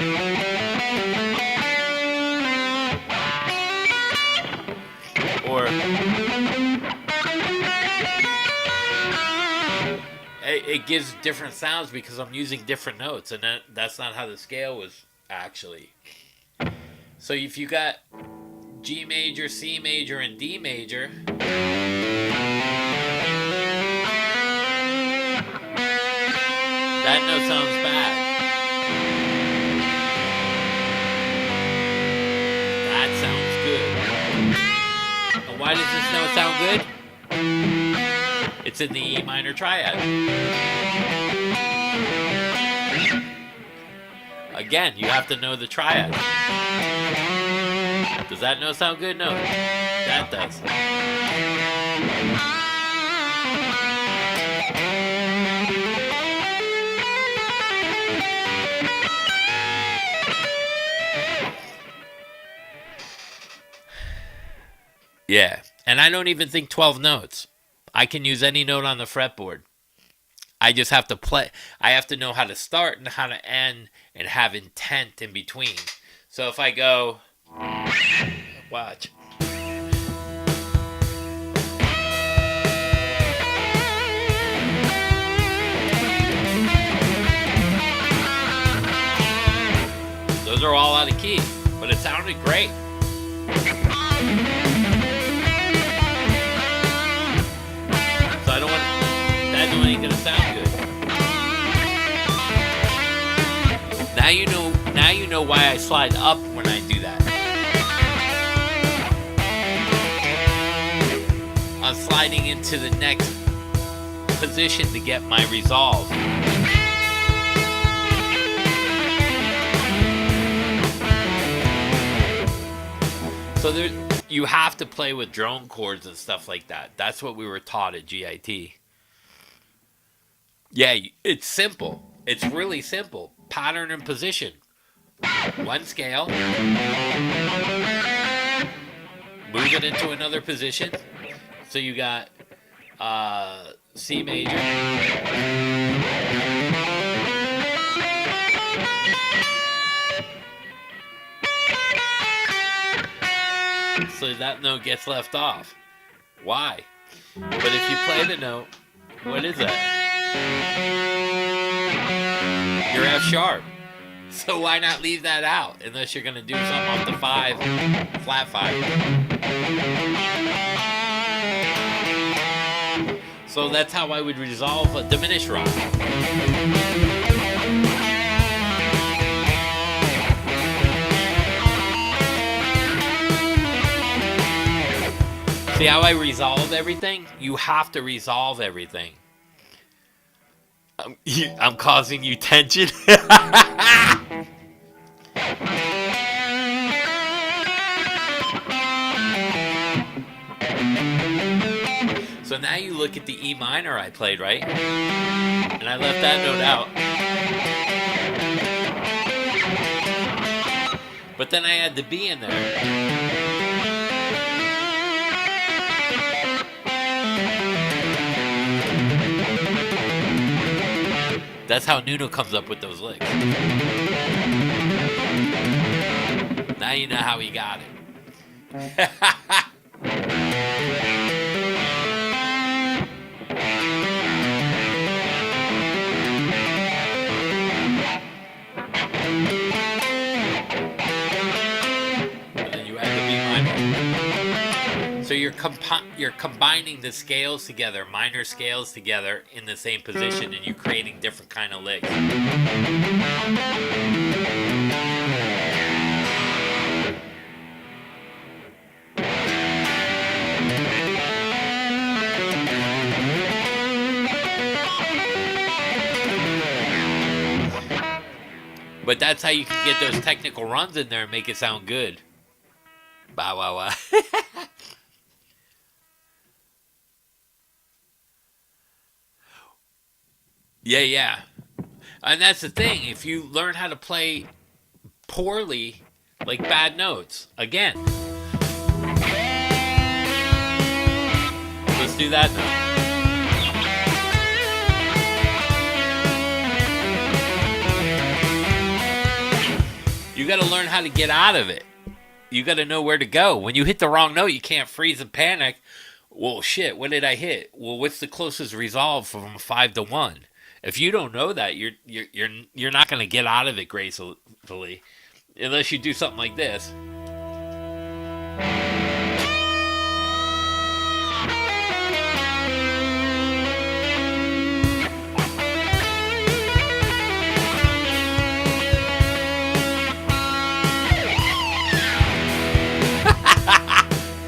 or it gives different sounds because I'm using different notes, and that's not how the scale was actually. So if you got G major, C major, and D major, that note sounds bad. That sounds good. And why does this note sound good? It's in the E minor triad. Again, you have to know the triad. Does that note sound good? No. That does. Yeah. And I don't even think 12 notes. I can use any note on the fretboard. I just have to play. I have to know how to start and how to end and have intent in between. So if I go, watch. Those are all out of key, but it sounded great. So I don't want that ain't gonna sound good. Now you know why I slide up when I do that. I'm sliding into the next position to get my resolve. So You have to play with drone chords and stuff like that. That's what we were taught at GIT. Yeah, it's simple. It's really simple. Pattern and position. One scale. Move it into another position. So you got C major. So that note gets left off. Why? But if you play the note, what is that? You're F sharp. So why not leave that out? Unless you're going to do something off the 5, flat 5. So that's how I would resolve a diminished rock. See how I resolve everything? You have to resolve everything. I'm causing you tension. So now you look at the E minor I played, right? And I left that note out. But then I had the B in there. That's how Nuno comes up with those licks. Now you know how he got it. And then you add the B minor. So you're combining the scales together, minor scales together in the same position, and you're creating different kind of licks. But that's how you can get those technical runs in there and make it sound good. Bow wow wow. Yeah. And that's the thing. If you learn how to play poorly, like bad notes, again. Let's do that now. You got to learn how to get out of it. You got to know where to go. When you hit the wrong note, you can't freeze and panic. Well, shit, what did I hit? Well, what's the closest resolve from 5 to 1? If you don't know that, you're not going to get out of it gracefully, unless you do something like this.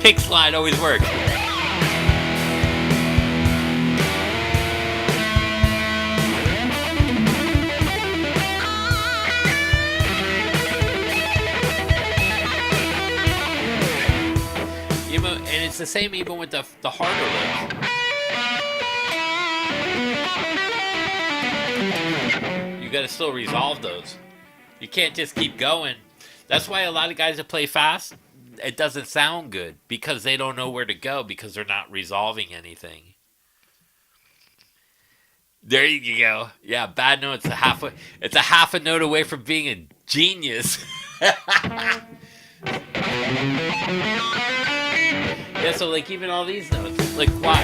Kick slide always works. And it's the same even with the harder licks. You got to still resolve those. You can't just keep going. That's why a lot of guys that play fast, it doesn't sound good, because they don't know where to go, because they're not resolving anything. There you go. Yeah, bad note. It's a half a note away from being a genius. Yeah, so like even all these notes, like watch.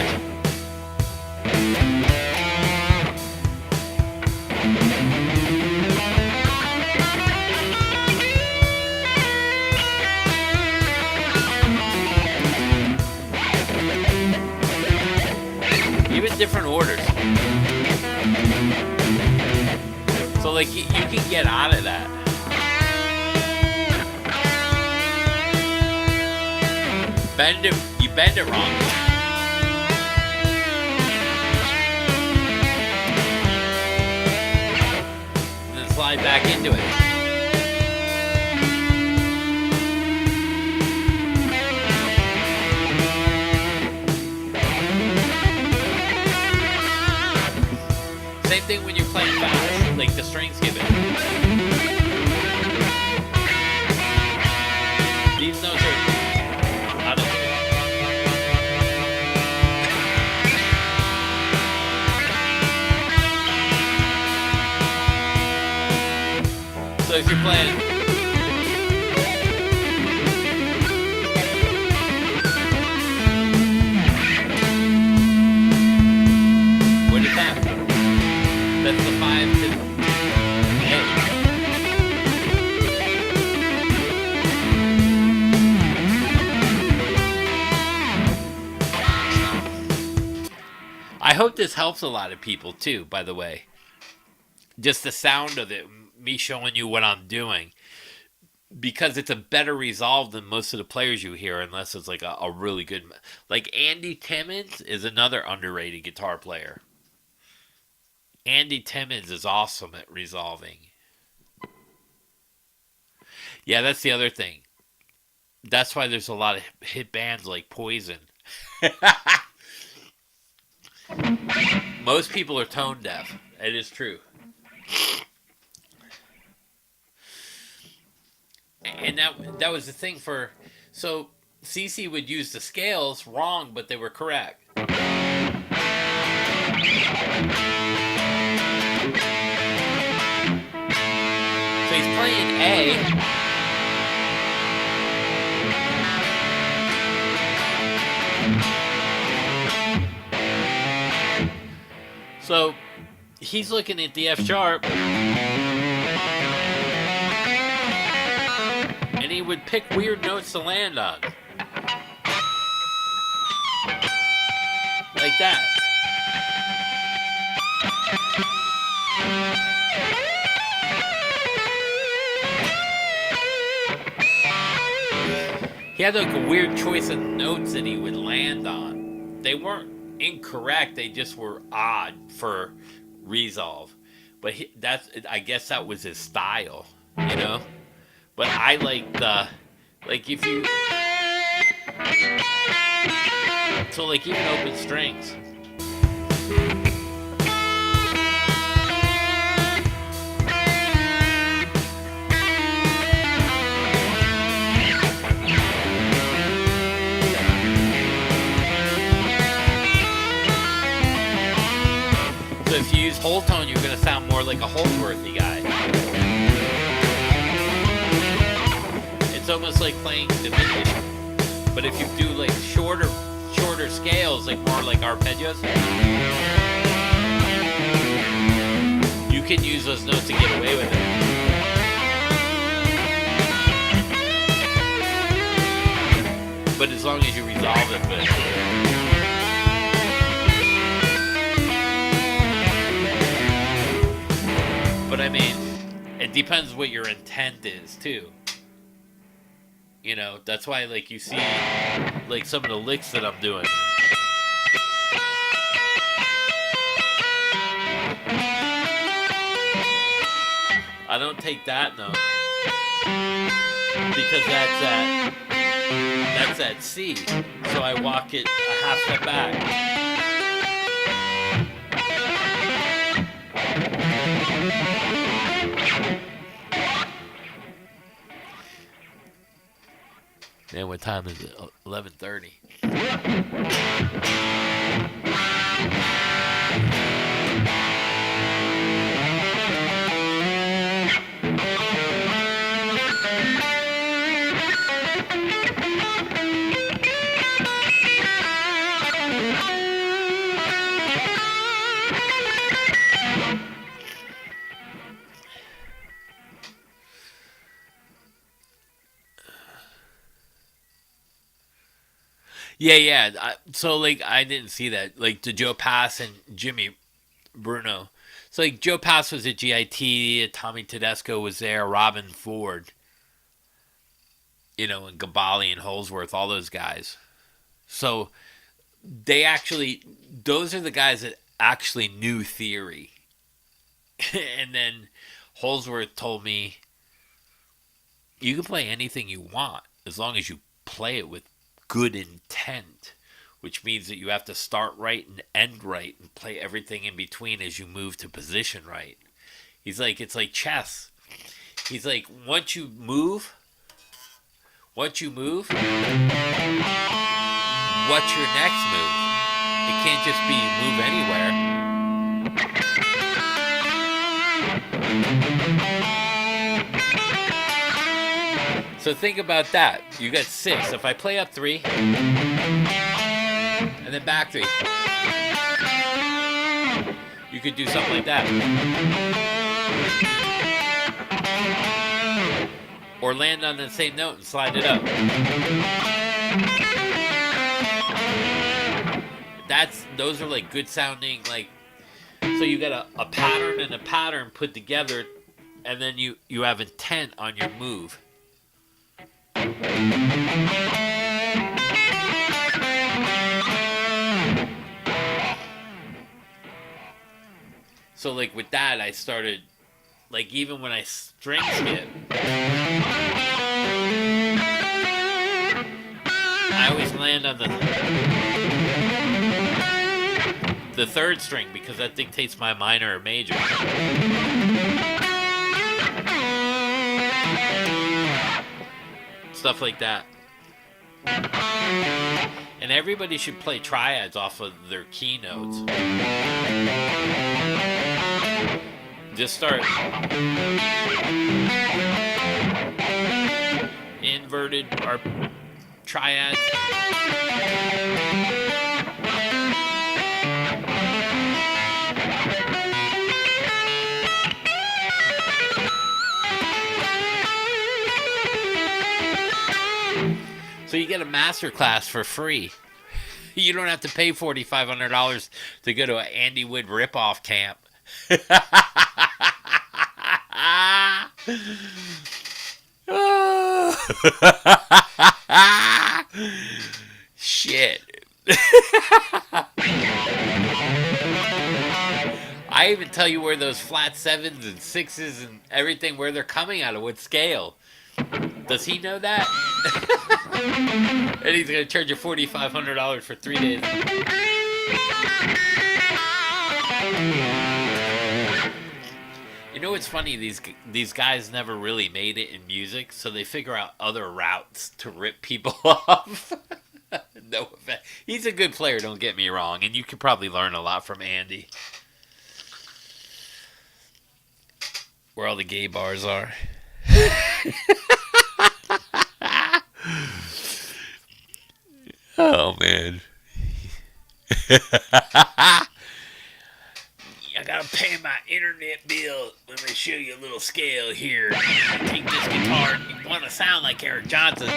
Even different orders. So like you can get out of that. You bend it wrong. And then slide back into it. thing when you're playing fast, like the strings give it. These notes are. I don't. So if you're playing. What is that? That's the 5 to I hope this helps a lot of people too, by the way. Just the sound of it, me showing you what I'm doing. Because it's a better resolve than most of the players you hear, unless it's like a really good. Like Andy Timmons is another underrated guitar player. Andy Timmons is awesome at resolving. Yeah, that's the other thing. That's why there's a lot of hit bands like Poison. Most people are tone deaf. It is true. And that was the thing for. So CC would use the scales wrong, but they were correct. So he's playing A. So he's looking at the F sharp. And he would pick weird notes to land on. Like that. He had like a weird choice of notes that he would land on. They weren't incorrect, they just were odd for resolve. But I guess that was his style, you know? But I like the, like if you, so like even open strings. So if you use whole tone, you're going to sound more like a Holdsworthy guy. It's almost like playing diminished. But if you do like shorter scales, like more like arpeggios, you can use those notes to get away with it. But as long as you resolve it, but I mean, it depends what your intent is too. You know, that's why like you see like some of the licks that I'm doing. I don't take that note because that's at C. So I walk it a half step back. And what time is it? 11:30. Yeah. So, like, I didn't see that. Like, to Joe Pass and Jimmy Bruno. So, like, Joe Pass was at GIT, Tommy Tedesco was there, Robin Ford, you know, and Gabali and Holsworth, all those guys. So, those are the guys that actually knew theory. And then Holsworth told me, you can play anything you want as long as you play it with good intent, which means that you have to start right and end right and play everything in between as you move to position right. He's like, it's like chess. He's like, once you move, what's your next move? It can't just be move anywhere. So think about that. You got 6. If I play up 3 and then back 3, you could do something like that. Or land on the same note and slide it up. Those are like good sounding, like, so you got a pattern and a pattern put together, and then you have intent on your move. So like with that, I started, like, even when I string skip, I always land on the 3rd string because that dictates my minor or major. Stuff like that. And everybody should play triads off of their keynotes. Just start inverted or triads. So you get a master class for free. You don't have to pay $4,500 to go to an Andy Wood ripoff camp. Shit. I even tell you where those flat 7s and 6s and everything, where they're coming out of, what scale. Does he know that? And he's going to charge you $4,500 for 3 days. You know what's funny? These guys never really made it in music, so they figure out other routes to rip people off. No offense. He's a good player, don't get me wrong, and you could probably learn a lot from Andy. Where all the gay bars are. Oh, man. I gotta pay my internet bill. Let me show you a little scale here. Take this guitar. You want to sound like Eric Johnson.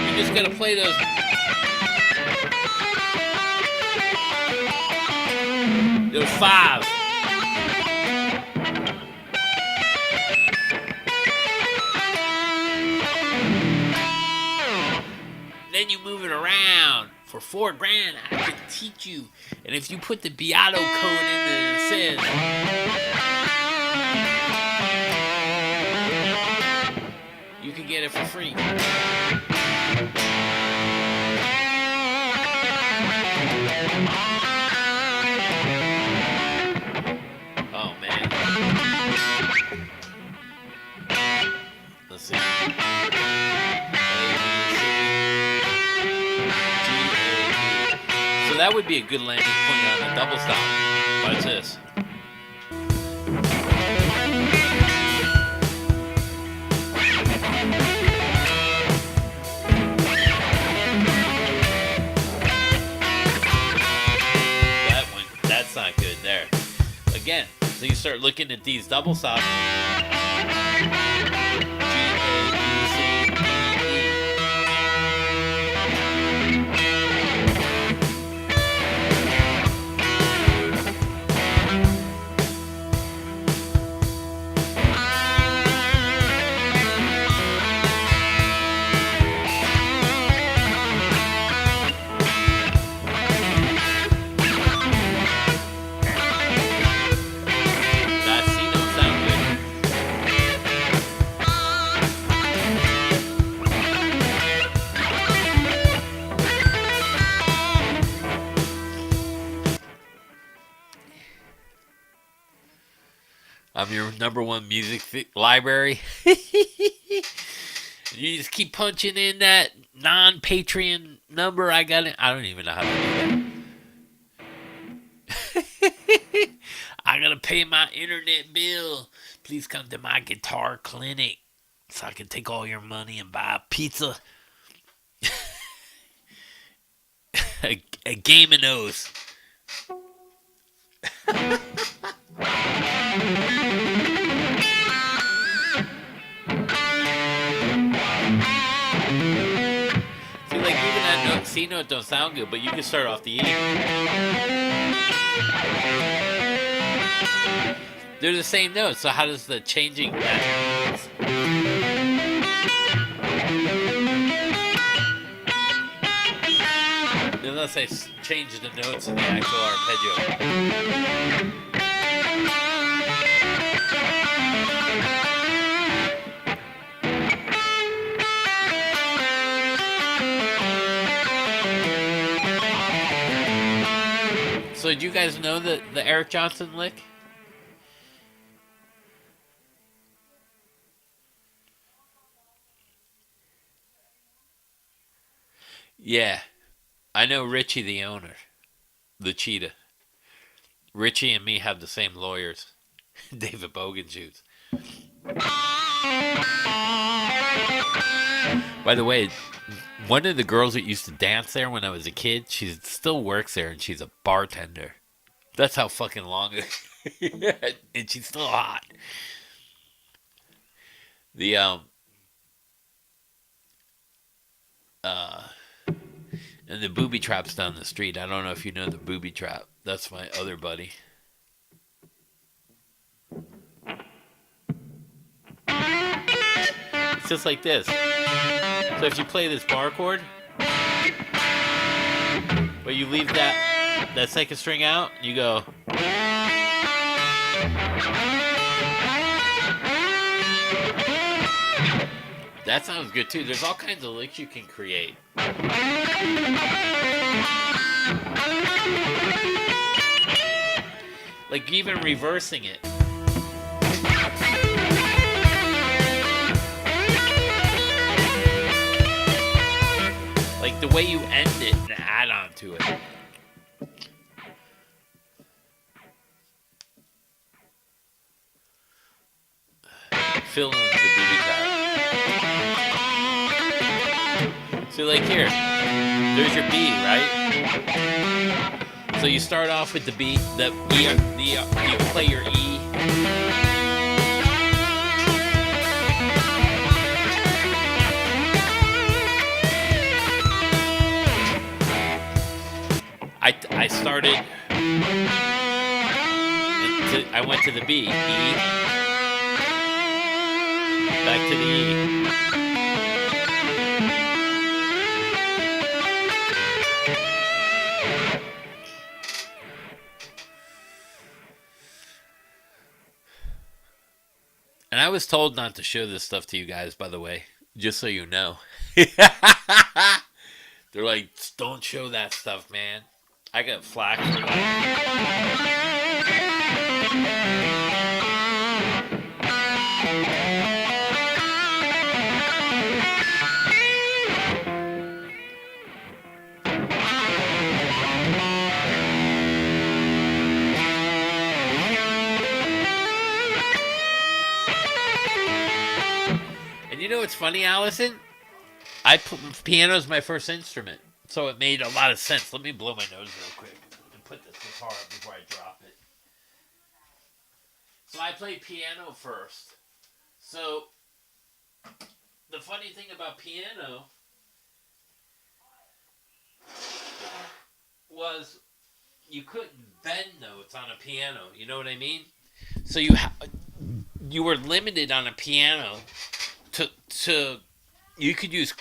You're just gonna play those. Those 5s. Then you move it around. For $4,000, I can teach you. And if you put the Beato code in there, it says, you can get it for free. Oh, man. Let's see. So that would be a good landing point on a double stop. Watch this. That's not good there. Again, so you start looking at these double stops. I'm your number one music library. You just keep punching in that non-Patreon number. I got it. I don't even know how to do that. I gotta pay my internet bill. Please come to my guitar clinic so I can take all your money and buy a pizza. a game of those. See, like even that note, C note don't sound good, but you can start off the E. They're the same notes, so how does the changing that? Unless I change the notes in the actual arpeggio. So do you guys know the Eric Johnson lick? Yeah. I know Richie the owner. The cheetah. Richie and me have the same lawyers. David Bogenschutz. By the way, one of the girls that used to dance there when I was a kid, she still works there and she's a bartender. That's how fucking long it and she's still hot. The and the booby trap's down the street. I don't know if you know the booby trap. That's my other buddy. It's just like this. So if you play this bar chord, but you leave that second string out, you go. That sounds good too. There's all kinds of licks you can create. Like even reversing it. Like the way you end it and add on to it. Fill in the booby trap. So like here, there's your B, right? So you start off with the B, you play your E. I started, I went to the B, E, back to the E. And I was told not to show this stuff to you guys, by the way, just so you know. They're like, don't show that stuff, man. I got flack for that. And you know what's funny, Allison? Piano's my first instrument. So it made a lot of sense. Let me blow my nose real quick and put this guitar up before I drop it. So I played piano first. So the funny thing about piano was you couldn't bend notes on a piano. You know what I mean? So you were limited on a piano to you could use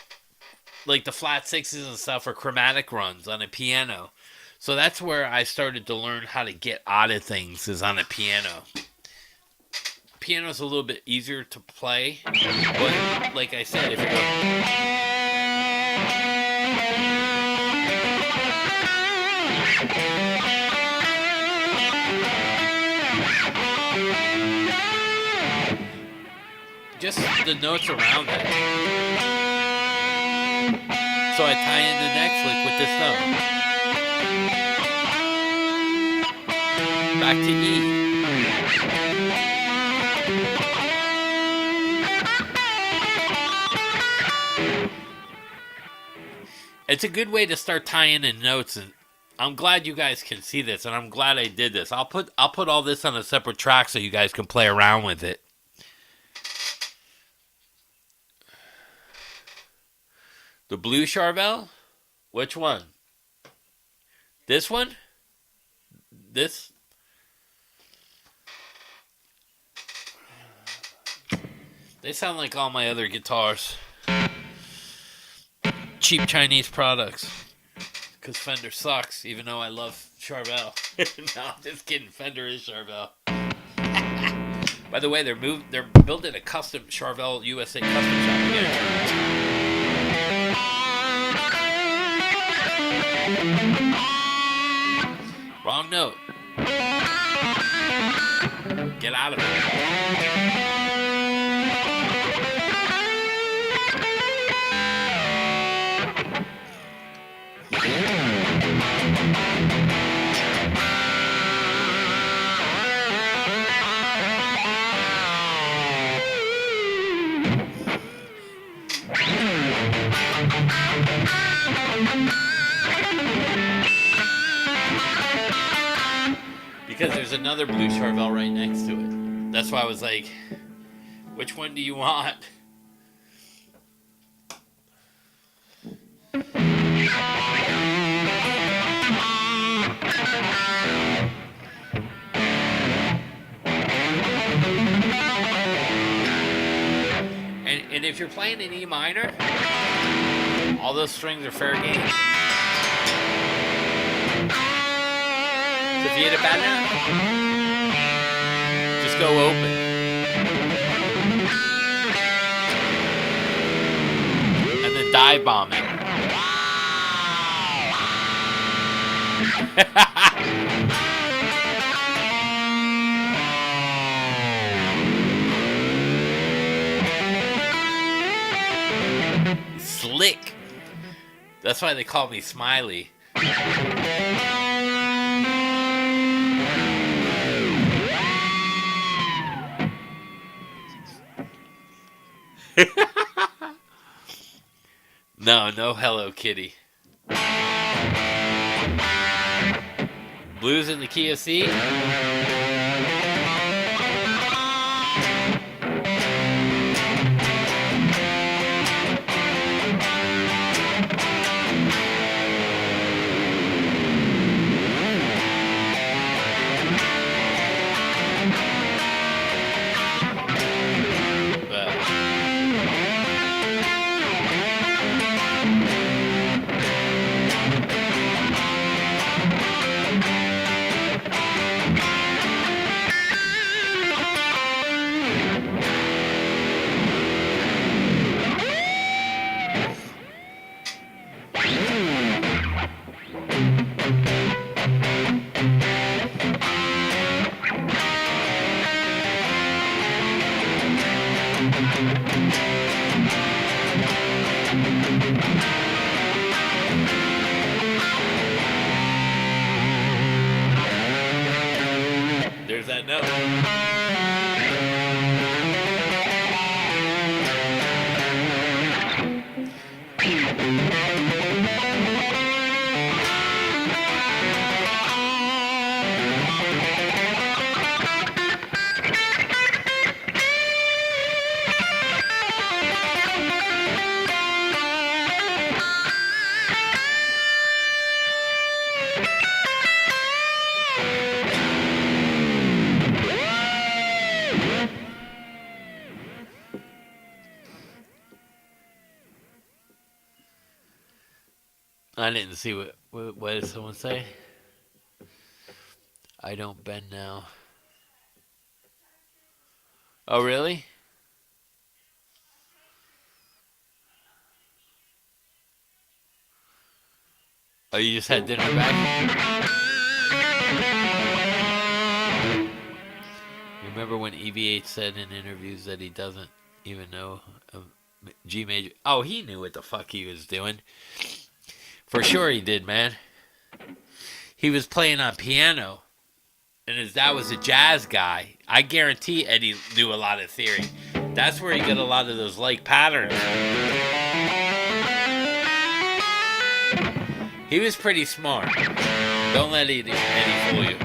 like the flat sixes and stuff or chromatic runs on a piano. So that's where I started to learn how to get out of things is on a piano. Piano's a little bit easier to play, but like I said, if you're Just the notes around it. So I tie in the next lick with this note. Back to E. It's a good way to start tying in notes, and I'm glad you guys can see this, and I'm glad I did this. I'll put all this on a separate track so you guys can play around with it. The blue Charvel? Which one? This one? This? They sound like all my other guitars. Cheap Chinese products. Because Fender sucks, even though I love Charvel. No, I'm just kidding. Fender is Charvel. By the way, they're building a custom Charvel USA custom shop again. Wrong note. Get out of it. Because there's another blue Charvel right next to it. That's why I was like, which one do you want? And if you're playing in E minor, all those strings are fair game. So if you hit a bad note, just go open. And then dive bomb it. Slick. That's why they call me Smiley. No Hello Kitty. Blues in the key of C. There's that note. I didn't see what did someone say? I don't bend now. Oh, really? Oh, you just had dinner back? remember when EVH said in interviews that he doesn't even know a G major? Oh, he knew what the fuck he was doing. For sure he did, man. He was playing on piano, and his dad was a jazz guy. I guarantee Eddie knew a lot of theory. That's where he got a lot of those like patterns. He was pretty smart. Don't let Eddie fool you.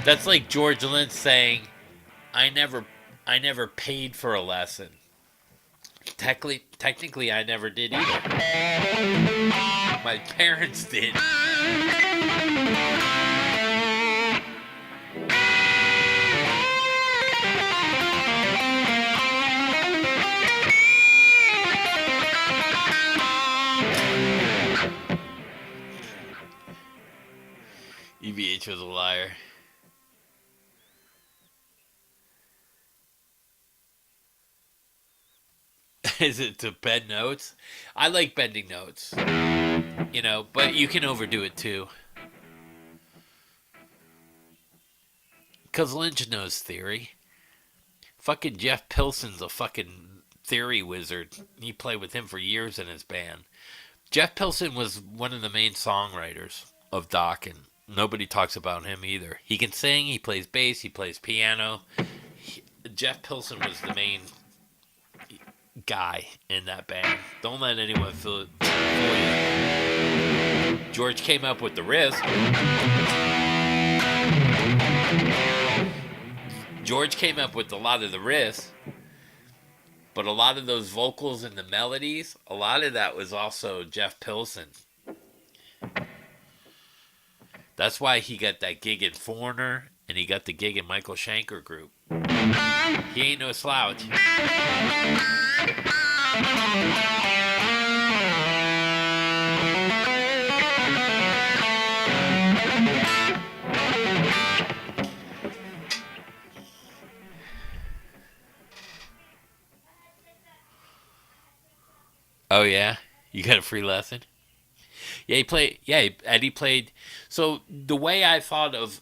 That's like George Lynch saying, I never paid for a lesson. Technically, I never did either. My parents did. EVH was a liar. Is it to bend notes? I like bending notes. You know, but you can overdo it too. Because Lynch knows theory. Fucking Jeff Pilson's a fucking theory wizard. He played with him for years in his band. Jeff Pilson was one of the main songwriters of Dokken. Nobody talks about him either. He can sing, he plays bass, he plays piano. Jeff Pilson was the main guy in that band. Don't let anyone fool you. George came up with the riffs. George came up with a lot of the riffs, but a lot of those vocals and the melodies, a lot of that was also Jeff Pilson. That's why he got that gig in Foreigner, and he got the gig in Michael Schenker Group. He ain't no slouch. Oh yeah, you got a free lesson. Yeah, he played. Yeah, Eddie played. So the way I thought of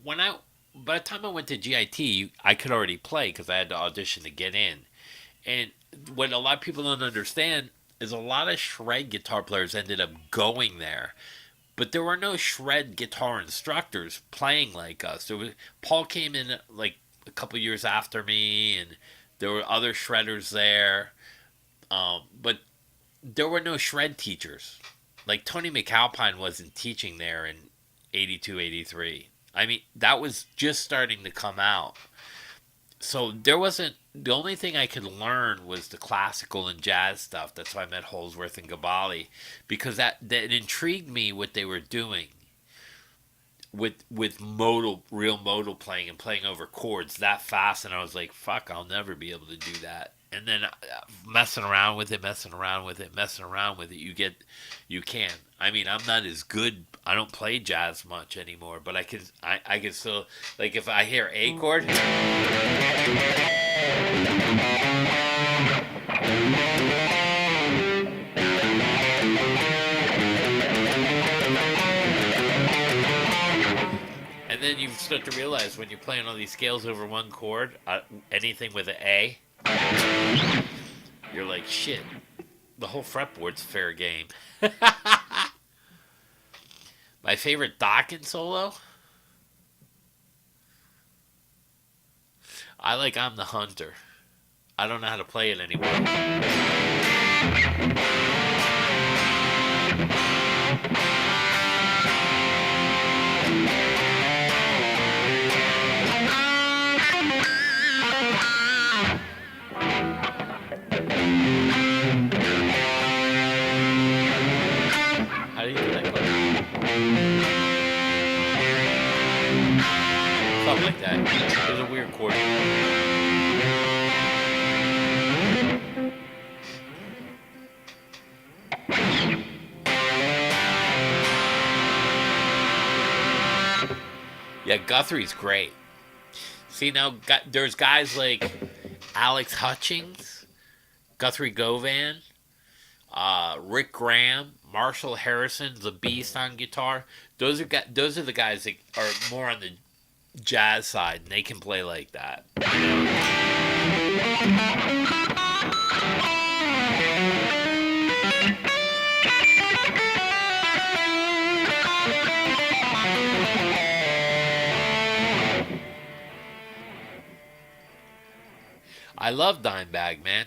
when I, by the time I went to GIT, I could already play because I had to audition to get in. And what a lot of people don't understand is a lot of shred guitar players ended up going there, but there were no shred guitar instructors playing like us. There was Paul came in like a couple years after me, and there were other shredders there, but there were no shred teachers. Like Tony McAlpine wasn't teaching there in 82, 83. I mean, that was just starting to come out. So there wasn't, the only thing I could learn was the classical and jazz stuff. That's why I met Holsworth and Gabali, because that intrigued me what they were doing with modal, real modal playing and playing over chords that fast. And I was like, fuck, I'll never be able to do that. And then messing around with it, you can. I mean, I'm not as good. I don't play jazz much anymore, but I can still, like if I hear A chord. And then you start to realize when you're playing all these scales over one chord, anything with an A, you're like, shit, the whole fretboard's fair game. My favorite Dokken solo? I like I'm the Hunter. I don't know how to play it anymore. How do you do that chord? Something like that. There's a weird chord. Yeah, Guthrie's great. See, now there's guys like Alex Hutchings, Guthrie Govan, Rick Graham, Marshall Harrison's a beast on guitar. Those are the guys that are more on jazz side, and they can play like that. I love Dimebag, man.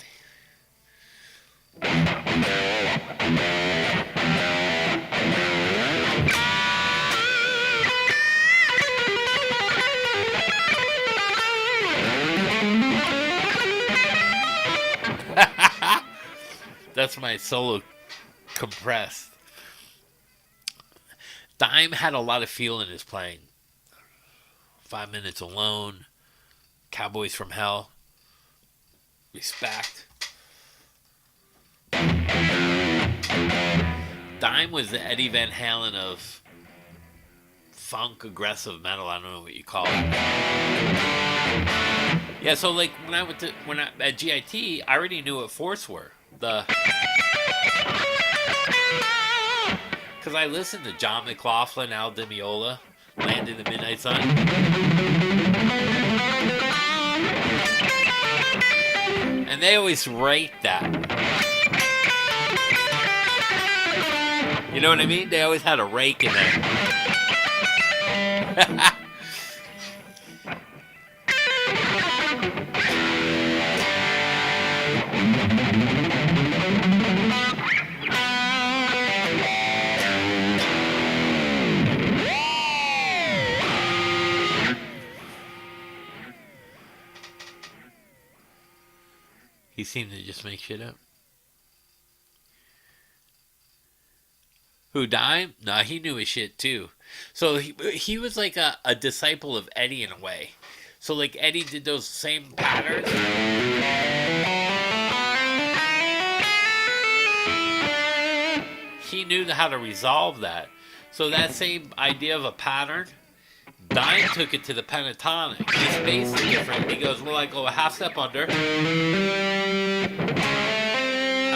That's my solo compressed. Dime had a lot of feel in his playing. 5 Minutes Alone, Cowboys from Hell, Respect. Dime was the Eddie Van Halen of funk aggressive metal. I don't know what you call it. Yeah, so like when I at GIT, I already knew what Force were. Because I listened to John McLaughlin, Al Di Meola, Land in the Midnight Sun. And they always rate that. You know what I mean? They always had a rake in there. He seemed to just make shit up. Who, Dime? Nah, he knew his shit too. So he was like a disciple of Eddie in a way. So like Eddie did those same patterns. He knew how to resolve that. So that same idea of a pattern, Dime took it to the pentatonic. His bass is different. He goes, well, I go a half step under, half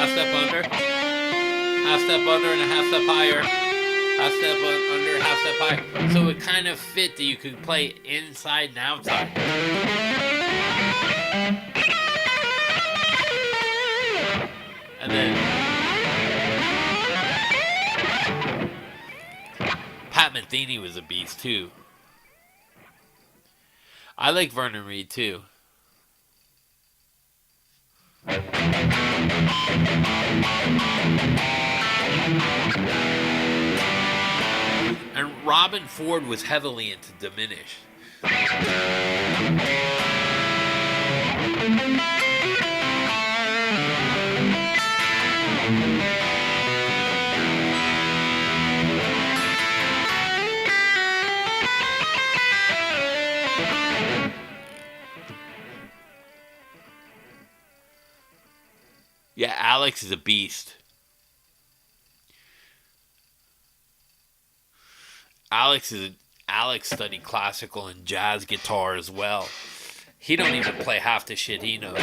step under, half step under, and a half step higher, half step under, half step higher. So it kind of fit that you could play inside and outside. And then Pat Metheny was a beast too. I like Vernon Reid too. And Robin Ford was heavily into Diminish. Yeah, Alex is a beast. Alex studied classical and jazz guitar as well. He don't even play half the shit he knows.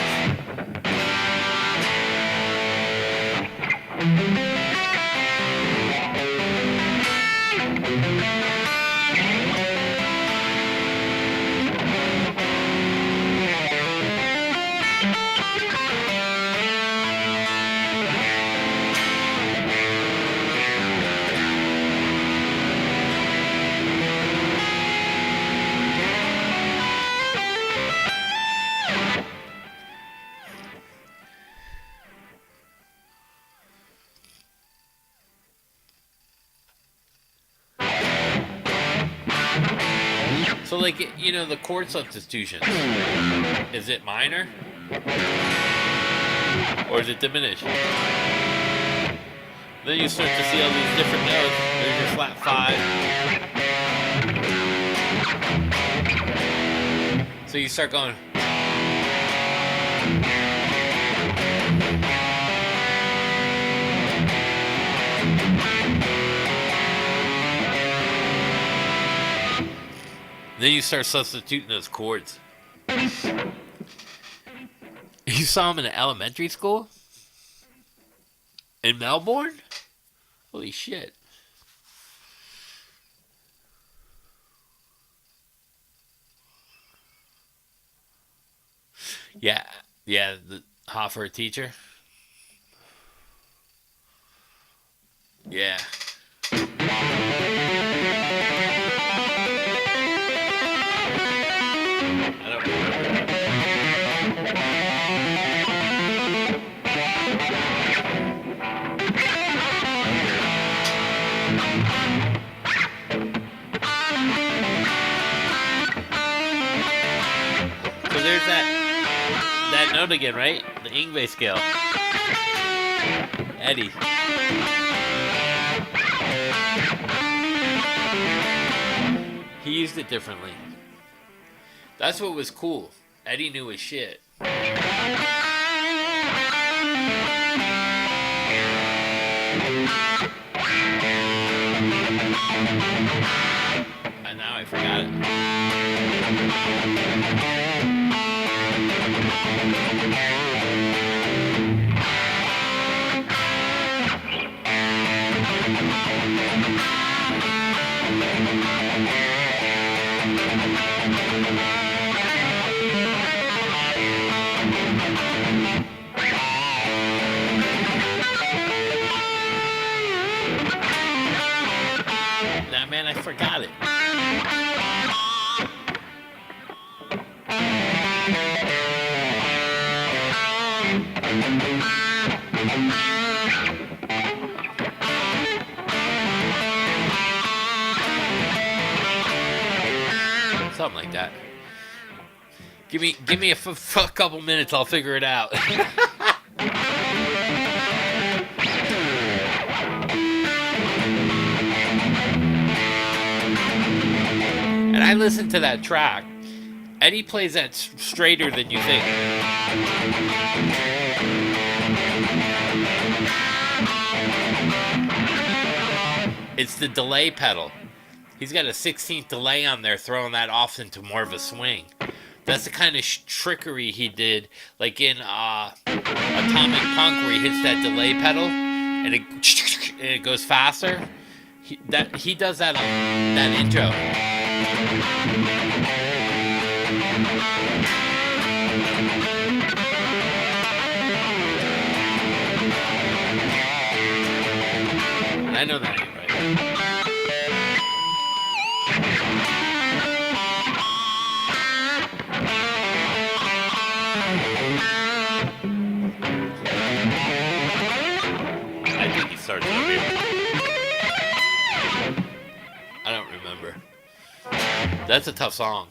So, like, you know, the chord substitution. Is it minor? Or is it diminished? Then you start to see all these different notes. There's your flat 5. So you start going. Then you start substituting those chords. You saw him in elementary school? In Melbourne? Holy shit. Yeah, yeah, hot for a teacher. Yeah, I don't remember that. So there's that note again, right? The Ingve scale. Eddie. He used it differently. That's what was cool. Eddie knew his shit. And now I forgot it. Nah, man, I forgot it. Something like that. Give me a couple minutes. I'll figure it out. And I listened to that track. Eddie plays that straighter than you think. It's the delay pedal. He's got a 16th delay on there, throwing that off into more of a swing. That's the kind of trickery he did, like in Atomic Punk, where he hits that delay pedal and it goes faster. He does that on that intro. And I know that ain't right. I think he starts over here. I don't remember. That's a tough song.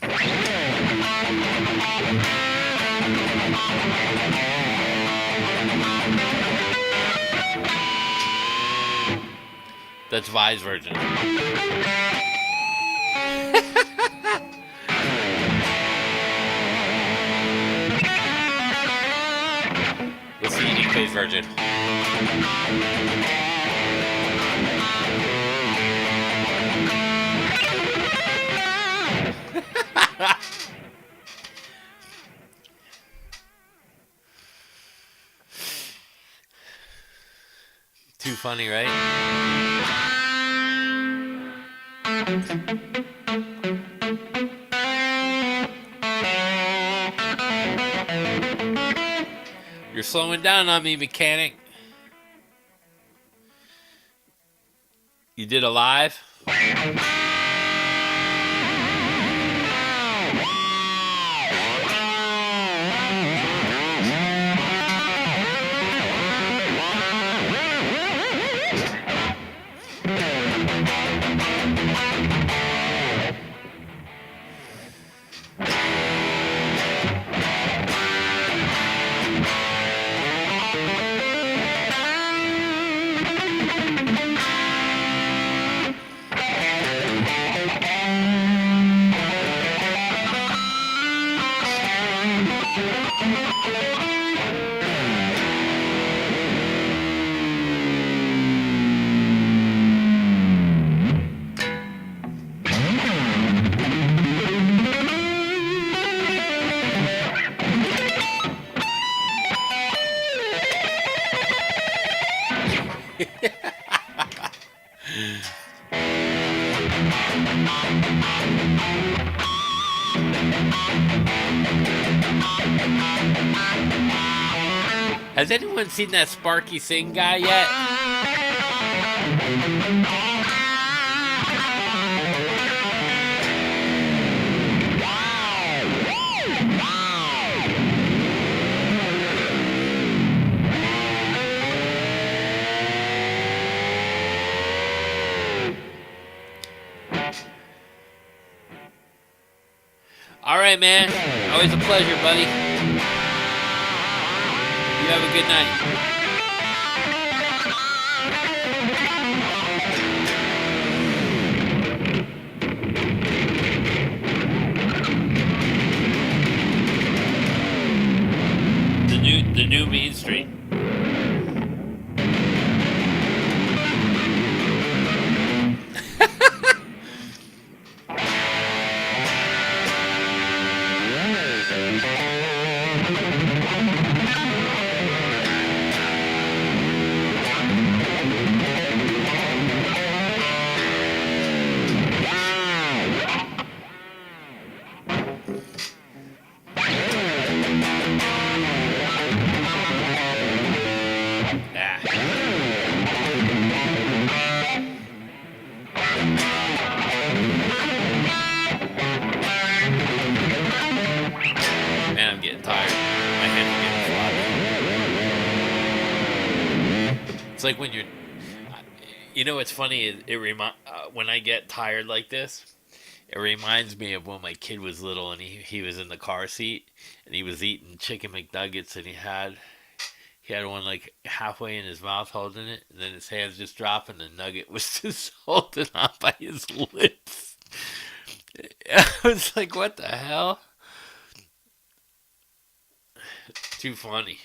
That's Vi's version. Let's see Ingve's version. Too funny, right? You're slowing down on me, mechanic. You did a live? Has anyone seen that Sparky Singh guy yet? All right, man. Always a pleasure, buddy. You have a good night. The new Main Street. Man, I'm getting tired. My hands are getting floppy. It's like when you're, you know, what's funny. When I get tired like this, it reminds me of when my kid was little and he was in the car seat and he was eating chicken McNuggets and he had one like halfway in his mouth holding it, and then his hands just dropped and the nugget was just holding on by his lips. I was like, what the hell? Too funny.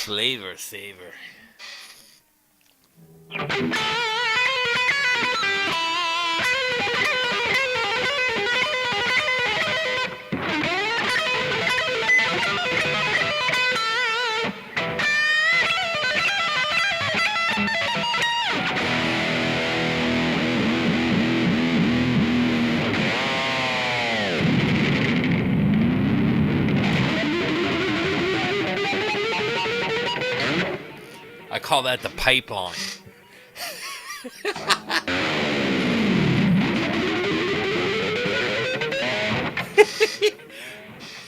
Flavor saver. I call that the pipeline.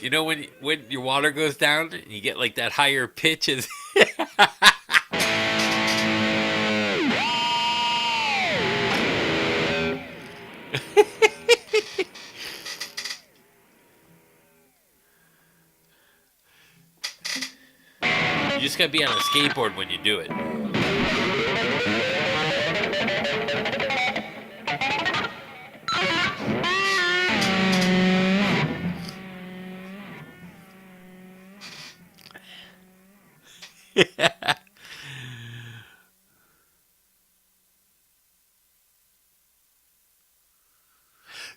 You know when your water goes down and you get like that higher pitch as you just gotta be on a skateboard when you do it.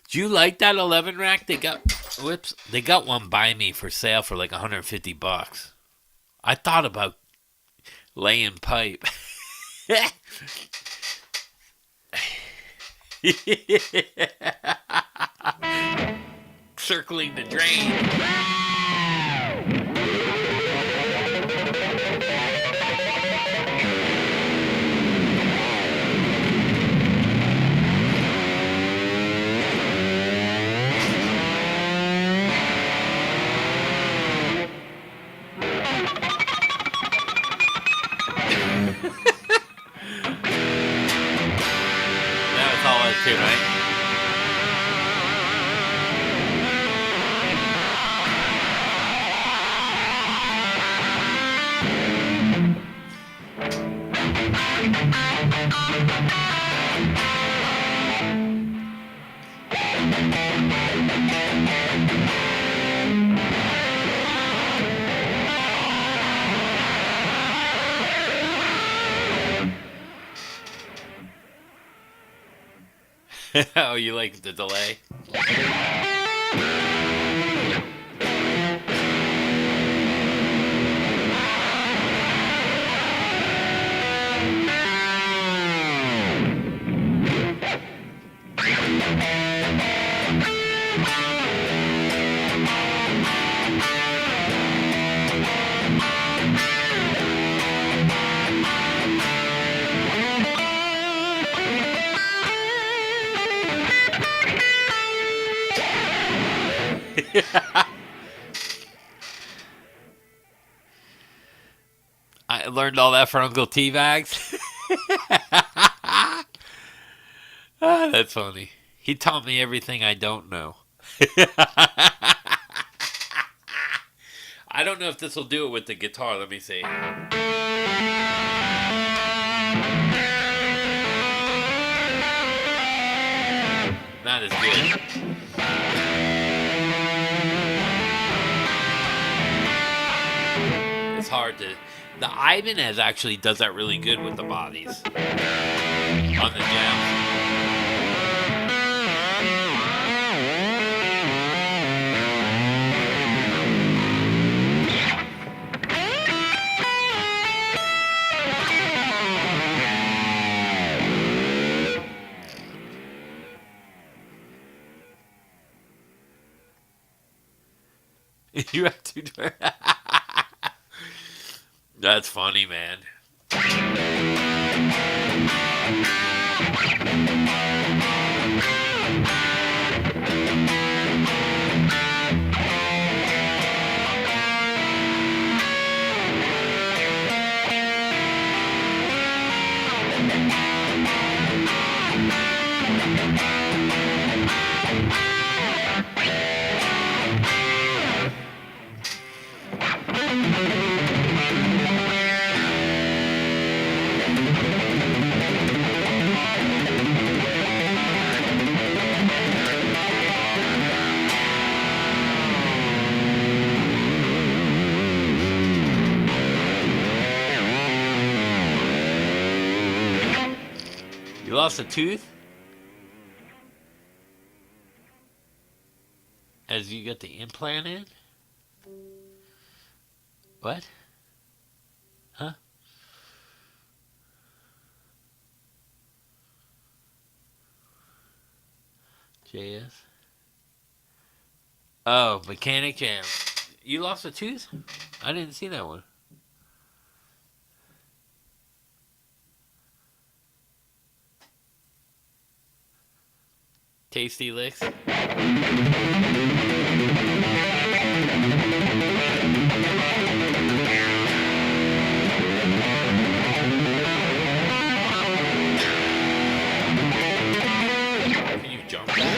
Do you like that 11 rack? They got one by me for sale for like $150. I thought about laying pipe. Circling the drain. That's all that's too, right? Oh, you like the delay? I learned all that from Uncle T-Bags. Ah, that's funny. He taught me everything I don't know. I don't know if this will do it with the guitar. Let me see. Not as good. It's hard to. The Ibanez actually does that really good with the bodies on the jams. You have to. That's funny, man. You lost a tooth? As you got the implant in? What? Huh? JS? Oh, Mechanic Jam. You lost a tooth? I didn't see that one. Tasty Licks. Can you jump that?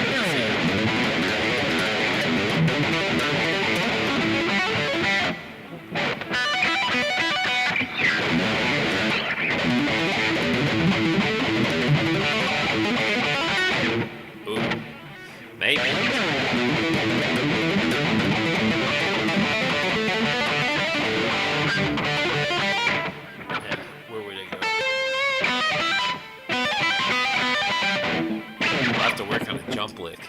Maybe. Yeah, where would it go? We'll have to work on a jump lick.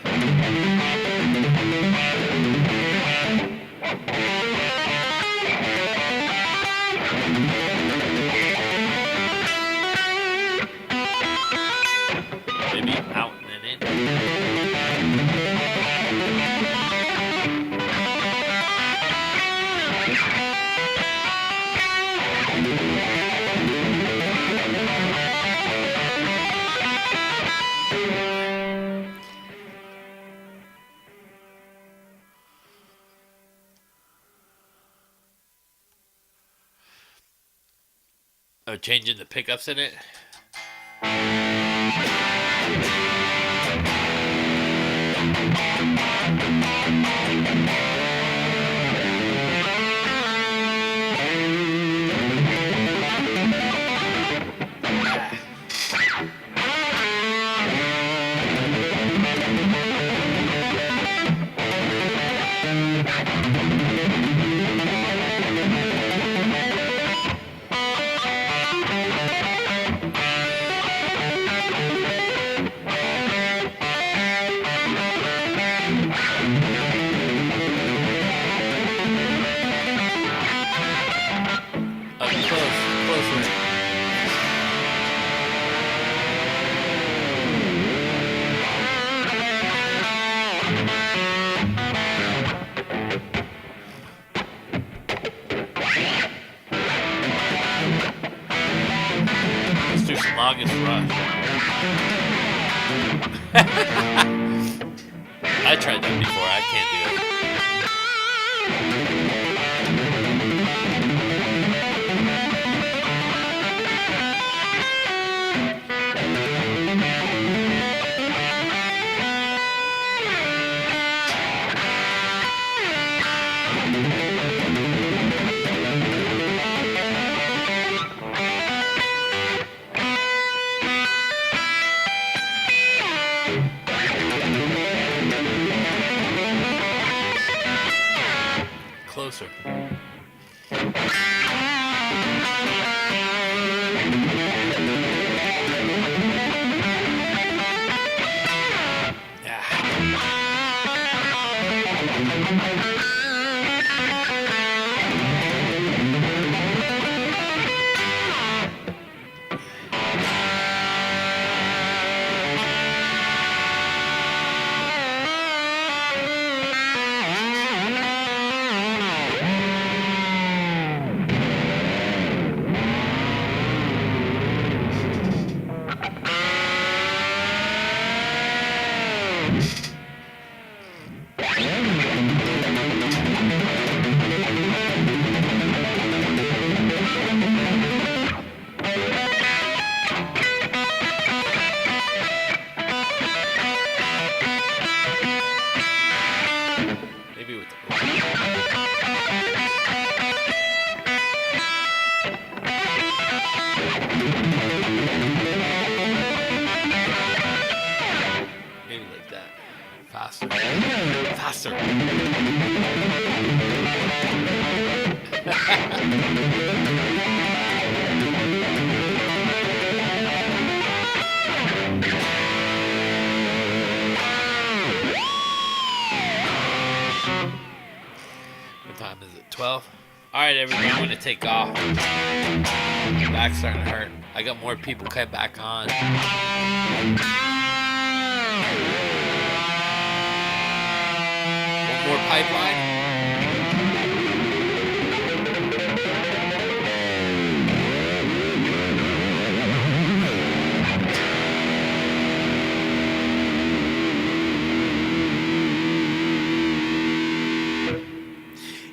Maybe out and then in. Oh, changing the pickups in it? Closer. Let's do some August Rush. I tried that before. I can't do it. Closer. Maybe with the maybe like that. Faster. What time is it? 12? Alright, everybody, I'm going to take off. My back's starting to hurt. I got more people coming back on. One more pipeline.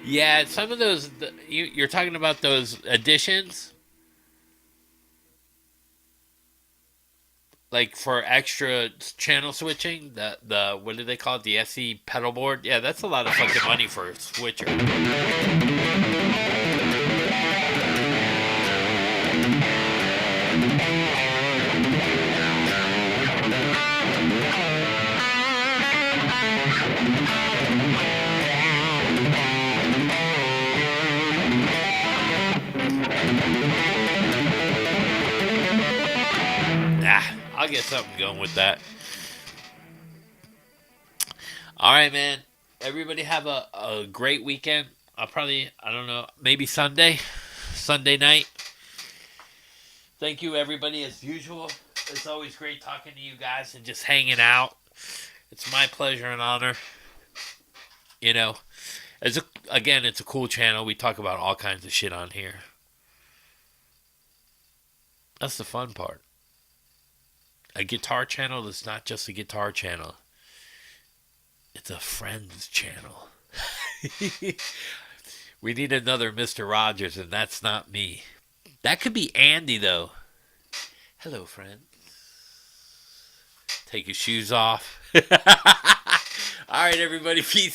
Yeah, some of those, you're talking about those additions? Like for extra channel switching? The what do they call it? The SE pedal board? Yeah, that's a lot of fucking money for a switcher. I'll get something going with that. All right, man. Everybody have a great weekend. I don't know, maybe Sunday night. Thank you, everybody, as usual. It's always great talking to you guys and just hanging out. It's my pleasure and honor. You know, again, it's a cool channel. We talk about all kinds of shit on here. That's the fun part. A guitar channel is not just a guitar channel. It's a friends channel. We need another Mr. Rogers, and that's not me. That could be Andy, though. Hello, friend. Take your shoes off. All right, everybody. Peace out.